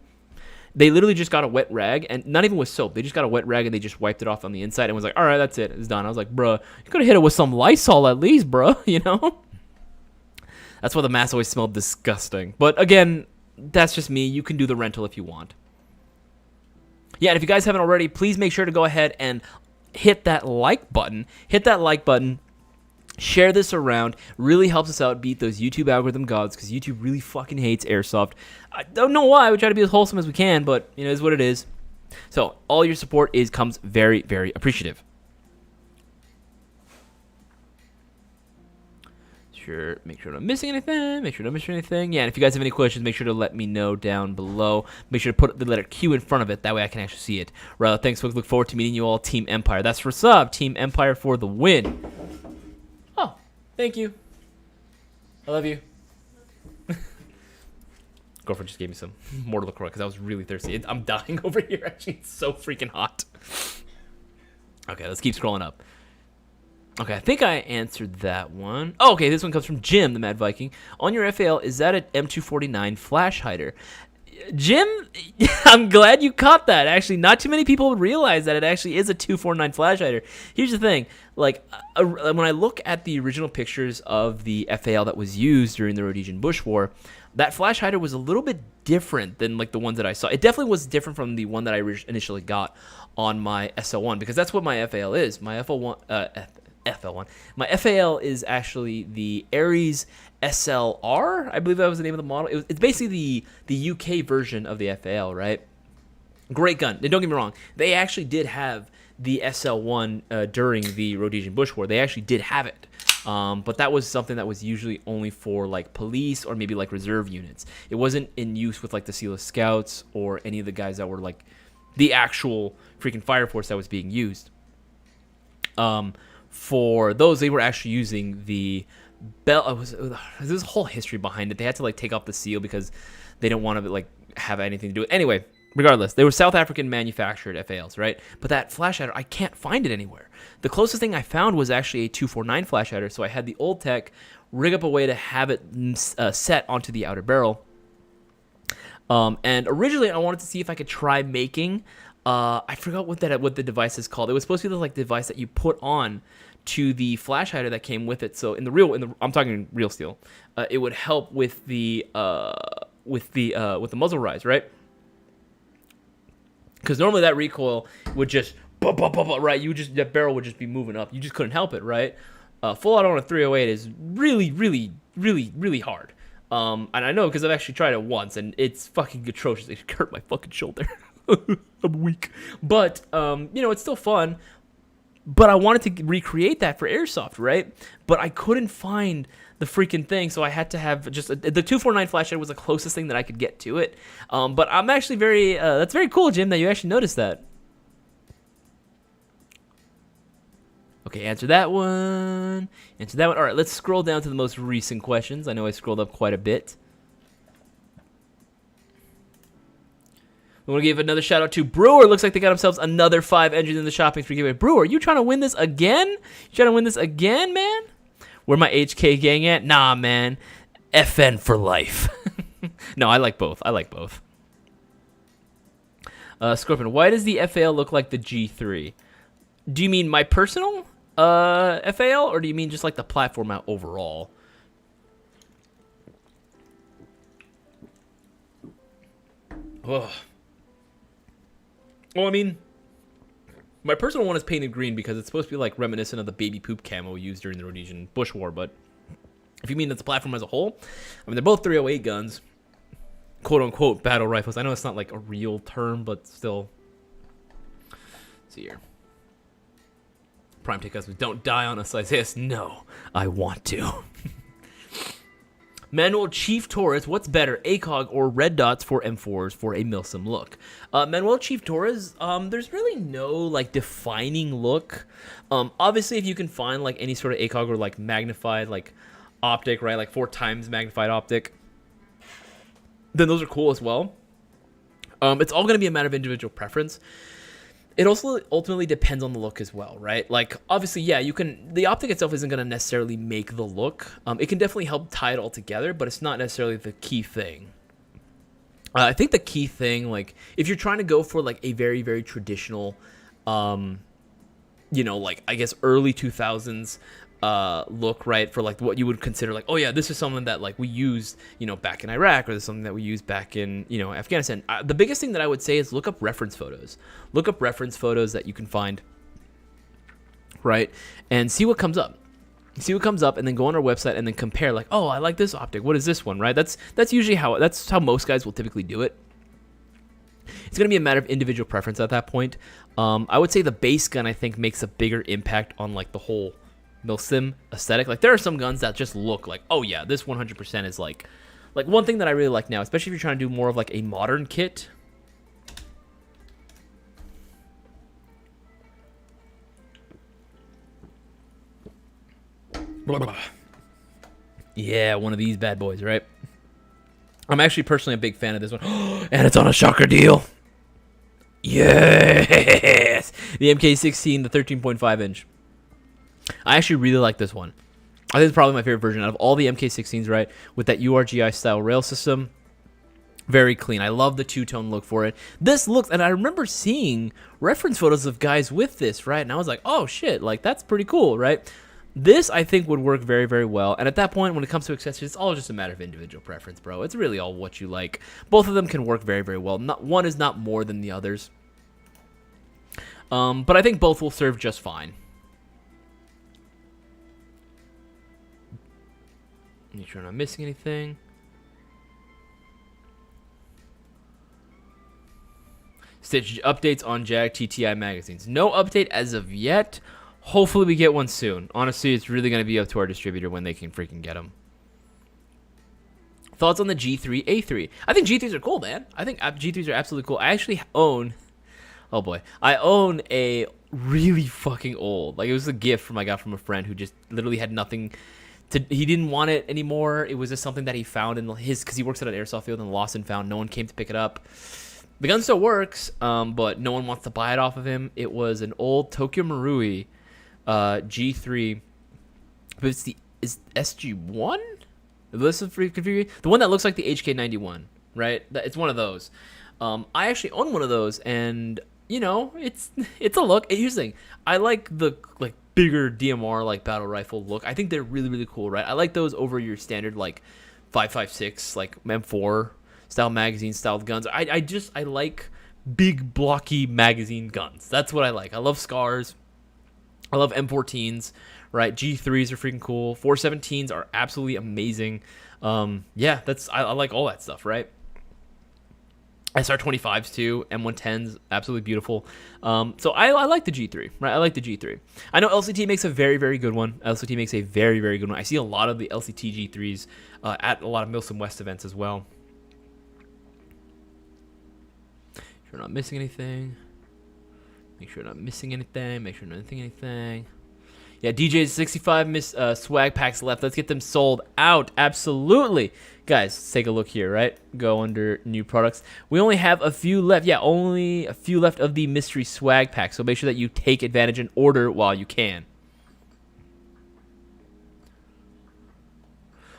they literally just got a wet rag, and not even with soap, they just got a wet rag and they just wiped it off on the inside and was like, all right, that's it, it's done. I was like, bruh, you could have hit it with some Lysol at least, bruh, That's why the mask always smelled disgusting. But again, that's just me. You can do the rental if you want. Yeah, and if you guys haven't already, please make sure to go ahead and hit that like button. Hit that like button. Share this around. Really helps us out beat those YouTube algorithm gods, because YouTube really fucking hates Airsoft. I don't know why. We try to be as wholesome as we can, but it is what it is. So all your support comes very, very appreciative. Make sure I'm not missing anything. Yeah, and if you guys have any questions, make sure to let me know down below. Make sure to put the letter Q in front of it. That way I can actually see it. Right, thanks, folks. Look forward to meeting you all. Team Empire. That's what's up. Team Empire for the win. Oh, thank you. I love you. Girlfriend just gave me some Mortal LaCroix because I was really thirsty. I'm dying over here. Actually, it's so freaking hot. Okay, let's keep scrolling up. Okay, I think I answered that one. Oh, okay, this one comes from Jim, the Mad Viking. On your FAL, is that an M249 flash hider? Jim, I'm glad you caught that. Actually, not too many people would realize that it actually is a 249 flash hider. Here's the thing. Like, when I look at the original pictures of the FAL that was used during the Rhodesian Bush War, that flash hider was a little bit different than like the ones that I saw. It definitely was different from the one that I initially got on my SL1, because that's what my FAL is. My FL1. My FAL is actually the Ares SLR. I believe that was the name of the model. It's basically the UK version of the FAL, right? Great gun. And don't get me wrong. They actually did have the SL1 during the Rhodesian Bush War. They actually did have it. But that was something that was usually only for like police or maybe like reserve units. It wasn't in use with like the SEALA Scouts or any of the guys that were like the actual freaking fire force that was being used. For those, they were actually using the bell. There's a whole history behind it. They had to like take off the seal because they don't want to like have anything to do with it. Anyway, regardless, they were South African manufactured FALs, right? But that flash hider, I can't find it anywhere. The closest thing I found was actually a 249 flash hider. So I had the old tech rig up a way to have it set onto the outer barrel. And originally I wanted to see if I could try making. I forgot what the device is called. It was supposed to be the like device that you put on to the flash hider that came with it. So I'm talking real steel. It would help with the with the muzzle rise, right? Because normally that recoil would just right, that barrel would just be moving up. You just couldn't help it, right? Full auto on a 308 is really, really, really, really hard. And I know because I've actually tried it once, and it's fucking atrocious. It hurt my fucking shoulder. I'm weak, but it's still fun. But I wanted to recreate that for Airsoft, right? But I couldn't find the freaking thing, so I had to have just the 249 flashlight was the closest thing that I could get to it. But I'm actually that's very cool, Jim, that you actually noticed that. Okay, answer that one. Answer that one. All right, let's scroll down to the most recent questions. I know I scrolled up quite a bit. We want to give another shout out to Brewer. Looks like they got themselves another 5 engines in the shopping spree giveaway. Brewer, you trying to win this again? You trying to win this again, man? Where my HK gang at? Nah, man. FN for life. No, I like both. Scorpion, why does the FAL look like the G3? Do you mean my personal FAL, or do you mean just like the platform out overall? Ugh. Well, I mean, my personal one is painted green because it's supposed to be like reminiscent of the baby poop camo used during the Rhodesian Bush War. But if you mean that's the platform as a whole, I mean, they're both 308 guns, quote unquote battle rifles. I know it's not like a real term, but still. Let's see here. Prime Take Customers, don't die on us, Isaias. No, I want to. Manuel Chief Torres, what's better, ACOG or red dots for M4s for a Milsim look? Manuel Chief Torres, there's really no like defining look. Obviously, if you can find like any sort of ACOG or like magnified like optic, right, like 4 times magnified optic, then those are cool as well. It's all going to be a matter of individual preference. It also ultimately depends on the look as well, right? Like, obviously, yeah, the optic itself isn't going to necessarily make the look. It can definitely help tie it all together, but it's not necessarily the key thing. I think the key thing, like, if you're trying to go for, like, a very, very traditional, like, I guess early 2000s look, right, for like what you would consider like, oh yeah, this is something that like we used, back in Iraq, or this is something that we used back in, Afghanistan. The biggest thing that I would say is look up reference photos. Look up reference photos that you can find, right, and see what comes up. See what comes up, and then go on our website and then compare. Like, oh, I like this optic. What is this one, right? That's usually how most guys will typically do it. It's going to be a matter of individual preference at that point. I would say the base gun, I think, makes a bigger impact on like the whole Milsim aesthetic. Like, there are some guns that just look like, oh yeah, this 100% is like one thing that I really like now, especially if you're trying to do more of like a modern kit. Yeah, one of these bad boys, right? I'm actually personally a big fan of this one. And it's on a shocker deal. Yes! The MK16, the 13.5 inch. I actually really like this one. I think it's probably my favorite version out of all the MK16s, right? With that URGI style rail system. Very clean. I love the two-tone look for it. This looks, and I remember seeing reference photos of guys with this, right? And I was like, oh shit, like that's pretty cool, right? This, I think, would work very, very well. And at that point, when it comes to accessories, it's all just a matter of individual preference, bro. It's really all what you like. Both of them can work very, very well. One is not more than the others. But I think both will serve just fine. Make sure I'm not missing anything. Stitch updates on Jag TTI magazines. No update as of yet. Hopefully we get one soon. Honestly, it's really going to be up to our distributor when they can freaking get them. Thoughts on the G3 A3? I think G3s are cool, man. I think G3s are absolutely cool. I actually own... Oh boy. I own a really fucking old... Like, it was a gift I got from a friend who just literally had nothing... He didn't want it anymore. It was just something that he found in because he works at an airsoft field and lost and found. No one came to pick it up. The gun still works, but no one wants to buy it off of him. It was an old Tokyo Marui G3, but is SG1? This is free configuration. The one that looks like the HK91, right? It's one of those. I actually own one of those, and it's a look. Here's the thing: I like the bigger DMR like battle rifle look. I think they're really, really cool, right? I like those over your standard like 5.56 like M4 style magazine styled guns. I like big blocky magazine guns. That's what I like. I love SCARs. I love M14s, right? G3s are freaking cool. 417s are absolutely amazing. Yeah, I like all that stuff, right? SR25s too, M110s, absolutely beautiful. So I like the G3, right? I like the G3. I know LCT makes a very, very good one. LCT makes a very, very good one. I see a lot of the LCT G3s at a lot of Milsim West events as well. Make sure you're not missing anything. Make sure you're not missing anything. Make sure you're not missing anything. Yeah, DJ's 65 swag packs left. Let's get them sold out. Absolutely. Guys, let's take a look here, right? Go under new products. We only have a few left. Yeah, only a few left of the mystery swag pack. So make sure that you take advantage and order while you can.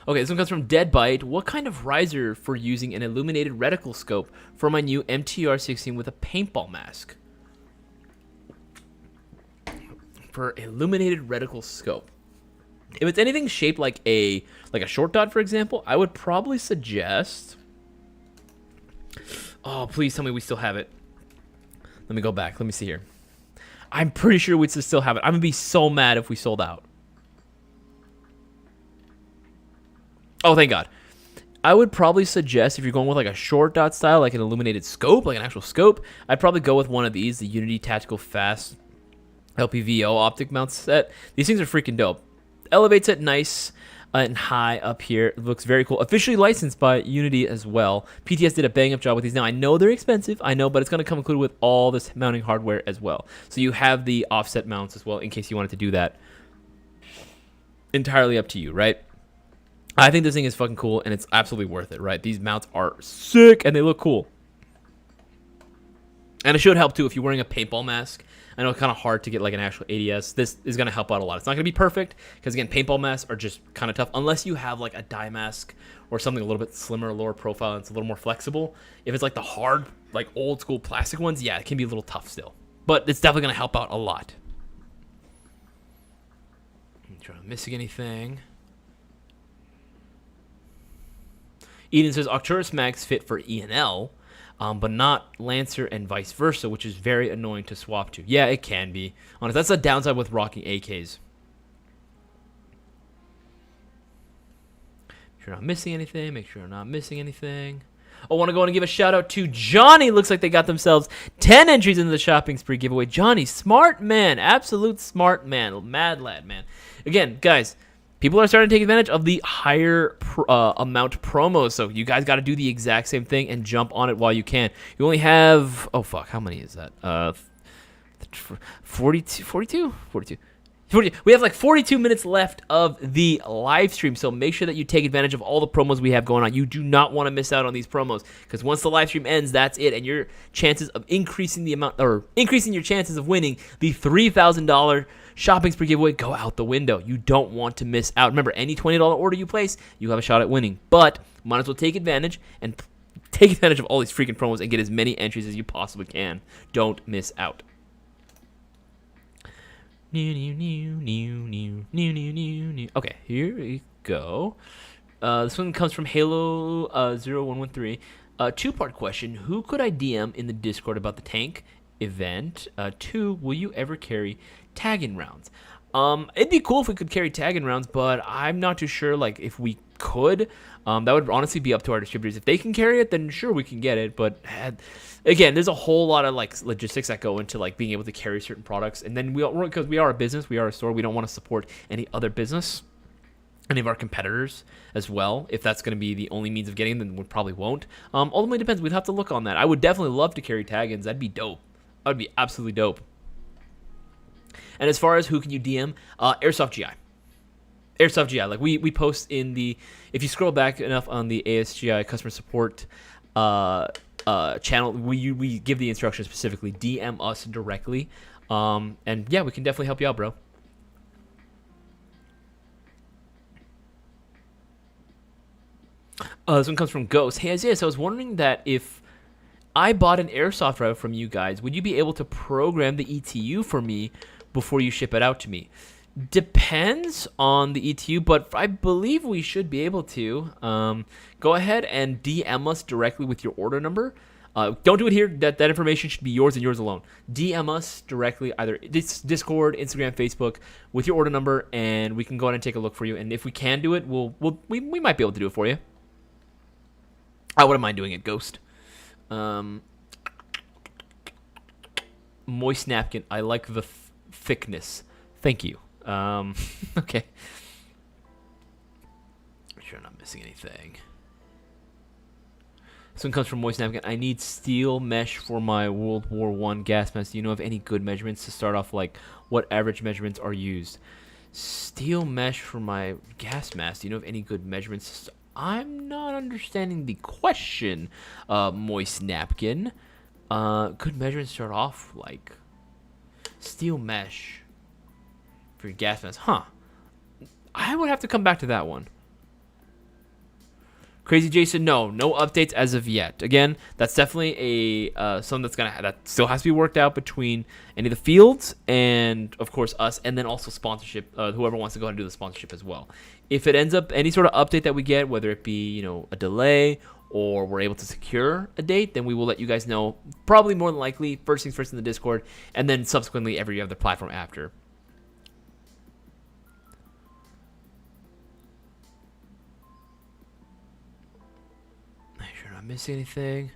Okay, this one comes from Deadbite. What kind of riser for using an illuminated reticle scope for my new MTR-16 with a paintball mask? For illuminated reticle scope. If it's anything shaped like a short dot, for example, I would probably suggest. Oh, please tell me we still have it. Let me go back. Let me see here. I'm pretty sure we'd still have it. I'm gonna be so mad if we sold out. Oh, thank God. I would probably suggest if you're going with like a short dot style, like an illuminated scope, like an actual scope, I'd probably go with one of these, the Unity Tactical Fast LPVO optic mount set. These things are freaking dope. Elevates it nice and high up here. It looks very cool. Officially licensed by Unity as well. PTS did a bang up job with these. Now I know they're expensive, I know, but it's going to come included with all this mounting hardware as well. So you have the offset mounts as well in case you wanted to do that. Entirely up to you, right? I think this thing is fucking cool and it's absolutely worth it, right? These mounts are sick and they look cool. And it should help too if you're wearing a paintball mask. I know it's kind of hard to get like an actual ADS. This is going to help out a lot. It's not going to be perfect because, again, paintball masks are just kind of tough unless you have like a dye mask or something a little bit slimmer, lower profile, and it's a little more flexible. If it's like the hard, like old school plastic ones, yeah, it can be a little tough still. But it's definitely going to help out a lot. I'm trying to missing anything. Eden says Arcturus mags fit for ENL. But not Lancer and vice versa, which is very annoying to swap to. Yeah, it can be. Honest, that's the downside with rocking AKs. Make sure you're not missing anything. Make sure you're not missing anything. I want to go and give a shout out to Johnny. Looks like they got themselves 10 entries into the shopping spree giveaway. Johnny, smart man. Absolute smart man. Mad lad, man. Again, guys, people are starting to take advantage of the higher amount promos, so you guys got to do the exact same thing and jump on it while you can. You only have, oh fuck, how many is that? 42. We have like 42 minutes left of the live stream, so make sure that you take advantage of all the promos we have going on. You do not want to miss out on these promos because once the live stream ends, that's it, and your chances of increasing your chances of winning the $3,000 shopping spree giveaway go out the window. You don't want to miss out. Remember, any $20 order you place, you have a shot at winning. But might as well take advantage and take advantage of all these freaking promos and get as many entries as you possibly can. Don't miss out. Okay, here we go. This one comes from Halo 0113. Two-part question. Who could I DM in the Discord about the tank event? 2, will you ever carry tag-in rounds? It'd be cool if we could carry tag-in rounds, but I'm not too sure like if we could. That would honestly be up to our distributors. If they can carry it, then sure, we can get it. But again, there's a whole lot of like logistics that go into like being able to carry certain products. And then because we are a business, we are a store, we don't want to support any other business, any of our competitors as well. If that's going to be the only means of getting them, then we probably won't. Ultimately depends. We'd have to look on that. I would definitely love to carry tag-ins. That'd be dope. That would be absolutely dope. And as far as who can you DM, Airsoft GI. Airsoft GI. Like we post in the, if you scroll back enough on the ASGI customer support channel, we give the instructions specifically. DM us directly. And yeah, we can definitely help you out, bro. This one comes from Ghost. Hey, Isaias, I was wondering that if I bought an Airsoft rifle from you guys, would you be able to program the ETU for me before you ship it out to me? Depends on the ETU, but I believe we should be able to. Go ahead and DM us directly with your order number. Don't do it here. That information should be yours and yours alone. DM us directly, either Discord, Instagram, Facebook, with your order number, and we can go ahead and take a look for you. And if we can do it, we might be able to do it for you. I wouldn't mind doing it, Ghost. Moist napkin. I like the thickness. Thank you. Okay. I'm sure I'm not missing anything. This one comes from Moist Napkin. I need steel mesh for my World War I gas mask. Do you know of any good measurements to start off? Like, what average measurements are used? Steel mesh for my gas mask. Do you know of any good measurements? I'm not understanding the question, Moist Napkin. Good measurements start off like steel mesh for your gas mask. Huh. I would have to come back to that one. Crazy Jason, no updates as of yet. Again, that's definitely a something that still has to be worked out between any of the fields and of course us, and then also sponsorship. Whoever wants to go ahead and do the sponsorship as well. If it ends up any sort of update that we get, whether it be a delay or we're able to secure a date, then we will let you guys know. Probably more than likely, first things first in the Discord, and then subsequently every other platform after. Missing anything?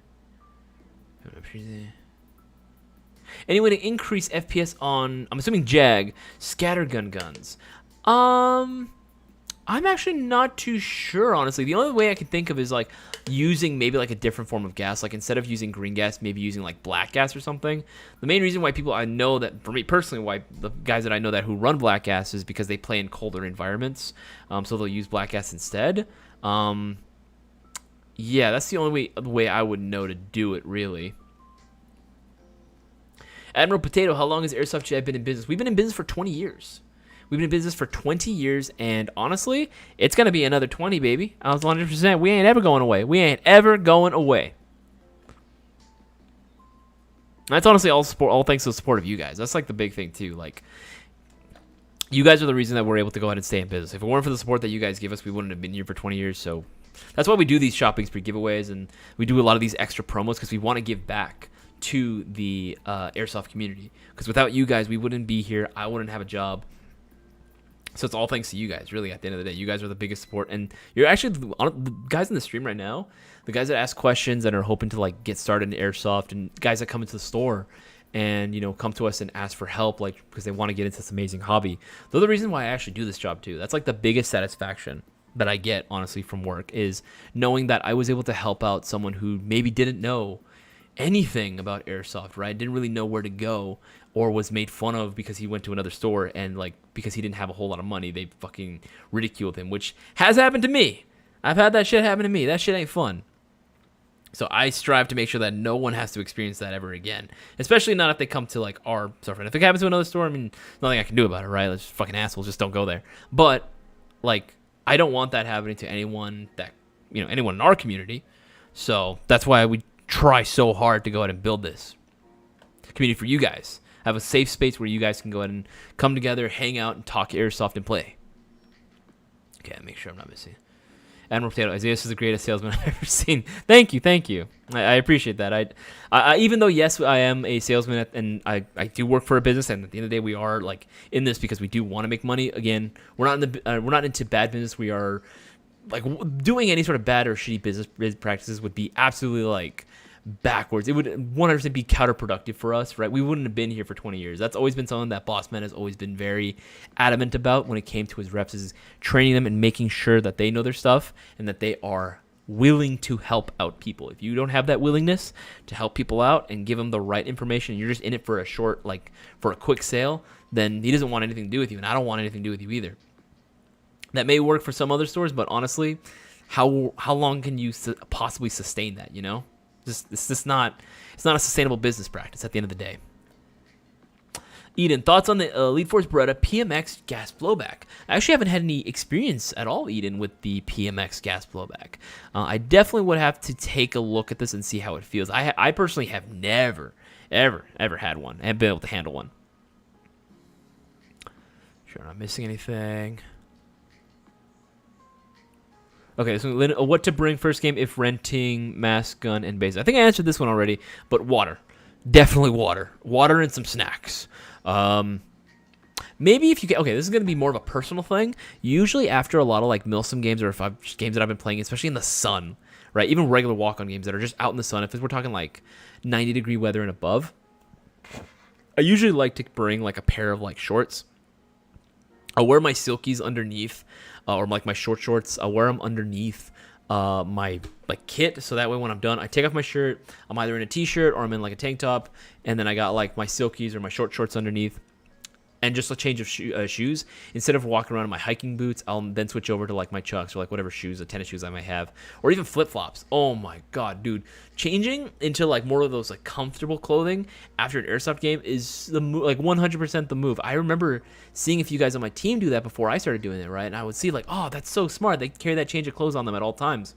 Any way to increase FPS on, I'm assuming Jag, scattergun guns? I'm actually not too sure, honestly. The only way I can think of is like using maybe like a different form of gas, like instead of using green gas, maybe using like black gas or something. The main reason why people I know that, for me personally, why the guys that I know that who run black gas is because they play in colder environments, so they'll use black gas instead. Yeah, that's the only way I would know to do it, really. Admiral Potato, how long has Airsoft GI been in business? We've been in business for 20 years. We've been in business for 20 years, and honestly, it's going to be another 20, baby. I was 100%. We ain't ever going away. We ain't ever going away. That's honestly all thanks to the support of you guys. That's like the big thing, too. Like, you guys are the reason that we're able to go ahead and stay in business. If it weren't for the support that you guys give us, we wouldn't have been here for 20 years, so that's why we do these shopping spree giveaways, and we do a lot of these extra promos because we want to give back to the Airsoft community. Because without you guys, we wouldn't be here. I wouldn't have a job. So it's all thanks to you guys, really, at the end of the day. You guys are the biggest support. And you're actually, the guys in the stream right now, the guys that ask questions and are hoping to like get started in Airsoft, and guys that come into the store and come to us and ask for help, like because they want to get into this amazing hobby. They're the reason why I actually do this job too. That's like the biggest satisfaction that I get, honestly, from work, is knowing that I was able to help out someone who maybe didn't know anything about Airsoft, right? Didn't really know where to go, or was made fun of because he went to another store and like because he didn't have a whole lot of money, they fucking ridiculed him, which has happened to me. I've had that shit happen to me. That shit ain't fun. So I strive to make sure that no one has to experience that ever again, especially not if they come to like our store. If it happens to another store, I mean, nothing I can do about it, right? Let's fucking assholes, just don't go there. But like, I don't want that happening to anyone that, anyone in our community. So that's why we try so hard to go ahead and build this community for you guys. Have a safe space where you guys can go ahead and come together, hang out, and talk Airsoft and play. Okay, make sure I'm not missing. Admiral Potato, Isaias is the greatest salesman I've ever seen. Thank you. I appreciate that. I even though, yes, I am a salesman and I do work for a business, and at the end of the day, we are like in this because we do want to make money. Again, we're not into bad business. We are like doing any sort of bad or shitty business practices would be absolutely like backwards. It would 100% be counterproductive for us, right? We wouldn't have been here for 20 years. That's always been something that Boss Man has always been very adamant about when it came to his reps, is training them and making sure that they know their stuff and that they are willing to help out people. If you don't have that willingness to help people out and give them the right information, and you're just in it for a short, like for a quick sale, then he doesn't want anything to do with you, and I don't want anything to do with you either. That may work for some other stores, but honestly, how long can you possibly sustain that, It's just not a sustainable business practice at the end of the day. Eden, thoughts on the Elite Force Beretta PMX gas blowback? I actually haven't had any experience at all, Eden, with the PMX gas blowback. I definitely would have to take a look at this and see how it feels. I personally have never, ever had one and been able to handle one. Sure, I'm not missing anything. Okay, so what to bring first game if renting mask, gun, and base? I think I answered this one already, but water. Definitely water. Water and some snacks. Maybe if you get... Okay, this is going to be more of a personal thing. Usually after a lot of like Milsim games or games that I've been playing, especially in the sun, right? Even regular walk-on games that are just out in the sun. If we're talking like 90-degree weather and above, I usually like to bring like a pair of like shorts. I'll wear my silkies underneath, or like my short shorts. I'll wear them underneath my like kit, so that way when I'm done, I take off my shirt. I'm either in a t-shirt or I'm in like a tank top, and then I got like my silkies or my short shorts underneath, and just a change of shoes. Instead of walking around in my hiking boots, I'll then switch over to like my Chucks or like whatever shoes, the tennis shoes I might have, or even flip flops. Oh my god, dude! Changing into like more of those like comfortable clothing after an airsoft game is the like 100% the move. I remember seeing a few guys on my team do that before I started doing it, right? And I would see like, oh, that's so smart. They carry that change of clothes on them at all times.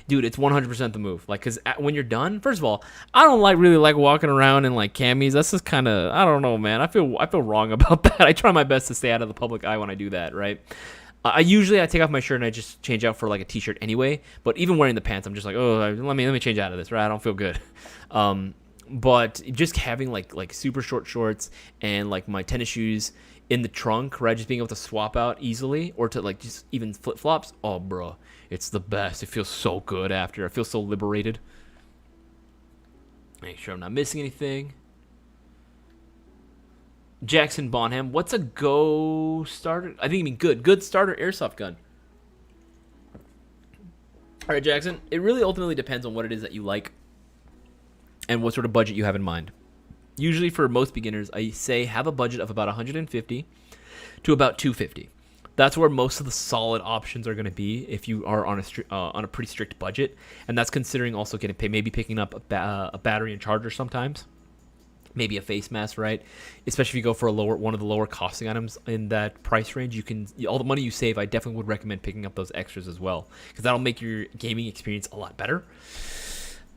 Dude, it's 100% the move. Like, because when you're done, first of all, I don't really like walking around in like camis. That's just kind of, I don't know, man. I feel wrong about that. I try my best to stay out of the public eye when I do that, right? I take off my shirt and I just change out for like a t-shirt anyway. But even wearing the pants, I'm just like, oh, let me change out of this, right? I don't feel good. But just having like super short shorts and like my tennis shoes in the trunk, right? Just being able to swap out easily, or to like just even flip flops. Oh, bro, it's the best. It feels so good after. I feel so liberated. Make sure I'm not missing anything. Jackson Bonham, what's a go starter? I think you mean good starter airsoft gun. All right, Jackson. It really ultimately depends on what it is that you like and what sort of budget you have in mind. Usually for most beginners, I say have a budget of about 150 to about 250. That's where most of the solid options are going to be if you are on a pretty strict budget, and that's considering also getting paid, maybe picking up a battery and charger sometimes, maybe a face mask, right? Especially if you go for one of the lower costing items in that price range, all the money you save, I definitely would recommend picking up those extras as well, because that'll make your gaming experience a lot better.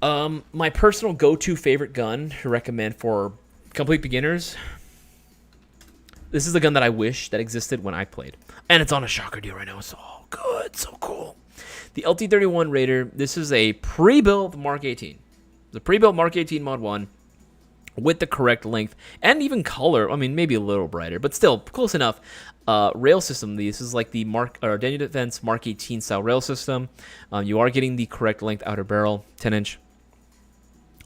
My personal go-to favorite gun to recommend for complete beginners. This is the gun that I wish that existed when I played, and it's on a shocker deal right now. It's so good, so cool. The LT31 Raider. This is a pre-built Mark 18. It's a pre-built Mark 18 Mod 1 with the correct length and even color. I mean, maybe a little brighter, but still close enough. Rail system. This is like the Daniel Defense Mark 18 style rail system. You are getting the correct length outer barrel, 10-inch.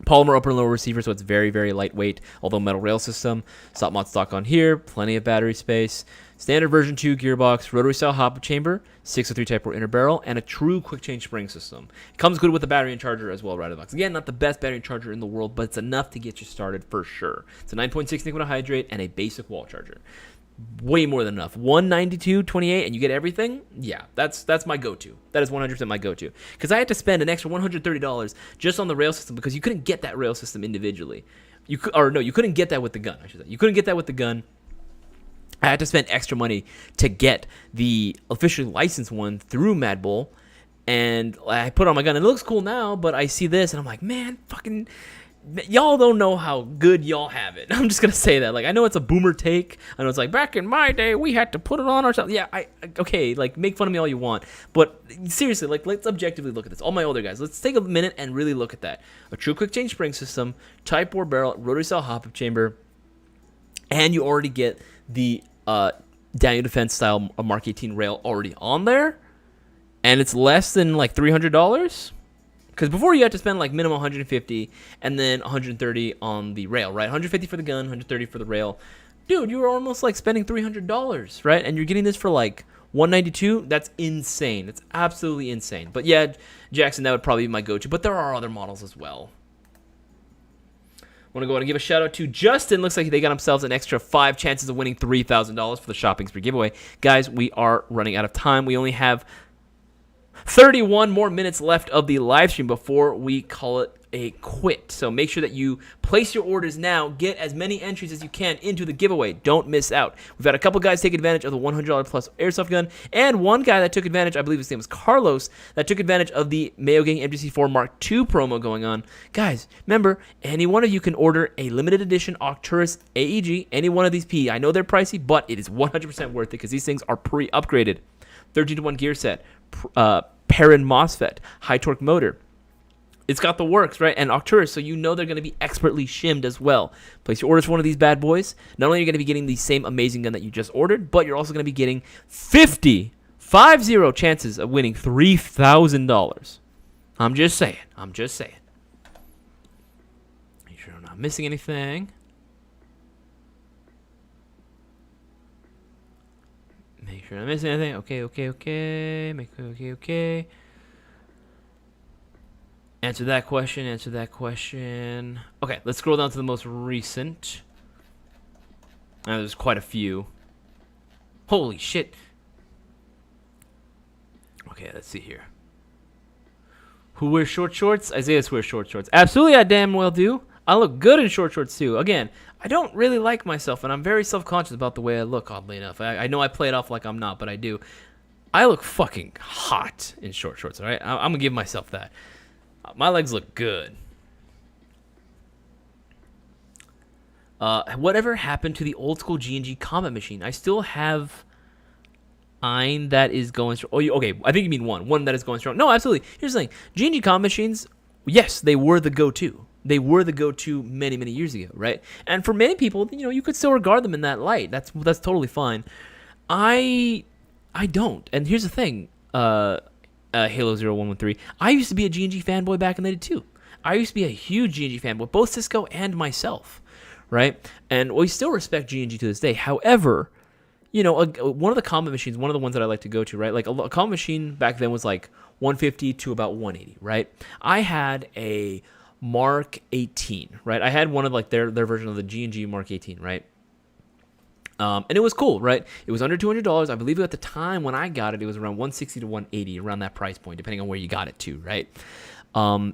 Polymer upper and lower receiver, so it's very, very lightweight, although metal rail system. Stop mod stock on here, plenty of battery space. Standard version 2 gearbox, rotary style hop chamber, 603 Type 4 inner barrel, and a true quick change spring system. It comes good with a battery and charger as well right out of the box. Again, not the best battery and charger in the world, but it's enough to get you started for sure. It's a 9.6 nickel hydrate and a basic wall charger. Way more than enough. 192.28 and you get everything. Yeah, that's my go-to. That is 100% my go-to, because I had to spend an extra $130 just on the rail system, because you couldn't get that rail system individually. You couldn't get that with the gun. I should say you couldn't get that with the gun. I had to spend extra money to get the officially licensed one through Mad Bull, and I put it on my gun and it looks cool now. But I see this and I'm like, man, fucking. Y'all don't know how good y'all have it. I'm just gonna say that. Like, I know it's a boomer take. I know it's like, back in my day, we had to put it on ourselves. Yeah, okay, like, make fun of me all you want, but seriously, like, let's objectively look at this. All my older guys, let's take a minute and really look at that. A true quick change spring system, Type 4 barrel, rotary style hop-up chamber, and you already get the Daniel Defense style Mark 18 rail already on there, and it's less than like $300. Because before you had to spend like minimum 150 and then 130 on the rail, right? 150 for the gun, 130 for the rail. Dude, you were almost like spending $300, right? And you're getting this for like 192. That's insane. That's absolutely insane. But yeah, Jackson, that would probably be my go-to. But there are other models as well. I want to go ahead and give a shout out to Justin. Looks like they got themselves an extra 5 chances of winning $3,000 for the shopping spree giveaway. Guys, we are running out of time. We only have 31 more minutes left of the live stream before we call it quit. So make sure that you place your orders now. Get as many entries as you can into the giveaway. Don't miss out. We've had a couple guys take advantage of the $100 plus airsoft gun, and one guy that took advantage, I believe his name was Carlos, that took advantage of the Mayo Gang MGC4 Mark II promo going on. Guys, remember, any one of you can order a limited edition Arcturus AEG, any one of these PE. I know they're pricey, but it is 100% worth it because these things are pre-upgraded. 13-to-1 gear set, Perrin MOSFET, high torque motor. It's got the works, right? And Arcturus, so you know they're going to be expertly shimmed as well. Place your orders for one of these bad boys. Not only are you going to be getting the same amazing gun that you just ordered, but you're also going to be getting 50 chances of winning $3,000. I'm just saying. Make sure I'm not missing anything. Make sure I'm not missing anything. Okay. Answer that question. Okay, let's scroll down to the most recent. There's quite a few. Holy shit. Okay, let's see here. Who wears short shorts? Isaias wears short shorts. Absolutely, I damn well do. I look good in short shorts too. Again, I don't really like myself, and I'm very self-conscious about the way I look, oddly enough. I know I play it off like I'm not, but I do. I look fucking hot in short shorts, all right? I'm going to give myself that. My legs look good. Whatever happened to the old school G&G combat machine? I still have Ein that is going strong. Oh, okay. I think you mean one that is going strong. No, absolutely. Here's the thing. G&G combat machines, yes, they were the go-to. They were the go-to many, many years ago, right? And for many people, you could still regard them in that light. That's totally fine. I don't. And here's the thing. Halo 0113. I used to be a G&G fanboy back in the day too. I used to be a huge G&G fanboy, both Cisco and myself, right? And we still respect G&G to this day. However, one of the combat machines, one of the ones that I like to go to, right? Like a combat machine back then was like 150 to about 180, right? I had a Mark 18, right? I had one of like their version of the G&G Mark 18, right? And it was cool, right? It was under $200. I believe at the time when I got it, it was around 160 to 180, around that price point, depending on where you got it to, right? A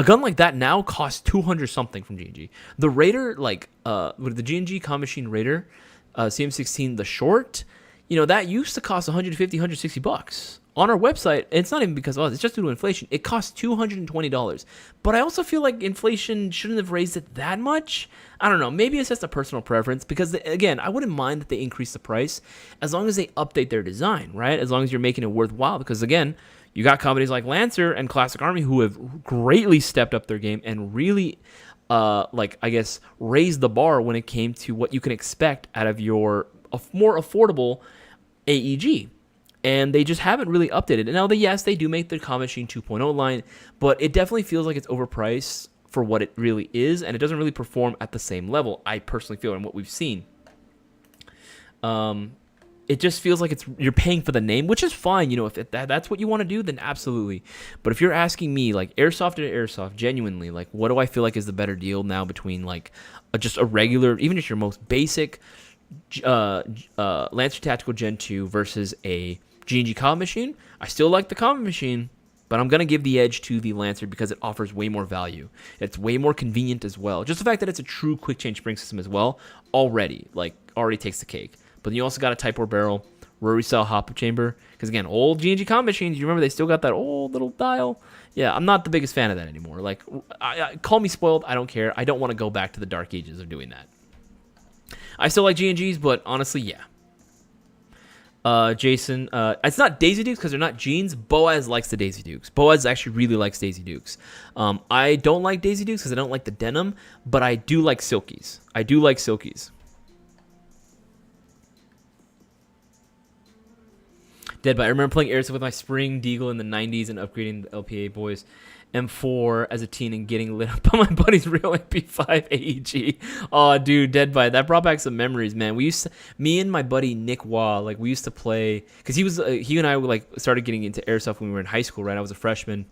gun like that now costs 200 something from G&G. The Raider, with the G&G combat machine Raider, CM16, the short, that used to cost 150, 160 bucks. On our website, it's not even because of us, it's just due to inflation, it costs $220. But I also feel like inflation shouldn't have raised it that much. I don't know, maybe it's just a personal preference because, again, I wouldn't mind that they increase the price as long as they update their design, right? As long as you're making it worthwhile because, again, you got companies like Lancer and Classic Army who have greatly stepped up their game and really, raised the bar when it came to what you can expect out of your more affordable AEG. And they just haven't really updated it. Now, they do make the Combat Machine 2.0 line, but it definitely feels like it's overpriced for what it really is, and it doesn't really perform at the same level, I personally feel, and what we've seen. It just feels like you're paying for the name, which is fine. If that's what you want to do, then absolutely. But if you're asking me, like, Airsoft to Airsoft, genuinely, like, what do I feel like is the better deal now between, like, just a regular, even just your most basic Lancer Tactical Gen 2 versus a G&G combat machine? I still like the combat machine, but I'm going to give the edge to the Lancer because it offers way more value. It's way more convenient as well. Just the fact that it's a true quick change spring system as well already takes the cake. But then you also got a Type 4 barrel, rotary style hop chamber. Because again, old G&G combat machines, you remember they still got that old little dial? Yeah, I'm not the biggest fan of that anymore. Like, call me spoiled, I don't care. I don't want to go back to the dark ages of doing that. I still like G&Gs, but honestly, yeah. Jason, it's not Daisy Dukes because they're not jeans. Boaz likes the Daisy Dukes. Boaz actually really likes Daisy Dukes. I don't like Daisy Dukes because I don't like the denim, but I do like Silkies. Dead by. I remember playing Airsoft with my Spring Deagle in the 90s and upgrading the LPA boys M4 as a teen and getting lit up by my buddy's real MP5 AEG. Oh, dude, Dead by. That brought back some memories, man. Me and my buddy Nick Waugh, we used to play, because he and I started getting into Airsoft when we were in high school, right? I was a freshman.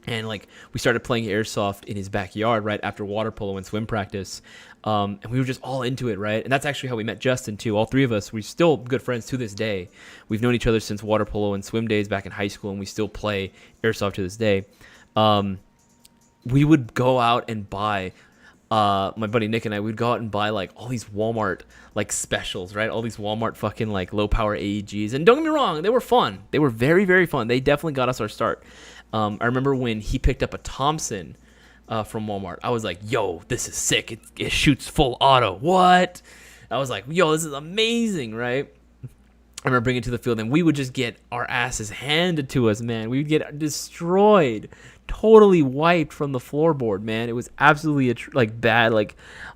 And we started playing Airsoft in his backyard right after water polo and swim practice. And we were just all into it, right? And that's actually how we met Justin too. All three of us, we're still good friends to this day. We've known each other since water polo and swim days back in high school, and we still play Airsoft to this day. we would go out and buy, my buddy Nick and I would go out and buy like all these Walmart like specials, right? All these Walmart fucking like low power AEGs. And don't get me wrong, they were fun. They were very, very fun. They definitely got us our start. I remember when he picked up a Thompson from Walmart. I was like, yo, this is sick. It shoots full auto. What? I was like, yo, this is amazing, right? I remember bringing it to the field, and we would just get our asses handed to us, man. We would get destroyed, totally wiped from the floorboard, man. It was absolutely bad,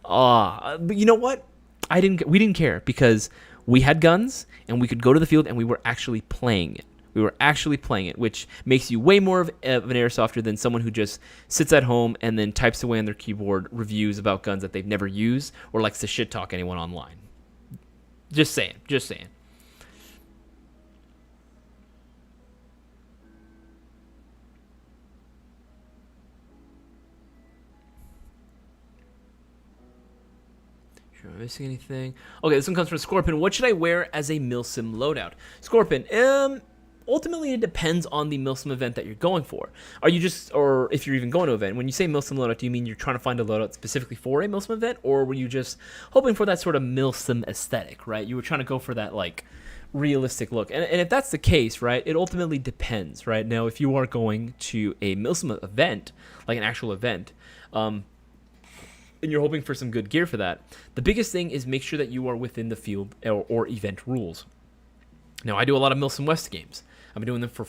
but you know what? We didn't care because we had guns, and we could go to the field, and we were actually playing it. We were actually playing it, which makes you way more of an airsofter than someone who just sits at home and then types away on their keyboard reviews about guns that they've never used or likes to shit talk anyone online. Just saying. Am I missing anything? Okay, this one comes from Scorpion. What should I wear as a Milsim loadout? Scorpion, ultimately it depends on the Milsim event that you're going for. Are you just, or if you're even going to an event, when you say Milsim loadout, do you mean you're trying to find a loadout specifically for a Milsim event, or were you just hoping for that sort of Milsim aesthetic, right? You were trying to go for that, like, realistic look. And if that's the case, right, it ultimately depends, right? Now, if you are going to a Milsim event, like an actual event, and you're hoping for some good gear for that, the biggest thing is make sure that you are within the field or event rules. Now, I do a lot of Milsim West games. I've been doing them for,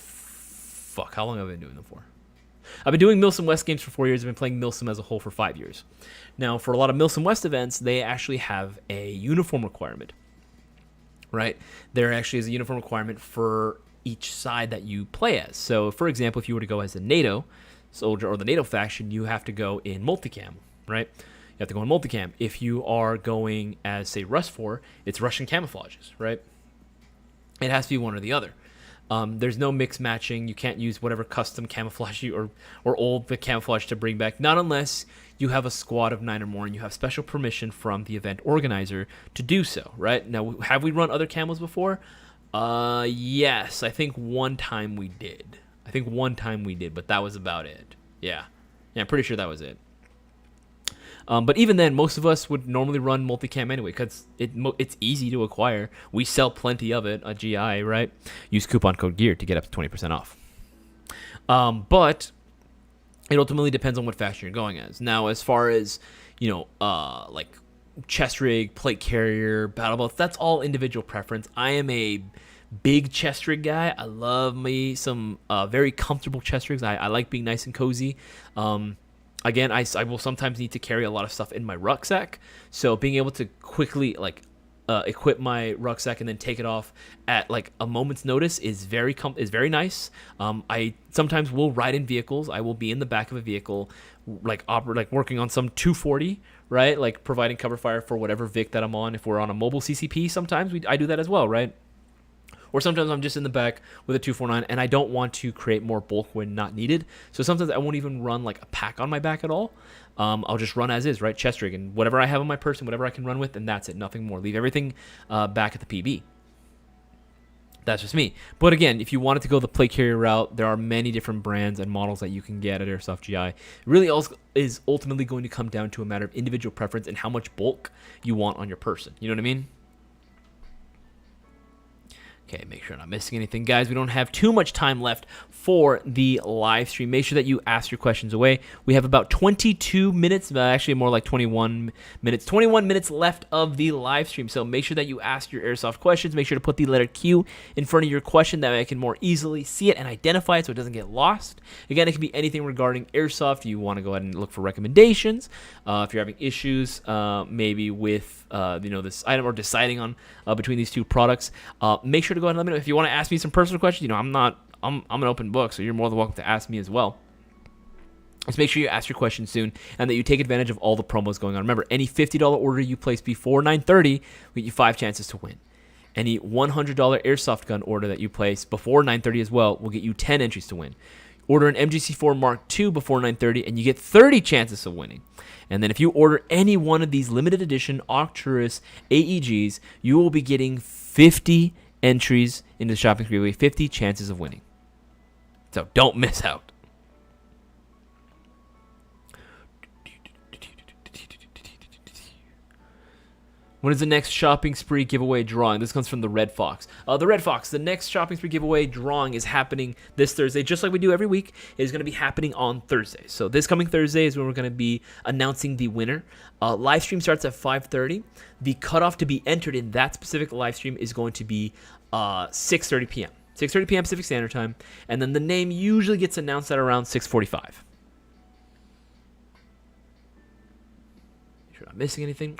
how long have I been doing them for? I've been doing Milsim West games for 4 years. I've been playing Milsim as a whole for 5 years. Now, for a lot of Milsim West events, they actually have a uniform requirement, right? There actually is a uniform requirement for each side that you play as. So, for example, if you were to go as a NATO soldier or the NATO faction, you have to go in multicam, right? You have to go in multicam. If you are going as, say, Rust 4, it's Russian camouflages, right? It has to be one or the other. There's no mix matching. You can't use whatever custom camouflage or old camouflage to bring back, not unless you have a squad of 9 or more and you have special permission from the event organizer to do so, right? Now, have we run other camos before? Yes, I think one time we did. But that was about it. Yeah, I'm pretty sure that was it. But even then, most of us would normally run multicam anyway because it's easy to acquire. We sell plenty of it, a GI, right? Use coupon code GEAR to get up to 20% off. But it ultimately depends on what faction you're going as. Now, as far as, like chest rig, plate carrier, battle belts, that's all individual preference. I am a big chest rig guy. I love me some very comfortable chest rigs. I like being nice and cozy. Again, I will sometimes need to carry a lot of stuff in my rucksack, so being able to quickly equip my rucksack and then take it off at like a moment's notice is very nice. I sometimes will ride in vehicles. I will be in the back of a vehicle, like working on some 240, right? Like providing cover fire for whatever Vic that I'm on. If we're on a mobile CCP, sometimes I do that as well, right? Or sometimes I'm just in the back with a 249 and I don't want to create more bulk when not needed. So sometimes I won't even run like a pack on my back at all. I'll just run as is, right? Chest rig and whatever I have on my person, whatever I can run with, and that's it. Nothing more. Leave everything back at the PB. That's just me. But again, if you wanted to go the plate carrier route, there are many different brands and models that you can get at Airsoft GI. It really also is ultimately going to come down to a matter of individual preference and how much bulk you want on your person. You know what I mean? Okay, make sure I'm not missing anything. Guys, we don't have too much time left for the live stream. Make sure that you ask your questions away. We have about 22 minutes, actually more like 21 minutes. 21 minutes left of the live stream. So make sure that you ask your Airsoft questions. Make sure to put the letter Q in front of your question. That way I can more easily see it and identify it so it doesn't get lost. Again, it can be anything regarding Airsoft. You want to go ahead and look for recommendations. If you're having issues maybe with this item or deciding on between these two products, make sure to go ahead and let me know. If you want to ask me some personal questions, I'm an open book, so you're more than welcome to ask me as well. Just make sure you ask your questions soon and that you take advantage of all the promos going on. Remember, any $50 order you place before 9:30 will get you 5 chances to win. Any $100 Airsoft gun order that you place before 9:30 as well will get you 10 entries to win. Order an MGC4 Mark II before 9:30 and you get 30 chances of winning. And then if you order any one of these limited edition Arcturus AEGs, you will be getting 50 entries into the shopping spree, 50 chances of winning. So don't miss out. When is the next shopping spree giveaway drawing? This comes from the Red Fox. The next shopping spree giveaway drawing is happening this Thursday, just like we do every week. It is going to be happening on Thursday. So this coming Thursday is when we're going to be announcing the winner. Live stream starts at 5:30. The cutoff to be entered in that specific live stream is going to be 6:30 p.m. 6:30 p.m. Pacific Standard Time, and then the name usually gets announced at around 6:45. Make sure I'm not missing anything.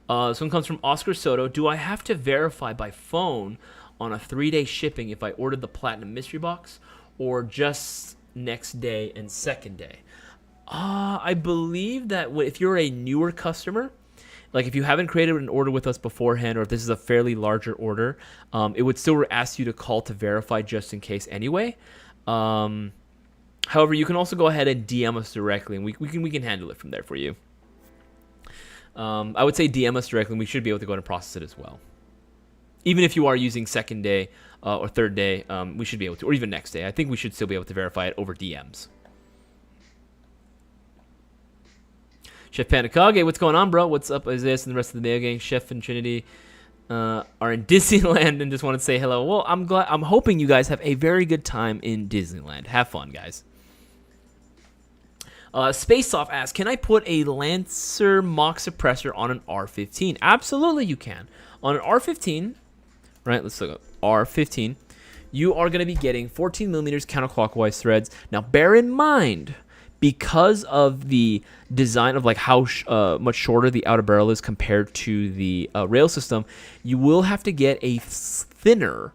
This one comes from Oscar Soto. Do I have to verify by phone on a 3-day shipping if I ordered the Platinum Mystery Box, or just next day and second day? I believe that if you're a newer customer, like if you haven't created an order with us beforehand, or if this is a fairly larger order, it would still ask you to call to verify just in case anyway. However, you can also go ahead and DM us directly, and we can handle it from there for you. I would say DM us directly, and we should be able to go ahead and process it as well. Even if you are using second day or third day, we should be able to, or even next day. I think we should still be able to verify it over DMs. Chef Pandakage, what's going on, bro? What's up, Isaias and the rest of the Mayo Gang? Chef and Trinity are in Disneyland and just want to say hello. Well, I'm hoping you guys have a very good time in Disneyland. Have fun, guys. Spacesoft asks, can I put a Lancer mock suppressor on an R15? Absolutely, you can. On an R15, right? Let's look up R15. You are going to be getting 14 millimeters counterclockwise threads. Now, bear in mind, because of the design of like how much shorter the outer barrel is compared to the rail system, you will have to get a thinner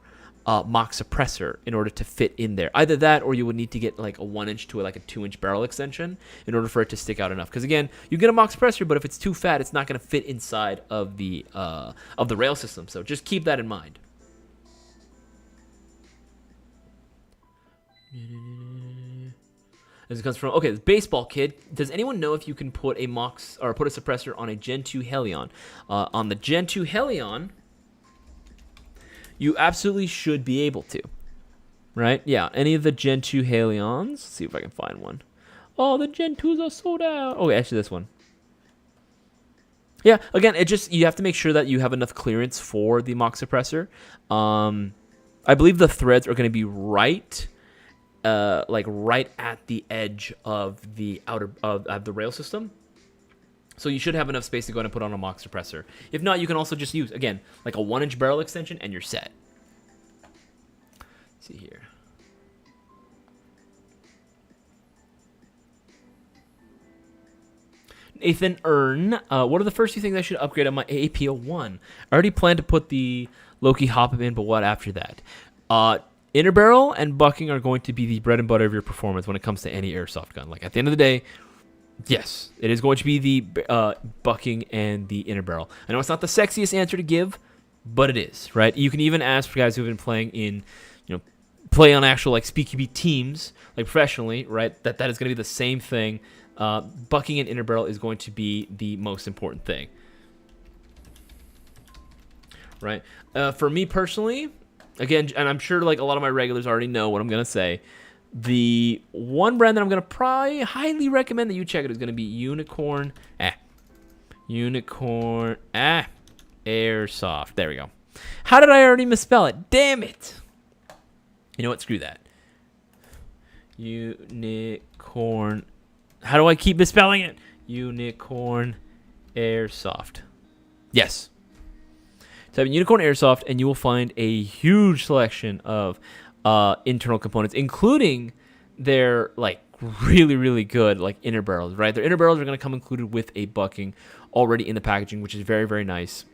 mock suppressor in order to fit in there. Either that, or you would need to get like a 1-inch to like a 2-inch barrel extension in order for it to stick out enough. Because again, you get a mock suppressor, but if it's too fat, it's not going to fit inside of the rail system. So just keep that in mind. This comes from, okay, this baseball kid. Does anyone know if you can put a mock or put a suppressor on a Gen 2 Helion? On the Gen 2 Helion, you absolutely should be able to, right? Yeah, any of the Gen 2 Helions. Let's see if I can find one. Oh, the Gen 2s are sold out. Oh, actually, this one. Yeah, again, you have to make sure that you have enough clearance for the mock suppressor. I believe the threads are going to be right at the edge of the outer of the rail system. So you should have enough space to go ahead and put on a mock suppressor. If not, you can also just use, again, like a 1-inch barrel extension, and you're set. Let's see here. Nathan Earn, what are the first few things I should upgrade on my AAP01? I already planned to put the Loki hop in, but what after that? Inner barrel and bucking are going to be the bread and butter of your performance when it comes to any airsoft gun. Like at the end of the day, yes, it is going to be the bucking and the inner barrel. I know it's not the sexiest answer to give, but it is, right? You can even ask for guys who have been playing in, play on actual like SpeedQB teams, like professionally, right? That is going to be the same thing. Bucking and inner barrel is going to be the most important thing, right? For me personally, again, and I'm sure like a lot of my regulars already know what I'm going to say, the one brand that I'm going to probably highly recommend that you check it is going to be Unicorn Airsoft. There we go. How did I already misspell it? Damn it. You know what? Screw that. Unicorn. How do I keep misspelling it? Unicorn Airsoft. Yes. Type in Unicorn Airsoft, and you will find a huge selection of internal components, including their like really, really good like inner barrels, right? Their inner barrels are going to come included with a bucking already in the packaging, which is very, very nice.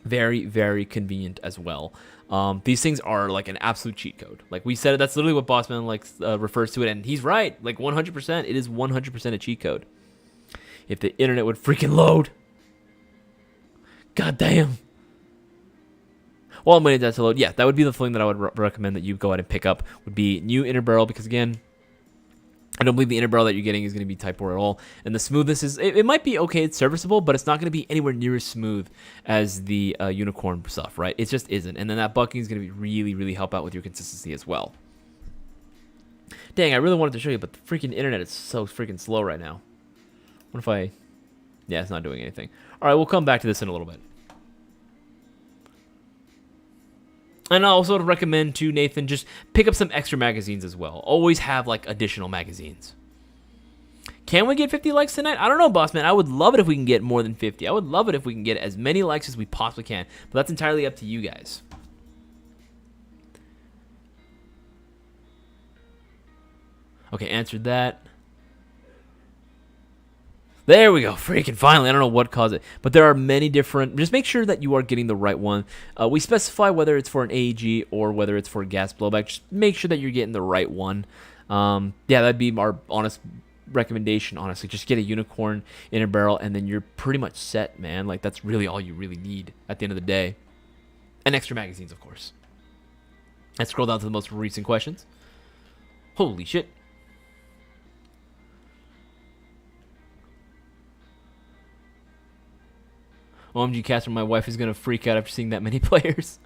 Very, very convenient as well. These things are like an absolute cheat code. Like we said, that's literally what Bossman refers to it, and he's right. Like 100%, it is 100% a cheat code. If the internet would freaking load. God damn. Well, I'm waiting for that to load. Yeah, that would be the thing that I would recommend that you go ahead and pick up, would be new inner barrel, because again, I don't believe the inner barrel that you're getting is going to be Type 4 at all. And the smoothness is, it might be okay, it's serviceable, but it's not going to be anywhere near as smooth as the Unicorn stuff, right? It just isn't. And then that bucking is going to be really, really help out with your consistency as well. Dang, I really wanted to show you, but the freaking internet is so freaking slow right now. What if I... Yeah, it's not doing anything. All right, we'll come back to this in a little bit. And I also recommend to Nathan, just pick up some extra magazines as well. Always have, like, additional magazines. Can we get 50 likes tonight? I don't know, boss man. I would love it if we can get more than 50. I would love it if we can get as many likes as we possibly can. But that's entirely up to you guys. Okay, answered that. There we go. Freaking finally. I don't know what caused it. But there are many different... Just make sure that you are getting the right one. We specify whether it's for an AEG or whether it's for gas blowback. Just make sure that you're getting the right one. Yeah, that'd be our honest recommendation, honestly. Just get a unicorn in a barrel and then you're pretty much set, man. Like, that's really all you really need at the end of the day. And extra magazines, of course. Let's scroll down to the most recent questions. Holy shit. OMG Casper, my wife is going to freak out after seeing that many players.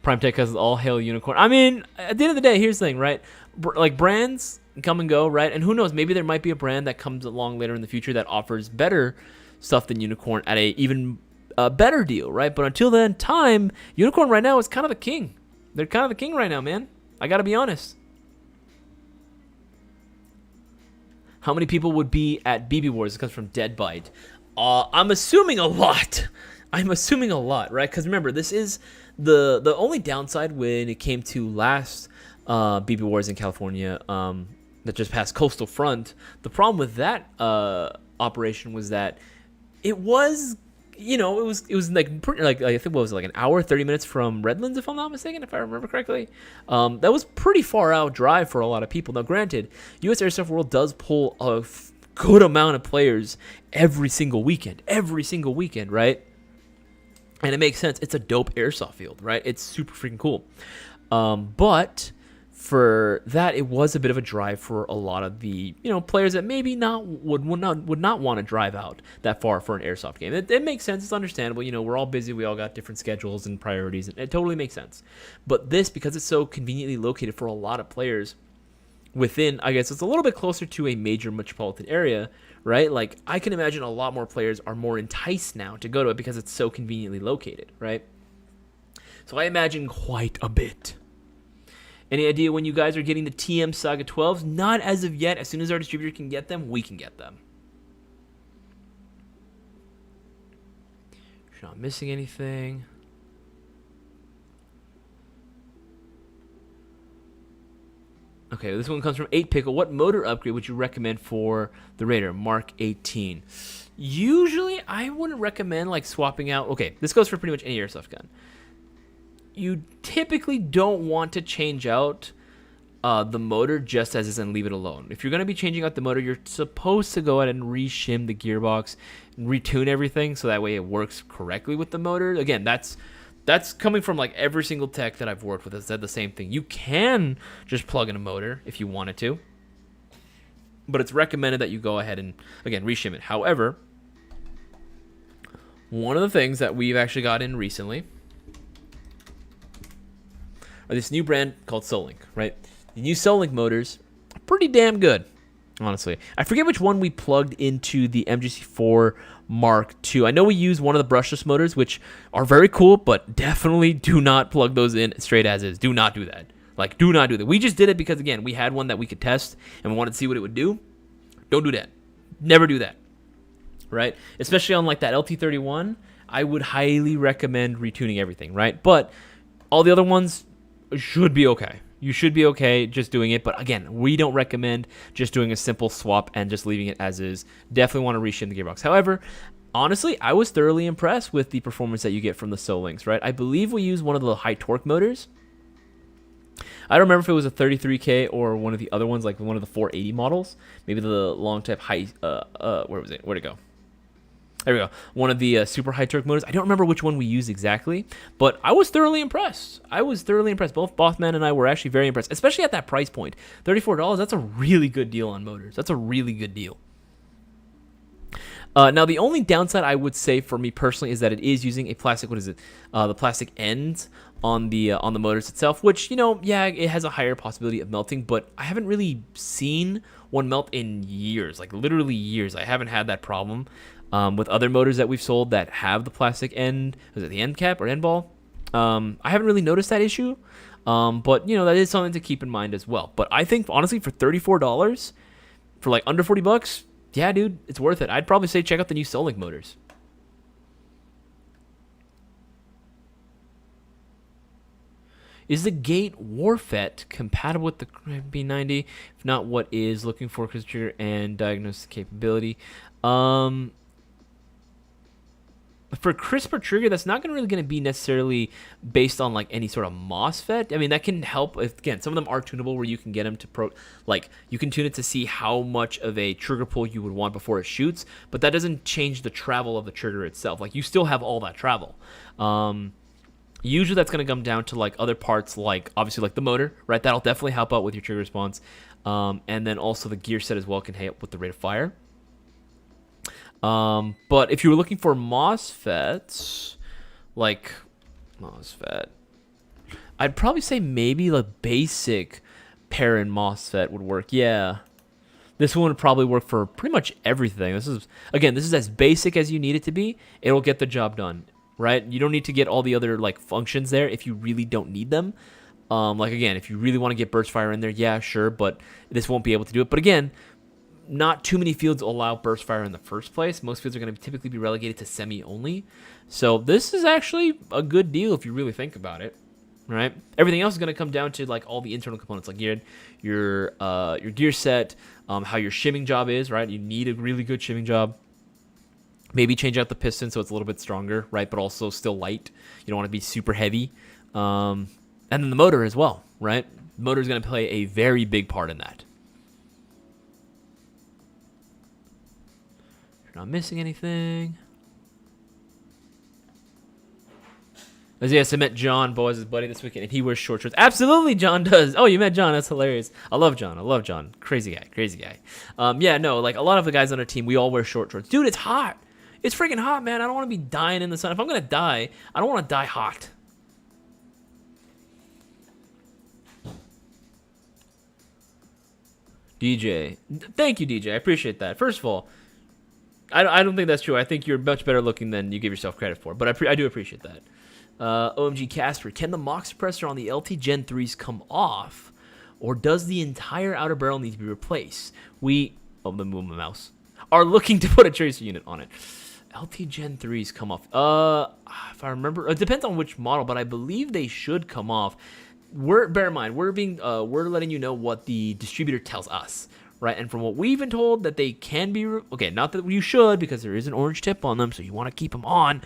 Prime Tech has all hail unicorn. I mean, at the end of the day, here's the thing, right? Like, brands come and go, right? And who knows, maybe there might be a brand that comes along later in the future that offers better stuff than unicorn at a even better deal, right? But until then time, unicorn right now is kind of the king. They're kind of the king right now, man. I got to be honest. How many people would be at BB Wars? It comes from Deadbite. I'm assuming a lot. I'm assuming a lot, right? Because remember, this is the only downside when it came to last BB Wars in California that just passed Coastal Front. The problem with that operation was that it was, you know, it was like pretty, like I think what was it, like an hour, 30 minutes from Redlands, if I'm not mistaken, if I remember correctly. That was pretty far out drive for a lot of people. Now, granted, US Airsoft World does pull a good amount of players every single weekend, right? And it makes sense. It's a dope airsoft field, right? It's super freaking cool. But for that, it was a bit of a drive for a lot of the, you know, players that maybe would not want to drive out that far for an airsoft game. It makes sense. It's understandable. You know, we're all busy. We all got different schedules and priorities. And it totally makes sense. But this, because it's so conveniently located for a lot of players within, I guess it's a little bit closer to a major metropolitan area, right? Like, I can imagine a lot more players are more enticed now to go to it because it's so conveniently located, right? So I imagine quite a bit. Any idea when you guys are getting the TM Saga 12s? Not as of yet. As soon as our distributor can get them, we can get them. Not missing anything. Okay, this one comes from 8Pickle. What motor upgrade would you recommend for the Raider Mark 18? Usually, I wouldn't recommend like swapping out. Okay, this goes for pretty much any airsoft gun. You typically don't want to change out the motor just as is and leave it alone. If you're going to be changing out the motor, you're supposed to go ahead and re-shim the gearbox, and retune everything so that way it works correctly with the motor. Again, that's coming from like every single tech that I've worked with has said the same thing. You can just plug in a motor if you wanted to, but it's recommended that you go ahead and, again, reshim it. However, one of the things that we've actually got in recently are this new brand called Solink, right? The new Solink motors are pretty damn good, honestly. I forget which one we plugged into the MGC4 Mark II. I know we use one of the brushless motors, which are very cool, but definitely do not plug those in straight as is. Do not do that. Like, do not do that. We just did it because, again, we had one that we could test, and we wanted to see what it would do. Don't do that. Never do that, right? Especially on, like, that LT31, I would highly recommend retuning everything, right? But all the other ones should be okay. You should be okay just doing it. But again, we don't recommend just doing a simple swap and just leaving it as is. Definitely want to reshim the gearbox. However, honestly, I was thoroughly impressed with the performance that you get from the Solinks, right? I believe we use one of the high torque motors. I don't remember if it was a 33K or one of the other ones, like one of the 480 models. Maybe the long type high, where was it? Where'd it go? There we go. One of the super high torque motors. I don't remember which one we used exactly, but I was thoroughly impressed. Both Bothman and I were actually very impressed, especially at that price point. $34, that's a really good deal on motors. That's a really good deal. Now, the only downside I would say for me personally is that it is using a plastic, the plastic ends on the motors itself, which, yeah, it has a higher possibility of melting, but I haven't really seen one melt in years, like literally years. I haven't had that problem with other motors that we've sold that have the plastic end. Is it the end cap or end ball? I haven't really noticed that issue, but that is something to keep in mind as well. But I think honestly, for $34 for like under $40, yeah, dude, it's worth it. I'd probably say check out the new Solink motors. Is the Gate Warfet compatible with the B90? If not, what is? Looking for crisp trigger and diagnosis capability. For crisper trigger, that's not really going to be necessarily based on like any sort of MOSFET. I mean, that can help. Again, some of them are tunable where you can get them to you can tune it to see how much of a trigger pull you would want before it shoots, but that doesn't change the travel of the trigger itself. Like, you still have all that travel. Usually that's going to come down to like other parts, like obviously like the motor, right? That'll definitely help out with your trigger response. And then also the gear set as well can help with the rate of fire. But if you were looking for MOSFETs, like MOSFET, I'd probably say maybe the basic Perrin MOSFET would work. Yeah. This one would probably work for pretty much everything. This is as basic as you need it to be. It'll get the job done. Right? You don't need to get all the other like functions there if you really don't need them. Like, again, if you really want to get burst fire in there, yeah, sure, but this won't be able to do it. But again, not too many fields allow burst fire in the first place. Most fields are going to typically be relegated to semi only. So this is actually a good deal if you really think about it. Right? Everything else is going to come down to like all the internal components, like your gear set, how your shimming job is, right? You need a really good shimming job. Maybe change out the piston so it's a little bit stronger, right? But also still light. You don't want to be super heavy. And then the motor as well, right? The motor is going to play a very big part in that. If you're not missing anything. Yes, I met John, Boaz' buddy, this weekend, and he wears short shorts. Absolutely, John does. Oh, you met John. That's hilarious. I love John. Crazy guy. Yeah, no, like a lot of the guys on our team, we all wear short shorts. Dude, it's hot. It's freaking hot, man. I don't want to be dying in the sun. If I'm going to die, I don't want to die hot. DJ. Thank you, DJ. I appreciate that. First of all, I don't think that's true. I think you're much better looking than you give yourself credit for, but I do appreciate that. OMG Casper, can the MOX suppressor on the LT Gen 3s come off, or does the entire outer barrel need to be replaced? Let me move my mouse. Are looking to put a tracer unit on it. LT Gen 3s come off. If I remember, it depends on which model, but I believe they should come off. Bear in mind, we're letting you know what the distributor tells us, right? And from what we've been told, that they can be okay. Not that you should, because there is an orange tip on them, so you want to keep them on.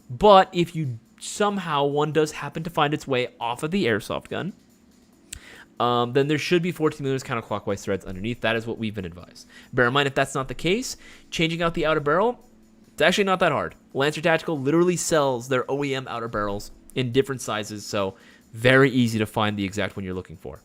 But if you somehow one does happen to find its way off of the airsoft gun, then there should be 14mm counterclockwise threads underneath. That is what we've been advised. Bear in mind, if that's not the case, changing out the outer barrel, it's actually not that hard. Lancer Tactical literally sells their OEM outer barrels in different sizes, so very easy to find the exact one you're looking for.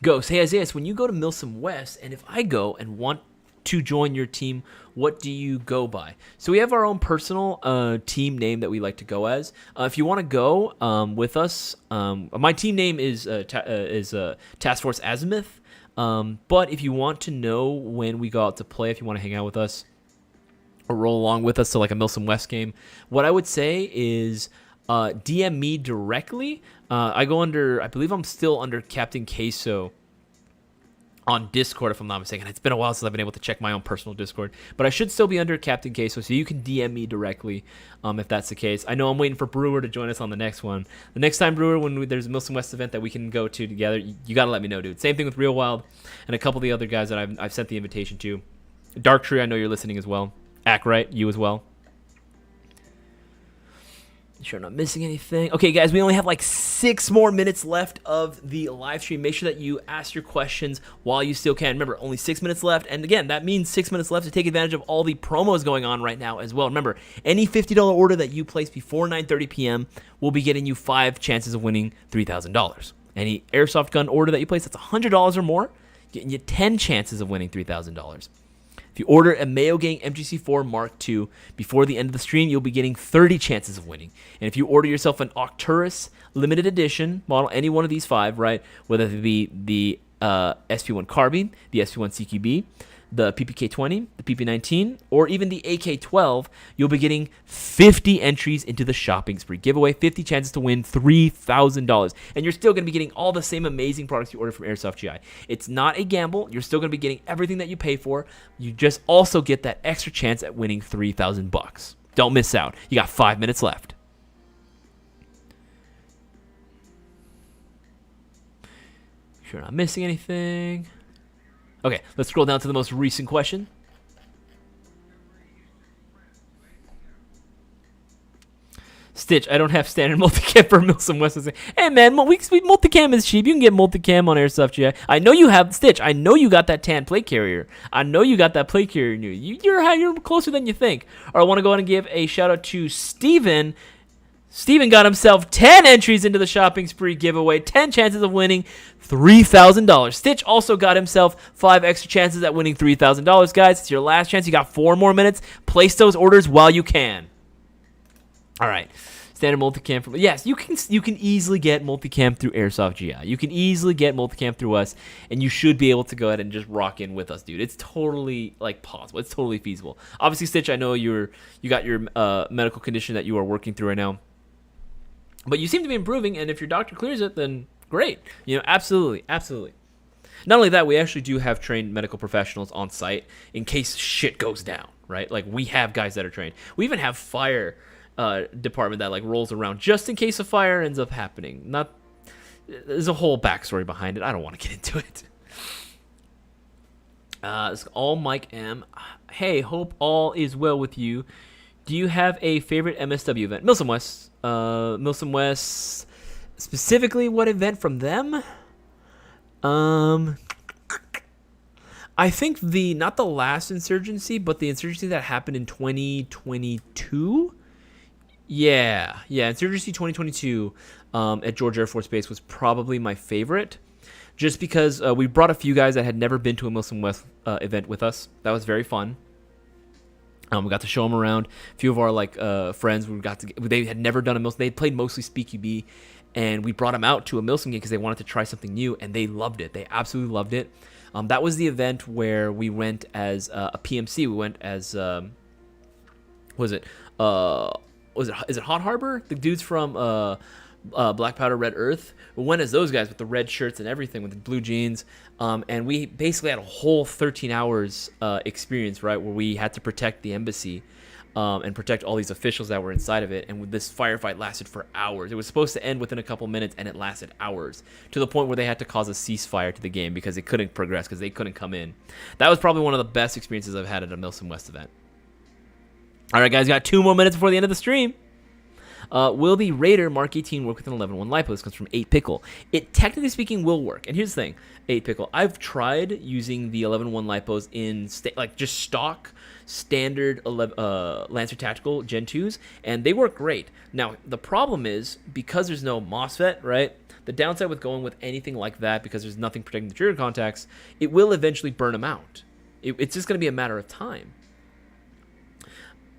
Ghost, hey Isaias, when you go to Milsom West, and if I go and want to join your team, what do you go by? So we have our own personal team name that we like to go as. If you want to go with us, my team name is Task Force Azimuth. But if you want to know when we go out to play, if you want to hang out with us or roll along with us to like a Milsom West game, what I would say is DM me directly. I believe I'm still under Captain Queso on Discord, if I'm not mistaken. It's been a while since I've been able to check my own personal Discord, but I should still be under Captain Queso, so you can DM me directly if that's the case. I know I'm waiting for Brewer to join us on the next one. The next time, Brewer, when there's a Milsom West event that we can go to together, you got to let me know, dude. Same thing with Real Wild and a couple of the other guys that I've sent the invitation to. Dark Tree, I know you're listening as well. Ackright, you as well. Sure, I'm not missing anything. Okay, guys, we only have like 6 more minutes left of the live stream. Make sure that you ask your questions while you still can. Remember, only 6 minutes left. And again, that means 6 minutes left to take advantage of all the promos going on right now as well. Remember, any $50 order that you place before 9:30 p.m. will be getting you 5 chances of winning $3,000. Any airsoft gun order that you place that's $100 or more, getting you 10 chances of winning $3,000. If you order a Mayo Gang MGC4 Mark II before the end of the stream, you'll be getting 30 chances of winning. And if you order yourself an Arcturus limited edition model, any one of these 5, right, whether it be the SP1 Carbine, the SP1 CQB, the PPK-20, the PP-19, or even the AK-12, you'll be getting 50 entries into the shopping spree giveaway, 50 chances to win $3,000. And you're still going to be getting all the same amazing products you ordered from Airsoft GI. It's not a gamble. You're still going to be getting everything that you pay for. You just also get that extra chance at winning $3,000. Don't miss out. You got 5 minutes left. Sure, not missing anything. Okay, let's scroll down to the most recent question. Stitch, I don't have standard multicam for Milsom West. Hey man, multicam is cheap. You can get multicam on Airsoft GI. I know you have, Stitch, I know you got that tan plate carrier. I know you got that plate carrier in you. You're closer than you think. Or I want to go ahead and give a shout out to Steven. Steven got himself 10 entries into the shopping spree giveaway, 10 chances of winning $3,000. Stitch also got himself 5 extra chances at winning $3,000. Guys, it's your last chance. You got 4 more minutes. Place those orders while you can. All right. Standard multicam from, yes, you can easily get multicam through Airsoft GI. You can easily get multicam through us, and you should be able to go ahead and just rock in with us, dude. It's totally possible. It's totally feasible. Obviously, Stitch, I know you got your medical condition that you are working through right now. But you seem to be improving, and if your doctor clears it, then great. Absolutely, absolutely. Not only that, we actually do have trained medical professionals on site in case shit goes down, right? Like, we have guys that are trained. We even have fire department that rolls around just in case a fire ends up happening. There's a whole backstory behind it. I don't want to get into it. It's all Mike M. Hey, hope all is well with you. Do you have a favorite MSW event? Milsom West. Milsom West. Specifically, what event from them? I think not the last insurgency, but the insurgency that happened in 2022. Yeah, insurgency 2022 at George Air Force Base was probably my favorite, just because we brought a few guys that had never been to a Milsom West event with us. That was very fun. We got to show them around. A few of our friends, they had never done a Milsom. They played mostly SpeakQB, and we brought them out to a Milsom game because they wanted to try something new, and they loved it. They absolutely loved it. That was the event where we went as a PMC. We went as is it Hot Harbor? The dudes from Black Powder Red Earth. We went as those guys with the red shirts and everything, with the blue jeans. And we basically had a whole 13 hours experience, right, where we had to protect the embassy and protect all these officials that were inside of it. And this firefight lasted for hours. It was supposed to end within a couple minutes, and it lasted hours, to the point where they had to cause a ceasefire to the game because it couldn't progress, because they couldn't come in. That was probably one of the best experiences I've had at a Milsom West event. All right, guys, got 2 more minutes before the end of the stream. Will the Raider Mark 18 work with an 11-1 LiPo? This comes from 8Pickle. It, technically speaking, will work. And here's the thing, 8Pickle. I've tried using the 11-1 LiPos in just stock standard Lancer Tactical Gen 2s, and they work great. Now, the problem is, because there's no MOSFET, right? The downside with going with anything like that, because there's nothing protecting the trigger contacts, it will eventually burn them out. It's just going to be a matter of time.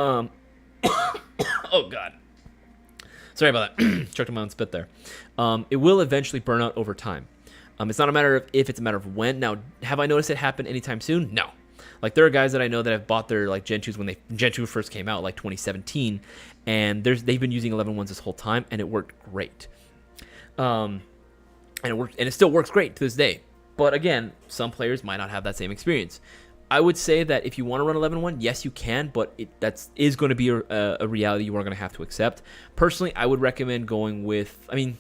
Oh, God. Sorry about that. Choked on my own spit there. It will eventually burn out over time. It's not a matter of if, it's a matter of when. Now, have I noticed it happen anytime soon? No. There are guys that I know that have bought their Gen 2s when Gen 2 first came out, 2017, and they've been using 11-1s this whole time, and it worked great. And it still works great to this day. But again, some players might not have that same experience. I would say that if you want to run 11-1, yes, you can, but that is going to be a reality you are going to have to accept. Personally, I would recommend going with, if you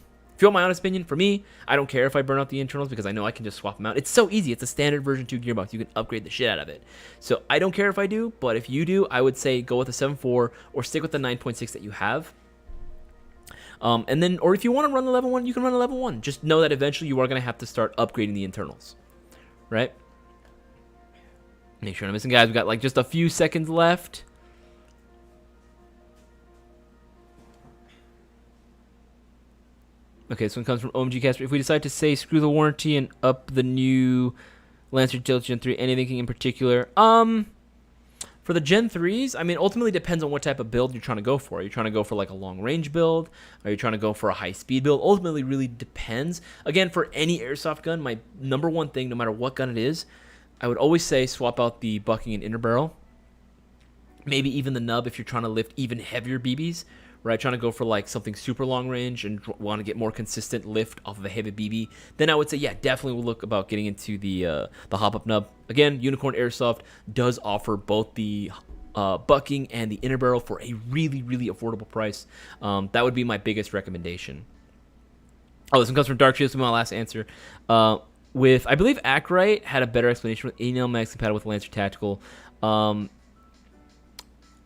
want my honest opinion, for me, I don't care if I burn out the internals because I know I can just swap them out. It's so easy. It's a standard version 2 gearbox. You can upgrade the shit out of it. So I don't care if I do, but if you do, I would say go with a 7.4 or stick with the 9.6 that you have. Or if you want to run 11-1, you can run 11-1. Just know that eventually you are going to have to start upgrading the internals, right? Make sure I'm missing, guys. We got just a few seconds left. Okay, this one comes from OMG Casper. If we decide to say screw the warranty and up the new Lancer Gen 3, anything in particular? For the Gen 3s, I mean, ultimately depends on what type of build you're trying to go for. Are you trying to go for like a long range build? Are you trying to go for a high speed build? Ultimately really depends. Again, for any airsoft gun, my number one thing, no matter what gun it is, I would always say swap out the bucking and inner barrel. Maybe even the nub if you're trying to lift even heavier BBs, right? Trying to go for like something super long range and want to get more consistent lift off of a heavy BB. Then I would say, yeah, definitely we'll look about getting into the hop-up nub. Again, Unicorn Airsoft does offer both the bucking and the inner barrel for a really, really affordable price. That would be my biggest recommendation. Oh, this one comes from Dark Shields, my last answer. I believe Acrite had a better explanation with Enel Max compatible with Lancer Tactical.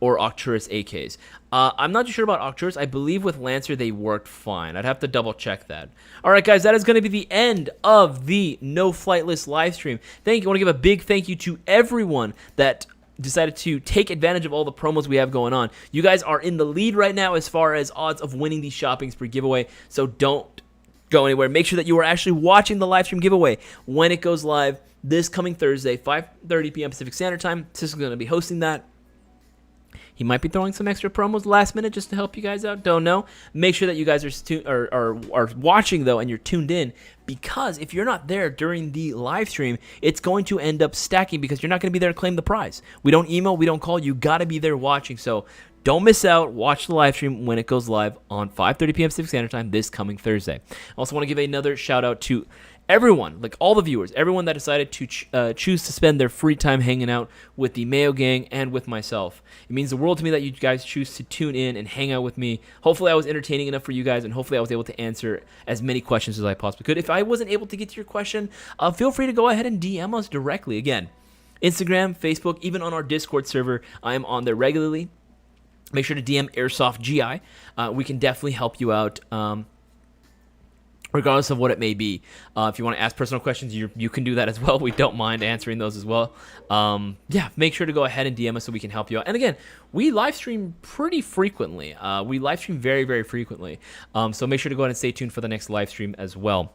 Or Arcturus AKs. I'm not too sure about Arcturus. I believe with Lancer they worked fine. I'd have to double check that. All right, guys, that is going to be the end of the No Flight List live stream. Thank you. I want to give a big thank you to everyone that decided to take advantage of all the promos we have going on. You guys are in the lead right now as far as odds of winning the shopping spree giveaway, so don't go anywhere. Make sure that you are actually watching the live stream giveaway when it goes live this coming Thursday, 5:30 p.m. Pacific Standard Time. Sis is going to be hosting that. He might be throwing some extra promos last minute just to help you guys out. Don't know. Make sure that you guys are watching, though, and you're tuned in, because if you're not there during the live stream, it's going to end up stacking because you're not going to be there to claim the prize. We don't email. We don't call. You got to be there watching. So don't miss out. Watch the live stream when it goes live on 5:30 p.m. Pacific Standard Time this coming Thursday. I also want to give another shout-out to everyone, like all the viewers, everyone that decided to choose to spend their free time hanging out with the Mayo Gang and with myself. It means the world to me that you guys choose to tune in and hang out with me. Hopefully I was entertaining enough for you guys, and hopefully I was able to answer as many questions as I possibly could. If I wasn't able to get to your question, feel free to go ahead and DM us directly. Again, Instagram, Facebook, even on our Discord server, I am on there regularly. Make sure to DM Airsoft GI. We can definitely help you out. Regardless of what it may be. If you want to ask personal questions, you can do that as well. We don't mind answering those as well. Yeah, make sure to go ahead and DM us so we can help you out. And again, we live stream pretty frequently. We live stream very, very frequently. So make sure to go ahead and stay tuned for the next live stream as well.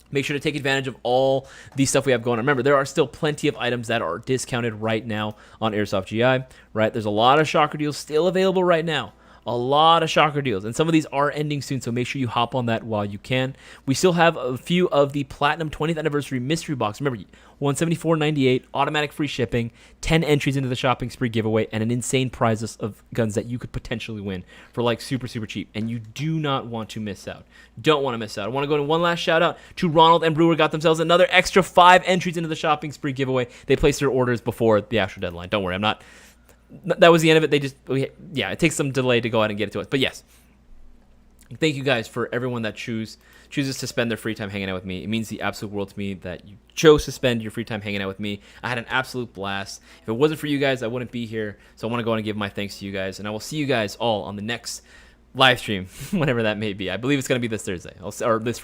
Make sure to take advantage of all the stuff we have going on. Remember, there are still plenty of items that are discounted right now on Airsoft GI, right? There's a lot of shocker deals still available right now. A lot of shocker deals, and some of these are ending soon, so make sure you hop on that while you can. We still have a few of the Platinum 20th Anniversary Mystery Box. Remember, $174.98, automatic free shipping, 10 entries into the shopping spree giveaway, and an insane prize of guns that you could potentially win for like super, super cheap, and you do not want to miss out. Don't want to miss out. I want to go to one last shout out to Ronald and Brewer. Got themselves another extra 5 entries into the shopping spree giveaway. They placed their orders before the actual deadline. Don't worry, that was the end of it. It takes some delay to go ahead and get it to us. But yes, thank you guys for everyone that chooses to spend their free time hanging out with me. It means the absolute world to me that you chose to spend your free time hanging out with me. I had an absolute blast. If it wasn't for you guys, I wouldn't be here. So I want to go ahead and give my thanks to you guys. And I will see you guys all on the next live stream, whenever that may be. I believe it's going to be this Thursday or this Friday.